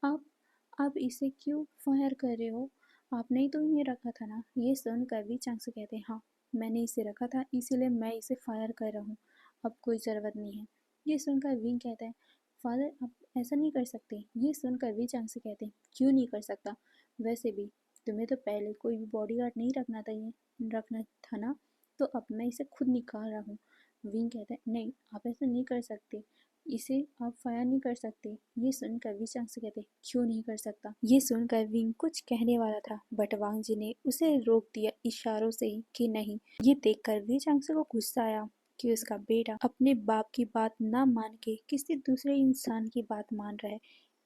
आप आप इसे क्यों फायर कर रहे हो? आपने ही तो ये रखा था ना। ये सुनकर वी चांगसे कहते हैं, हाँ, मैंने इसे रखा था, इसीलिए मैं इसे फायर कर रहा हूँ। अब कोई ज़रूरत नहीं है। ये सुनकर विंग कहता है, फादर, आप ऐसा नहीं कर सकते। ये सुनकर वी चांगसे कहते हैं, क्यों नहीं कर सकता? वैसे भी तुम्हें तो पहले कोई भी बॉडीगार्ड नहीं रखना था, ये रखना था ना, तो अब मैं इसे खुद निकाल रहा हूँ। विंग कहता है, नहीं, आप ऐसा नहीं कर सकते, इसे आप फायर नहीं कर सकते। ये सुनकर वी चांग से कहते, क्यों नहीं कर सकता? ये सुनकर विंग कुछ कहने वाला था बट वांग जी ने उसे रोक दिया इशारों से ही कि नहीं। ये देखकर वी चांग से को गुस्सा आया कि उसका बेटा अपने बाप की बात ना मान के किसी दूसरे इंसान की बात मान रहा है।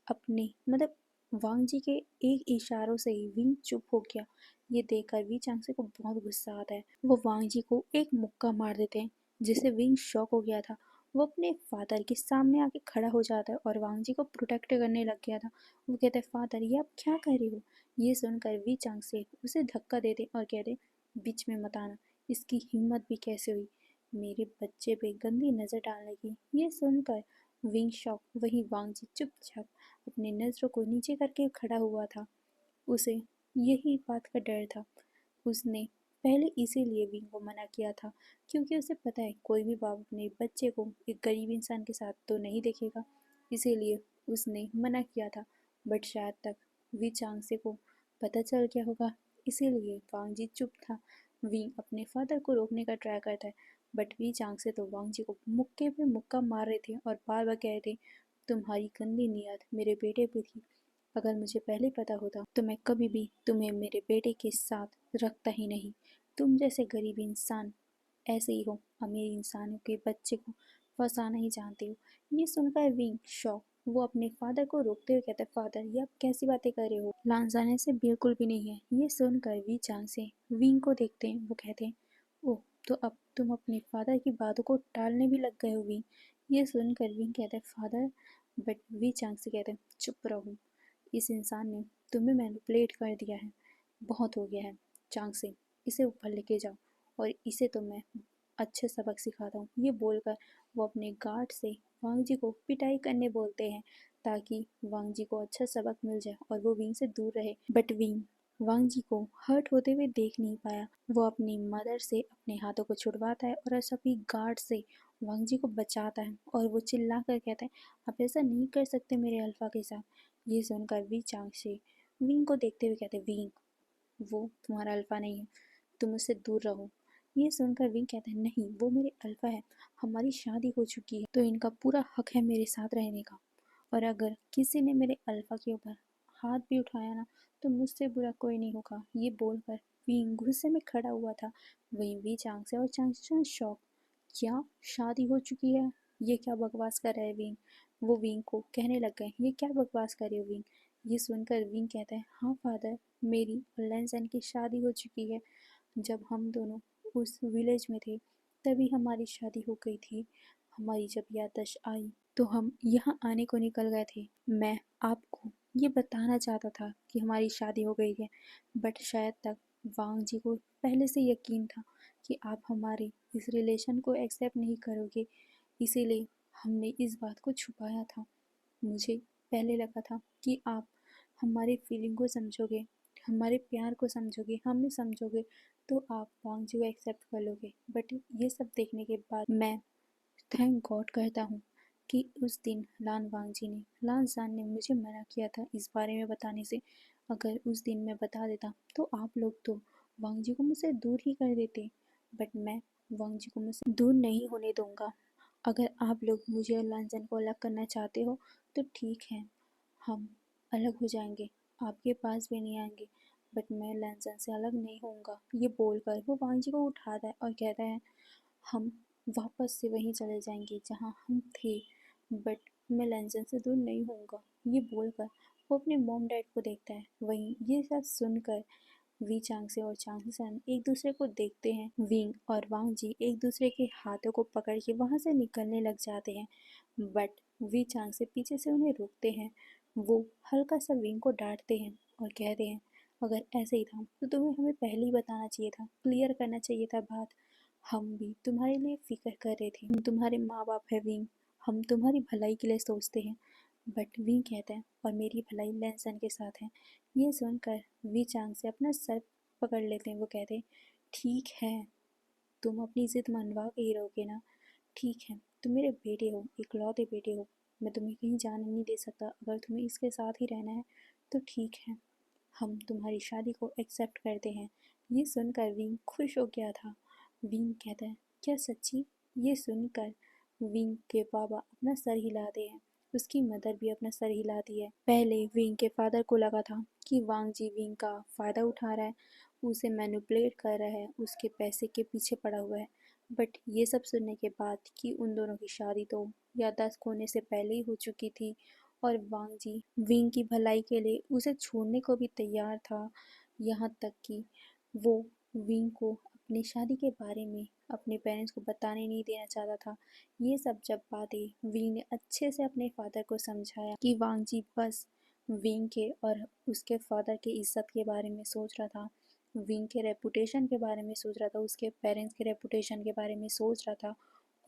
अपने मतलब वांग जी के एक इशारों से ही विंग चुप हो गया। ये देखकर वी चांगसे को बहुत गुस्सा आता है। वो वांग जी को एक मुक्का मार देते हैं जिससे विंग शॉक हो गया था। वो अपने फादर के सामने आके खड़ा हो जाता है और वांग जी को प्रोटेक्ट करने लग गया था। वो कहते हैं, फादर, ये आप क्या कर रहे हो? ये सुनकर वी चांग से उसे धक्का देते और कहते, बीच में मत आना। इसकी हिम्मत भी कैसे हुई मेरे बच्चे पे गंदी नज़र डालने की? ये सुनकर विंग शॉक, वही वांग जी चुपचाप अपने नज़रों को नीचे करके खड़ा हुआ था। उसे यही बात का डर था। उसने पहले इसीलिए विंग को मना किया था क्योंकि उसे पता है कोई भी बाप अपने बच्चे को एक गरीब इंसान के साथ तो नहीं देखेगा। इसीलिए उसने मना किया था। बट शायद तक वी चांगसे को पता चल गया होगा, इसीलिए वांग जी चुप था। विंग अपने फादर को रोकने का ट्राई करता है बट वी चांगसे तो वांग जी को मुक्के पे मुक्का मार रहे थे और बार बार कह रहे थे, तुम्हारी गंदी नीयत मेरे बेटे पे थी। अगर मुझे पहले पता होता तो मैं कभी भी तुम्हें मेरे बेटे के साथ रखता ही नहीं। तुम जैसे गरीब इंसान ऐसे ही हो, अमीर इंसानों के बच्चे को फंसाना ही जानते हो। ये सुनकर विंग शॉक, वो अपने फादर को रोकते हुए कहते, फादर, ये आप कैसी बातें कर रहे हो? लांजाने से बिल्कुल भी नहीं है। ये सुनकर वी चांग से विंग को देखते हैं। वो कहते हैं, ओह, तो अब तुम अपने फादर की बातों को टालने भी लग गए हो विंग। ये सुनकर विंग कहता है, फादर, बट वी चांग से कहते हैं, चुप रहो, इस इंसान ने तुम्हें मैनिपुलेट कर दिया है, बहुत हो गया है। चांग से इसे ऊपर लेके जाओ और इसे तो मैं अच्छे सबक सिखाता हूँ। ये बोलकर वो अपने गार्ड से वांग जी को पिटाई करने बोलते हैं ताकि वांग जी को अच्छा सबक मिल जाए और वो विंग से दूर रहे। बट विंग वांग जी को हर्ट होते हुए देख नहीं पाया। वो अपनी मदर से अपने हाथों को छुड़वाता है और सभी गार्ड से वांग जी को बचाता है और वो चिल्ला कर कहता है, आप ऐसा नहीं कर सकते मेरे अल्फा के साथ। ये सुनकर वी चांग से विंग को देखते हुए कहते, विंग, वो तुम्हारा अल्फा नहीं है, तुम उससे दूर रहो। ये सुनकर विंग कहता है, नहीं, वो मेरे अल्फा है, हमारी शादी हो चुकी है तो इनका पूरा हक है मेरे साथ रहने का। और अगर किसी ने मेरे अल्फा के ऊपर हाथ भी उठाया ना तो मुझसे बुरा कोई नहीं होगा। ये बोलकर विंग गुस्से में खड़ा हुआ था। वहीं वी चांग से और चांग से शॉक। क्या शादी हो चुकी है? ये क्या बकवास कर रहा है विंग? वो विंग को कहने लग गए, ये क्या बकवास कर रहे हो विंग? ये सुनकर विंग कहता है, हाँ फादर, मेरी और लैंसन की शादी हो चुकी है। जब हम दोनों उस विलेज में थे तभी हमारी शादी हो गई थी। हमारी जब याददाश्त आई तो हम यहाँ आने को निकल गए थे। मैं आपको ये बताना चाहता था कि हमारी शादी हो गई है, बट शायद तक वांग जी को पहले से यकीन था कि आप हमारे इस रिलेशन को एक्सेप्ट नहीं करोगे, इसीलिए हमने इस बात को छुपाया था। मुझे पहले लगा था कि आप हमारी फीलिंग को समझोगे, हमारे प्यार को समझोगे, हमें समझोगे, तो आप वांग जी को एक्सेप्ट कर लोगे। बट ये सब देखने के बाद मैं थैंक गॉड कहता हूँ कि उस दिन लान जान ने मुझे मना किया था इस बारे में बताने से। अगर उस दिन मैं बता देता तो आप लोग तो वांग जी को मुझसे दूर ही कर देते, बट मैं वांग जी को मुझसे दूर नहीं होने दूंगा। अगर आप लोग मुझे और लांजन को अलग करना चाहते हो तो ठीक है, हम अलग हो जाएंगे, आपके पास भी नहीं आएंगे, बट मैं लांजन से अलग नहीं होऊंगा। ये बोलकर वो वांग जी को उठाता है और कहता है, हम वापस से वहीं चले जाएंगे जहाँ हम थे, बट मैं लंदन से दूर नहीं होऊंगा। ये बोलकर वो अपने मॉम डैड को देखता है। वहीं ये सब सुनकर वी चांगसे और चांगसन एक दूसरे को देखते हैं। विंग और वांग जी एक दूसरे के हाथों को पकड़ के वहां से निकलने लग जाते हैं, बट वी चांग से पीछे से उन्हें रोकते हैं। वो हल्का सा विंग को डांटते हैं और कहते हैं, अगर ऐसे ही था तो तुम्हें हमें पहले ही बताना चाहिए था, क्लियर करना चाहिए था बात। हम भी तुम्हारे लिए फिक्र कर रहे थे, हम तुम्हारे माँ बाप है विंग, हम तुम्हारी भलाई के लिए सोचते हैं। बट विंग कहते हैं, और मेरी भलाई लैंसन के साथ है। ये सुनकर वी चांग से अपना सर पकड़ लेते हैं। वो कहते हैं, ठीक है, तुम अपनी जिद मनवा के ही रहोगे ना? ठीक है, तुम मेरे बेटे हो, इकलौते बेटे हो, मैं तुम्हें कहीं जाने नहीं दे सकता। अगर तुम्हें इसके साथ ही रहना है तो ठीक है, हम तुम्हारी शादी को एक्सेप्ट करते हैं। ये सुनकर विंग खुश हो गया था। विंग कहता है, क्या सच्ची? ये सुनकर विंग के पापा अपना सर हिलाते हैं। उसकी मदर भी अपना सर हिलाती है। पहले विंग के फादर को लगा था कि वांग जी विंग का फ़ायदा उठा रहा है, उसे मैनिपुलेट कर रहा है, उसके पैसे के पीछे पड़ा हुआ है। बट ये सब सुनने के बाद कि उन दोनों की शादी तो याददाश्त खोने से पहले ही हो चुकी थी और वांग जी विंग की भलाई के लिए उसे छोड़ने को भी तैयार था, यहाँ तक कि वो विंग को अपनी शादी के बारे में अपने पेरेंट्स को बताने नहीं देना चाहता था। ये सब जब बातें विंग ने अच्छे से अपने फादर को समझाया कि वांग जी बस विंग के और उसके फादर की इज्जत के बारे में सोच रहा था, विंग के रेपुटेशन के बारे में सोच रहा था, उसके पेरेंट्स के रेपुटेशन के बारे में सोच रहा था,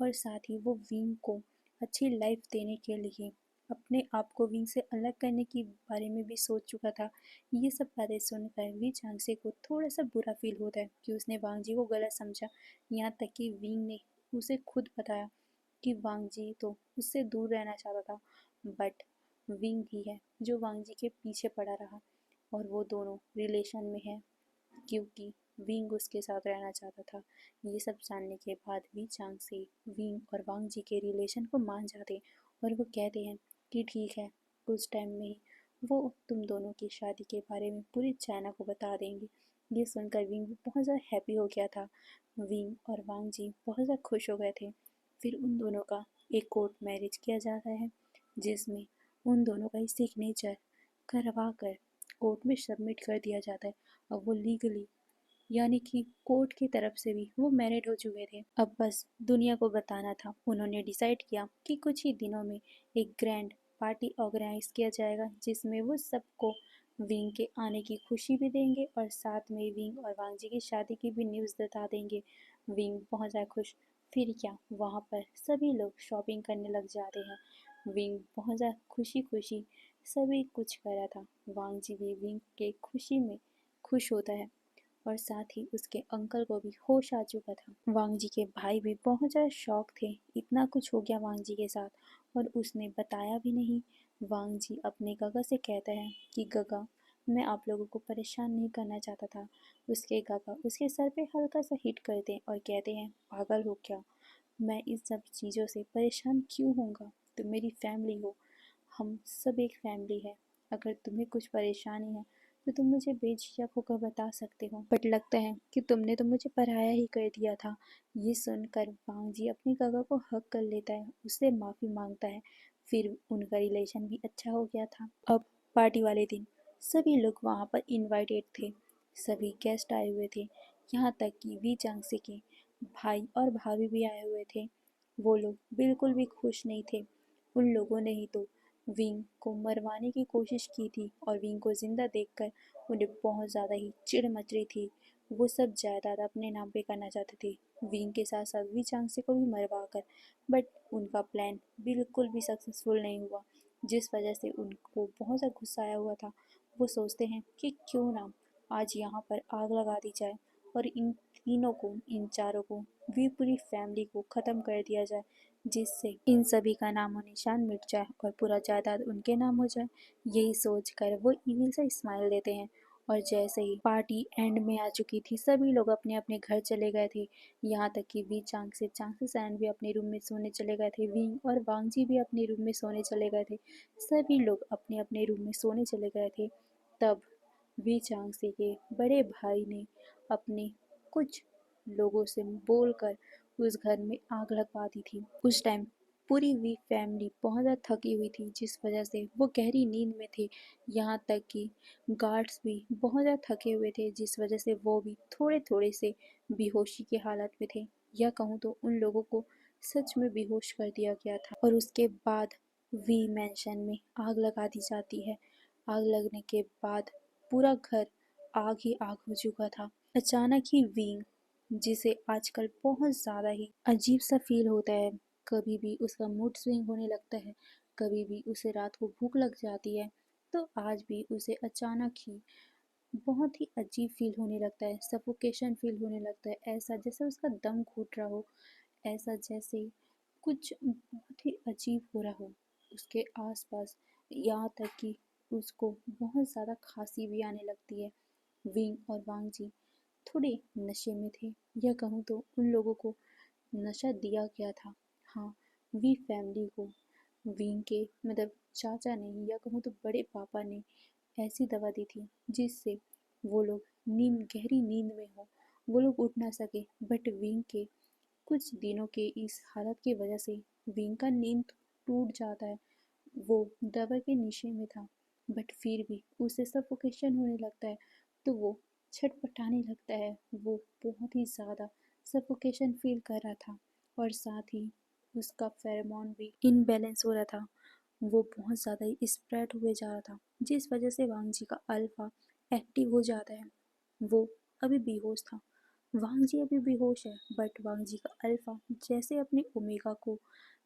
और साथ ही वो विंग को अच्छी लाइफ देने के लिए अपने आप को विंग से अलग करने के बारे में भी सोच चुका था। ये सब बातें सुनकर वी चांगसे को थोड़ा सा बुरा फील होता है कि उसने वांग जी को गलत समझा। यहाँ तक कि विंग ने उसे खुद बताया कि वांग जी तो उससे दूर रहना चाहता था, बट विंग ही है जो वांग जी के पीछे पड़ा रहा, और वो दोनों रिलेशन में है क्योंकि विंग उसके साथ रहना चाहता था। ये सब जानने के बाद वी चांग से विंग और वांग जी के रिलेशन को मान जाते और वो कहते हैं कि ठीक है, कुछ टाइम में ही वो तुम दोनों की शादी के बारे में पूरी चाइना को बता देंगे। ये सुनकर विंग बहुत ज़्यादा हैप्पी हो गया था। विंग और वांग जी बहुत ज़्यादा खुश हो गए थे। फिर उन दोनों का एक कोर्ट मैरिज किया जाता है जिसमें उन दोनों का सिग्नेचर करवा कर कोर्ट में सबमिट कर दिया जाता है। अब वो लीगली, यानी कि कोर्ट की तरफ से भी वो मैरिड हो चुके थे। अब बस दुनिया को बताना था। उन्होंने डिसाइड किया कि कुछ ही दिनों में एक ग्रैंड पार्टी ऑर्गेनाइज किया जाएगा जिसमें वो सबको विंग के आने की खुशी भी देंगे और साथ में विंग और वांग जी की शादी की भी न्यूज़ बता देंगे। विंग बहुत ज़्यादा खुश। फिर क्या, वहाँ पर सभी लोग शॉपिंग करने लग जाते हैं। विंग बहुत ज़्यादा खुशी खुशी सभी कुछ कर रहा था। वांग जी भी विंग के खुशी में खुश होता है और साथ ही उसके अंकल को भी होश आ चुका था। वांग जी के भाई भी बहुत ज़्यादा शौक थे, इतना कुछ हो गया वांग जी के साथ और उसने बताया भी नहीं। वांग जी अपने गगा से कहता है कि गगा, मैं आप लोगों को परेशान नहीं करना चाहता था। उसके गगा उसके सर पे हल्का सा हिट करते और कहते हैं, पागल हो क्या, मैं इस सब चीज़ों से परेशान क्यों होऊंगा, तुम मेरी फैमिली हो, हम सब एक फैमिली है। अगर तुम्हें कुछ परेशानी है तो तुम मुझे बेझिझक होकर बता सकते हो, बट लगता है कि तुमने तो मुझे पराया ही कर दिया था। ये सुनकर वांग जी अपने काका को हक कर लेता है, उससे माफ़ी मांगता है। फिर उनका रिलेशन भी अच्छा हो गया था। अब पार्टी वाले दिन सभी लोग वहाँ पर इनवाइटेड थे, सभी गेस्ट आए हुए थे, यहाँ तक कि वी चांगसे के भाई और भाभी भी आए हुए थे। वो लोग बिल्कुल भी खुश नहीं थे। उन लोगों ने ही तो विंग को मरवाने की कोशिश की थी और विंग को जिंदा देखकर उन्हें बहुत ज़्यादा ही चिढ़ मच रही थी। वो सब जायदाद अपने नाम पे करना चाहते थे, विंग के साथ साथ वी चांगसे को भी मरवा कर। बट उनका प्लान बिल्कुल भी सक्सेसफुल नहीं हुआ, जिस वजह से उनको बहुत ज़्यादा गुस्सा आया हुआ था। वो सोचते हैं कि क्यों ना आज यहाँ पर आग लगा दी जाए और इन तीनों को, इन चारों को, वी पूरी फैमिली को ख़त्म कर दिया जाए, जिससे इन सभी का नामो निशान मिट जाए और पूरा जायदाद उनके नाम हो जाए। यही सोचकर वो ईविल सा स्माइल देते हैं। और जैसे ही पार्टी एंड में आ चुकी थी, सभी लोग अपने अपने घर चले गए थे। यहाँ तक कि वी चांगसे सैन भी अपने रूम में सोने चले गए थे, विंग और वांग जी भी अपने रूम में सोने चले गए थे। सभी लोग अपने अपने रूम में सोने चले गए थे। तब वी चांगसे के बड़े भाई ने अपने कुछ लोगों से बोलकर उस घर में आग लगवा दी थी। उस टाइम पूरी वी फैमिली बहुत ज़्यादा थकी हुई थी, जिस वजह से वो गहरी नींद में थे। यहाँ तक कि गार्ड्स भी बहुत ज़्यादा थके हुए थे, जिस वजह से वो भी थोड़े थोड़े से बेहोशी की हालत में थे। या कहूँ तो उन लोगों को सच में बेहोश कर दिया गया था। और उसके बाद वी मैंशन में आग लगा दी जाती है। आग लगने के बाद पूरा घर आग ही आग हो चुका था। अचानक ही विंग, जिसे आजकल बहुत ज़्यादा ही अजीब सा फील होता है, कभी भी उसका मूड स्विंग होने लगता है, कभी भी उसे रात को भूख लग जाती है, तो आज भी उसे अचानक ही बहुत ही अजीब फील होने लगता है, सफोकेशन फील होने लगता है, ऐसा जैसे उसका दम घुट रहा हो, ऐसा जैसे कुछ बहुत ही अजीब हो रहा हो उसके आसपास। यहाँ तक कि उसको बहुत ज़्यादा खांसी भी आने लगती है। विंग और वांग जी थोड़े नशे में थे, या कहूँ तो उन लोगों को नशा दिया गया था। हाँ, वी फैमिली को विंग के मतलब चाचा ने, या कहूँ तो बड़े पापा ने ऐसी दवा दी थी जिससे वो लोग गहरी नींद में हो, वो लोग उठ ना सके। बट विंग के कुछ दिनों के इस हालत की वजह से विंग का नींद टूट जाता है। वो दवा के नशे में था, बट फिर भी उसे सफोकेशन होने लगता है, तो वो छटपटाने लगता है। वो बहुत ही ज़्यादा सफोकेशन फील कर रहा था और साथ ही उसका फेरोमोन भी इनबैलेंस हो रहा था। वो बहुत ज़्यादा ही स्प्रेड हुए जा रहा था, जिस वजह से वांग जी का अल्फा एक्टिव हो जाता है। वो अभी बेहोश था, वांग जी अभी बेहोश है, बट वांग जी का अल्फा जैसे अपने ओमेगा को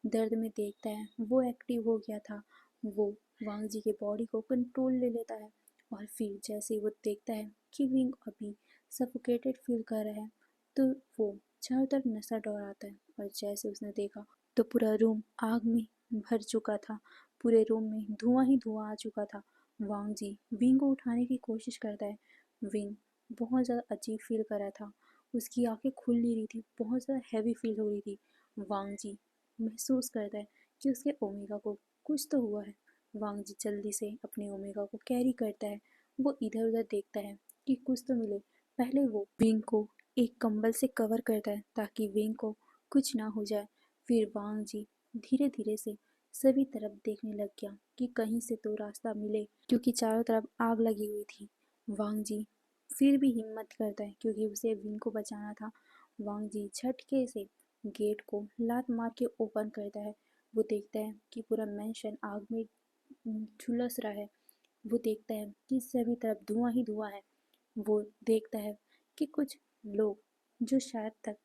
दर्द में देखता है, वो एक्टिव हो गया था। वो वांग जी के बॉडी को कंट्रोल ले लेता है और फिर जैसे ही वो देखता है कि विंग अभी सफोकेटेड फील कर रहा है, तो वो चारों तरफ नशा दौड़ाता है। और जैसे उसने देखा तो पूरा रूम आग में भर चुका था, पूरे रूम में धुआं ही धुआं आ चुका था। वांग जी विंग को उठाने की कोशिश करता है। विंग बहुत ज़्यादा अजीब फील कर रहा था, उसकी आंखें खुल नहीं रही थी, बहुत ज़्यादा हैवी फील हो रही थी। वांग जी महसूस करता है कि उसके ओमेगा को कुछ तो हुआ है। वांग जी जल्दी से अपने ओमेगा को कैरी करता है। वो इधर उधर देखता है कि कुछ तो मिले। पहले वो विंग को एक कंबल से कवर करता है ताकि विंग को कुछ ना हो जाए। फिर वांग जी धीरे धीरे से सभी तरफ देखने लग गया कि कहीं से तो रास्ता मिले, क्योंकि चारों तरफ आग लगी हुई थी। वांग जी फिर भी हिम्मत करता है क्योंकि उसे विंग को बचाना था। वांग जी झटके से गेट को लात मार के ओपन करता है। वो देखता है कि पूरा मैंशन आग में झुलस रहा है। वो देखता है कि सभी तरफ धुआं ही धुआं है। वो देखता है कि कुछ लोग जो शायद तक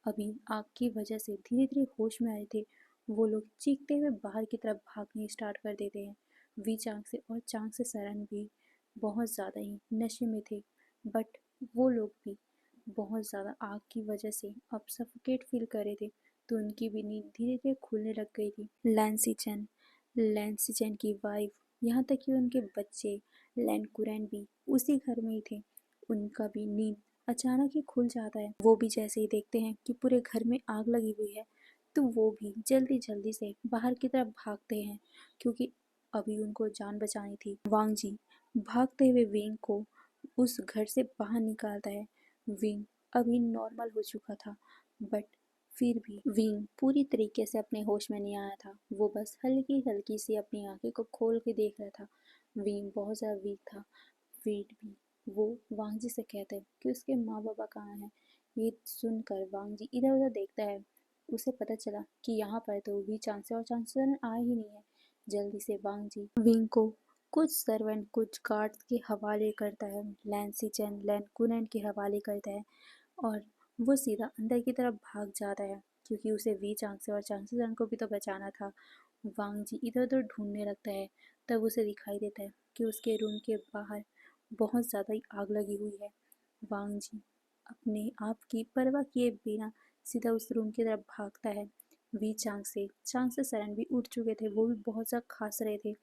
अभी आग की वजह से धीरे धीरे होश में आए थे, वो लोग चीखते हुए बाहर की तरफ भागने स्टार्ट कर देते हैं। वी चांग से और चांग से सरन भी बहुत ज़्यादा ही नशे में थे, बट वो लोग भी बहुत ज़्यादा आग की वजह से अब सफोकेट फील कर रहे थे, तो उनकी भी नींद धीरे धीरे खुलने लग गई थी। लैंसी चैन की वाइफ, यहाँ तक कि उनके बच्चे लैन कुरैन भी उसी घर में ही थे, उनका भी नींद अचानक ही खुल जाता है। वो भी जैसे ही देखते हैं कि पूरे घर में आग लगी हुई है, तो वो भी जल्दी जल्दी से बाहर की तरफ भागते हैं, क्योंकि अभी उनको जान बचानी थी। वांग जी भागते हुए विंग को उस घर से बाहर निकालता है। विंग अभी नॉर्मल हो चुका था, बट फिर भी विंग पूरी तरीके से अपने होश में नहीं आया था। वो बस हल्की हल्की सी अपनी आंखें को खोल के देख रहा था। विंग बहुत ज़्यादा वीक था। फिर भी वो वांग जी से कहता है कि उसके माँ बाबा कहाँ हैं। ये सुनकर वांग जी इधर उधर देखता है। उसे पता चला कि यहाँ पर तो वी चांसलर और चांसलर आए ही नहीं है। जल्दी से वांग जी विंग को कुछ सर्वेंट कुछ गार्ड्स के हवाले करता है। लैन सीचेन लैन कुनैन के हवाले करता है और वो सीधा अंदर की तरफ भाग जाता है, क्योंकि उसे वी चांसलर और चांसलर को भी तो बचाना था। वांग जी इधर उधर ढूंढने लगता है। तब उसे दिखाई देता है कि उसके रूम के बाहर बहुत ज़्यादा ही आग लगी हुई है। वांग जी अपने आप की परवाह किए बिना सीधा उस रूम की तरफ भागता है। वी चांग से सरन भी उठ चुके थे। वो भी बहुत ज़्यादा खास रहे थे।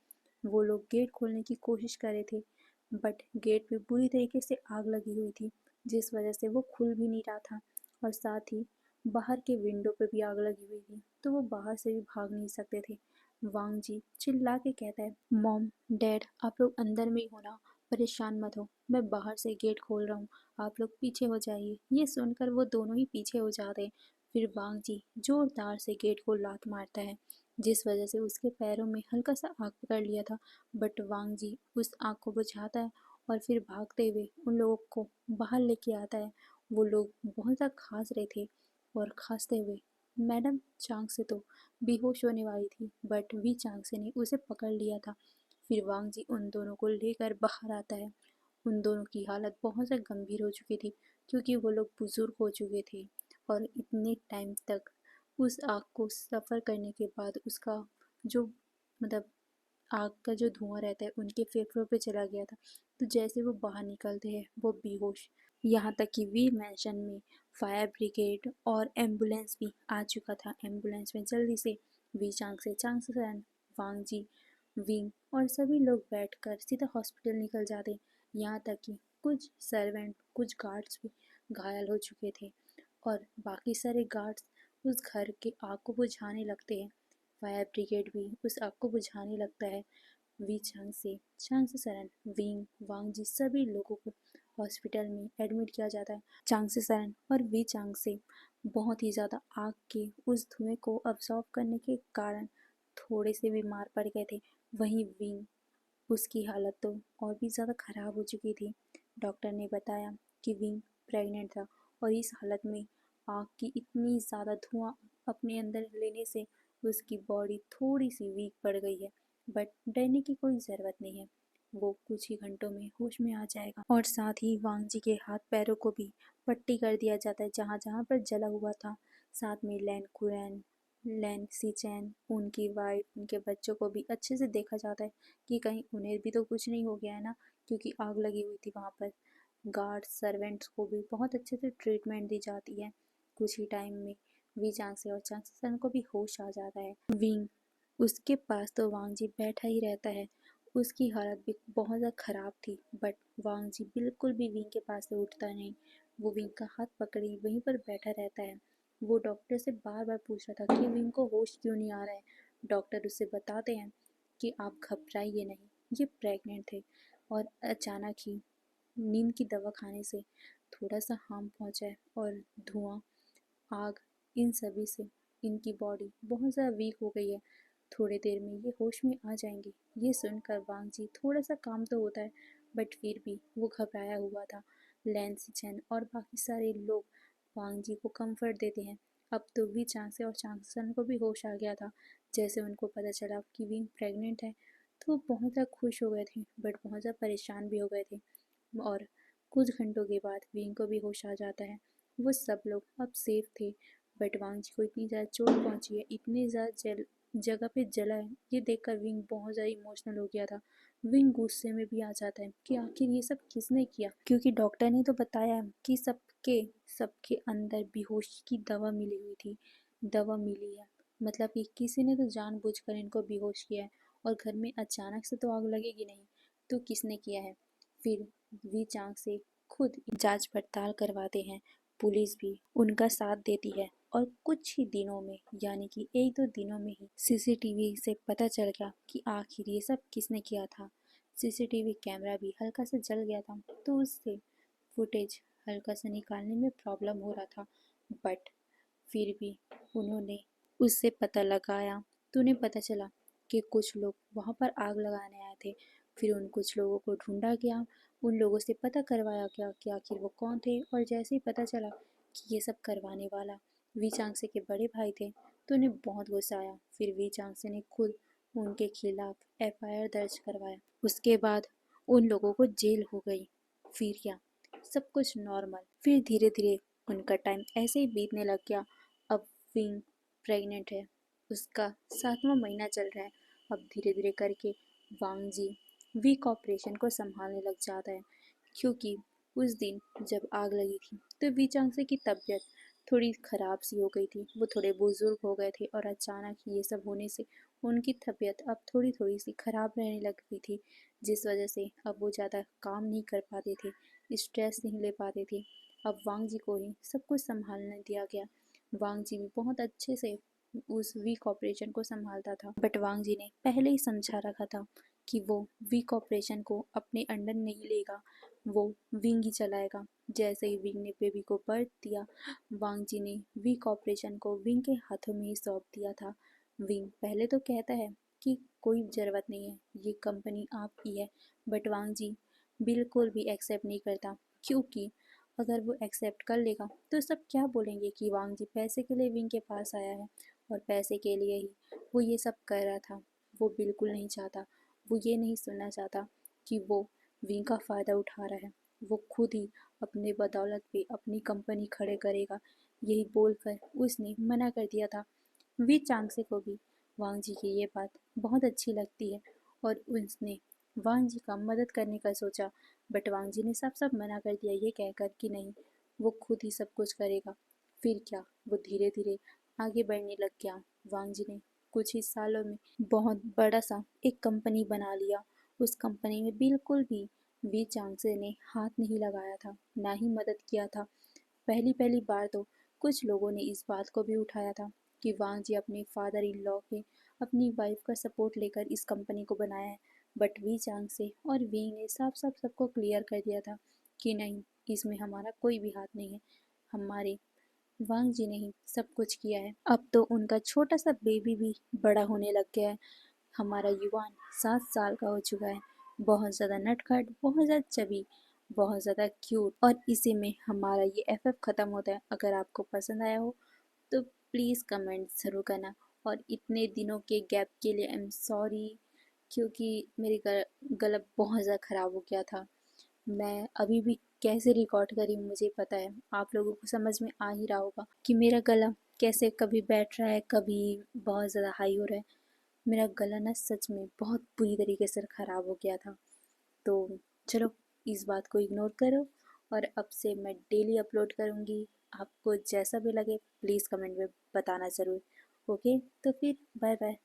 वो लोग गेट खोलने की कोशिश कर रहे थे, बट गेट पे बुरी तरीके से आग लगी हुई थी, जिस वजह से वो खुल भी नहीं रहा था। और साथ ही बाहर के विंडो पे भी आग लगी हुई थी, तो वो बाहर से भी भाग नहीं सकते थे। वांग जी चिल्ला के कहता है, मॉम डैड आप लोग अंदर में ही होना, परेशान मत हो, मैं बाहर से गेट खोल रहा हूँ, आप लोग पीछे हो जाइए। ये सुनकर वो दोनों ही पीछे हो जाते हैं। फिर वांग जी जोरदार से गेट को लात मारता है, जिस वजह से उसके पैरों में हल्का सा आग पकड़ लिया था। बट वांग जी उस आग को बुझाता है और फिर भागते हुए उन लोगों को बाहर लेके आता है। वो लोग बहुत ज़्यादा खांस रहे थे और खांसते हुए मैडम चांग से तो बेहोश होने वाली थी, बट वी चांग से ने उसे पकड़ लिया था। फिर वांग जी उन दोनों को लेकर बाहर आता है। उन दोनों की हालत बहुत ज़्यादा गंभीर हो चुकी थी, क्योंकि वो लोग बुजुर्ग हो चुके थे और इतने टाइम तक उस आग को सफ़र करने के बाद उसका जो मतलब आग का जो धुआं रहता है उनके फेफड़ों पे चला गया था। तो जैसे वो बाहर निकलते हैं वो बेहोश। यहाँ तक कि वी मैंशन में फायर ब्रिगेड और एम्बुलेंस भी आ चुका था। एम्बुलेंस में जल्दी से वी चांग से सरन, वांग जी, विंग और सभी लोग बैठकर सीधा हॉस्पिटल निकल जाते। यहाँ तक कि कुछ सर्वेंट कुछ गार्ड्स भी घायल हो चुके थे और बाकी सारे गार्ड्स उस घर के आग को बुझाने लगते हैं। फायर ब्रिगेड भी उस आग को बुझाने लगता है। वी चांग से सरन, विंग, वांग जी सभी लोगों को हॉस्पिटल में एडमिट किया जाता है। चांग से सरन और वी चांग से बहुत ही ज़्यादा आग के उस धुएं को अब्सॉर्ब करने के कारण थोड़े से बीमार पड़ गए थे। वहीं विंग, उसकी हालत तो और भी ज़्यादा ख़राब हो चुकी थी। डॉक्टर ने बताया कि विंग प्रेग्नेंट था और इस हालत में आग की इतनी ज़्यादा धुआं अपने अंदर लेने से उसकी बॉडी थोड़ी सी वीक पड़ गई है। बट डरने की कोई ज़रूरत नहीं है, वो कुछ ही घंटों में होश में आ जाएगा। और साथ ही वांग जी के हाथ पैरों को भी पट्टी कर दिया जाता है जहाँ जहाँ पर जला हुआ था। साथ में लैन कुरैन, लैन सीचैन, उनकी वाइफ, उनके बच्चों को भी अच्छे से देखा जाता है कि कहीं उन्हें भी तो कुछ नहीं हो गया है ना, क्योंकि आग लगी हुई थी वहाँ पर। गार्ड सर्वेंट्स को भी बहुत अच्छे से ट्रीटमेंट दी जाती है। कुछ ही टाइम में वी चांसे और चांसन को भी होश आ जाता है। विंग, उसके पास तो वांग जी बैठा ही रहता है। उसकी हालत भी बहुत ज़्यादा ख़राब थी, बट वांग जी बिल्कुल भी विंग के पास से उठता नहीं। वो विंग का हाथ पकड़े वहीं पर बैठा रहता है। वो डॉक्टर से बार बार पूछ रहा था कि विंग को होश क्यों नहीं आ रहा है। डॉक्टर उसे बताते हैं कि आप घबराइए नहीं, ये प्रेग्नेंट थे और अचानक ही नींद की दवा खाने से थोड़ा सा हार्म पहुंचा है और धुआं, आग, इन सभी से इनकी बॉडी बहुत ज़्यादा वीक हो गई है। थोड़ी देर में ये होश में आ जाएंगे। ये सुनकर वांग जी थोड़ा सा काम तो होता है, बट फिर भी वो घबराया हुआ था। लैन सिचेन और बाकी सारे लोग वांग जी को कंफर्ट देते हैं। अब तो वी चांसे और चांसन को भी होश आ गया था। जैसे उनको पता चला कि विंग प्रेग्नेंट है, तो वो बहुत ज़्यादा खुश हो गए थे, बट बहुत ज़्यादा परेशान भी हो गए थे। और कुछ घंटों के बाद विंग को भी होश आ जाता है। वो सब लोग अब सेफ थे, बट वांग जी को इतनी ज़्यादा चोट पहुंची है, इतनी ज़्यादा जगह पे जला है, ये देखकर विंग बहुत ज़्यादा इमोशनल हो गया था। विंग गुस्से में भी आ जाता है कि आखिर ये सब किसने किया, क्योंकि डॉक्टर ने तो बताया है कि सबके सबके अंदर बेहोशी की दवा मिली हुई थी। दवा मिली है मतलब कि किसी ने तो जानबूझकर इनको बेहोश किया है, और घर में अचानक से तो आग लगेगी नहीं, तो किसने किया है। फिर वी चांग से खुद जांच पड़ताल करवाते हैं। पुलिस भी उनका साथ देती है। और कुछ ही दिनों में यानी कि 1-2 दिनों में ही सीसीटीवी से पता चल गया कि आखिर ये सब किसने किया था। सीसीटीवी कैमरा भी हल्का सा जल गया था, तो उससे फुटेज हल्का सा निकालने में प्रॉब्लम हो रहा था, बट फिर भी उन्होंने उससे पता लगाया तो उन्हें पता चला कि कुछ लोग वहाँ पर आग लगाने आए थे। फिर उन कुछ लोगों को ढूंढा गया, उन लोगों से पता करवाया गया कि आखिर वो कौन थे, और जैसे ही पता चला कि ये सब करवाने वाला वी चांगसे के बड़े भाई थे तो उन्हें बहुत गुस्सा आया। फिर वी चांगसे ने खुद उनके खिलाफ एफआईआर दर्ज करवाया। उसके बाद उन लोगों को जेल हो गई। फिर क्या, सब कुछ नॉर्मल। फिर धीरे धीरे उनका टाइम ऐसे ही बीतने लग गया। अब विंग प्रेग्नेंट है, उसका 7वां महीना चल रहा है। अब धीरे धीरे करके वांग जी वी कॉपरेशन को संभालने लग जाता है, क्योंकि उस दिन जब आग लगी थी तो वी चांगसे की तबीयत थोड़ी ख़राब सी हो गई थी। वो थोड़े बुजुर्ग हो गए थे और अचानक ये सब होने से उनकी तबीयत अब थोड़ी थोड़ी सी ख़राब रहने लग गई थी, जिस वजह से अब वो ज़्यादा काम नहीं कर पाते थे, स्ट्रेस नहीं ले पाते थे। अब वांग जी को ही सब कुछ संभालने दिया गया। वांग जी भी बहुत अच्छे से उस वीक ऑपरेशन को संभालता था, बट वांग जी ने पहले ही समझा रखा था कि वो वीक ऑपरेशन को अपने अंडर नहीं लेगा, वो विंग ही चलाएगा। जैसे ही विंग ने बेबी को बर्थ दिया, वांग जी ने वीक ऑपरेशन को विंग के हाथों में ही सौंप दिया था। विंग पहले तो कहता है कि कोई ज़रूरत नहीं है, ये कंपनी आपकी है, बट वांग जी बिल्कुल भी एक्सेप्ट नहीं करता, क्योंकि अगर वो एक्सेप्ट कर लेगा तो सब क्या बोलेंगे कि वांग जी पैसे के लिए विंग के पास आया है और पैसे के लिए ही वो ये सब कर रहा था। वो बिल्कुल नहीं चाहता, वो ये नहीं सुनना चाहता कि वो विंग का फ़ायदा उठा रहा है। वो खुद ही अपने बदौलत पे अपनी कंपनी खड़े करेगा, यही बोलकर उसने मना कर दिया था। वी चांगसे को भी वांग जी की ये बात बहुत अच्छी लगती है और उसने वांग जी का मदद करने का सोचा, बट वांग जी ने साफ साफ मना कर दिया, ये कहकर कि नहीं, वो खुद ही सब कुछ करेगा। फिर क्या, वो धीरे धीरे आगे बढ़ने लग गया। वांग जी ने कुछ ही सालों में बहुत बड़ा सा एक कंपनी बना लिया। उस कंपनी में बिल्कुल भी वी चांगसे ने हाथ नहीं लगाया था, ना ही मदद किया था। पहली पहली बार तो कुछ लोगों ने इस बात को भी उठाया था कि वांग जी अपने फादर इन लॉ के अपनी वाइफ का सपोर्ट लेकर इस कंपनी को बनाया है, बट वी चांगसे और विंग ने साफ साफ सबको क्लियर कर दिया था कि नहीं, इसमें हमारा कोई भी हाथ नहीं है, हमारे वांग जी ने ही सब कुछ किया है। अब तो उनका छोटा सा बेबी भी बड़ा होने लग गया है। हमारा युवान 7 साल का हो चुका है, बहुत ज़्यादा नटखट, बहुत ज़्यादा चबी, बहुत ज़्यादा क्यूट, और इसी में हमारा ये एफएफ ख़त्म होता है। अगर आपको पसंद आया हो तो प्लीज़ कमेंट ज़रूर करना, और इतने दिनों के गैप के लिए आई एम सॉरी, क्योंकि मेरी गला बहुत ज़्यादा ख़राब हो गया था। मैं अभी भी कैसे रिकॉर्ड करी मुझे पता है, आप लोगों को समझ में आ ही रहा होगा कि मेरा गला कैसे कभी बैठ रहा है, कभी बहुत ज़्यादा हाई हो रहा है। मेरा गला ना सच में बहुत बुरी तरीके से ख़राब हो गया था। तो चलो, इस बात को इग्नोर करो, और अब से मैं डेली अपलोड करूँगी। आपको जैसा भी लगे प्लीज़ कमेंट में बताना ज़रूर। ओके, तो फिर बाय बाय।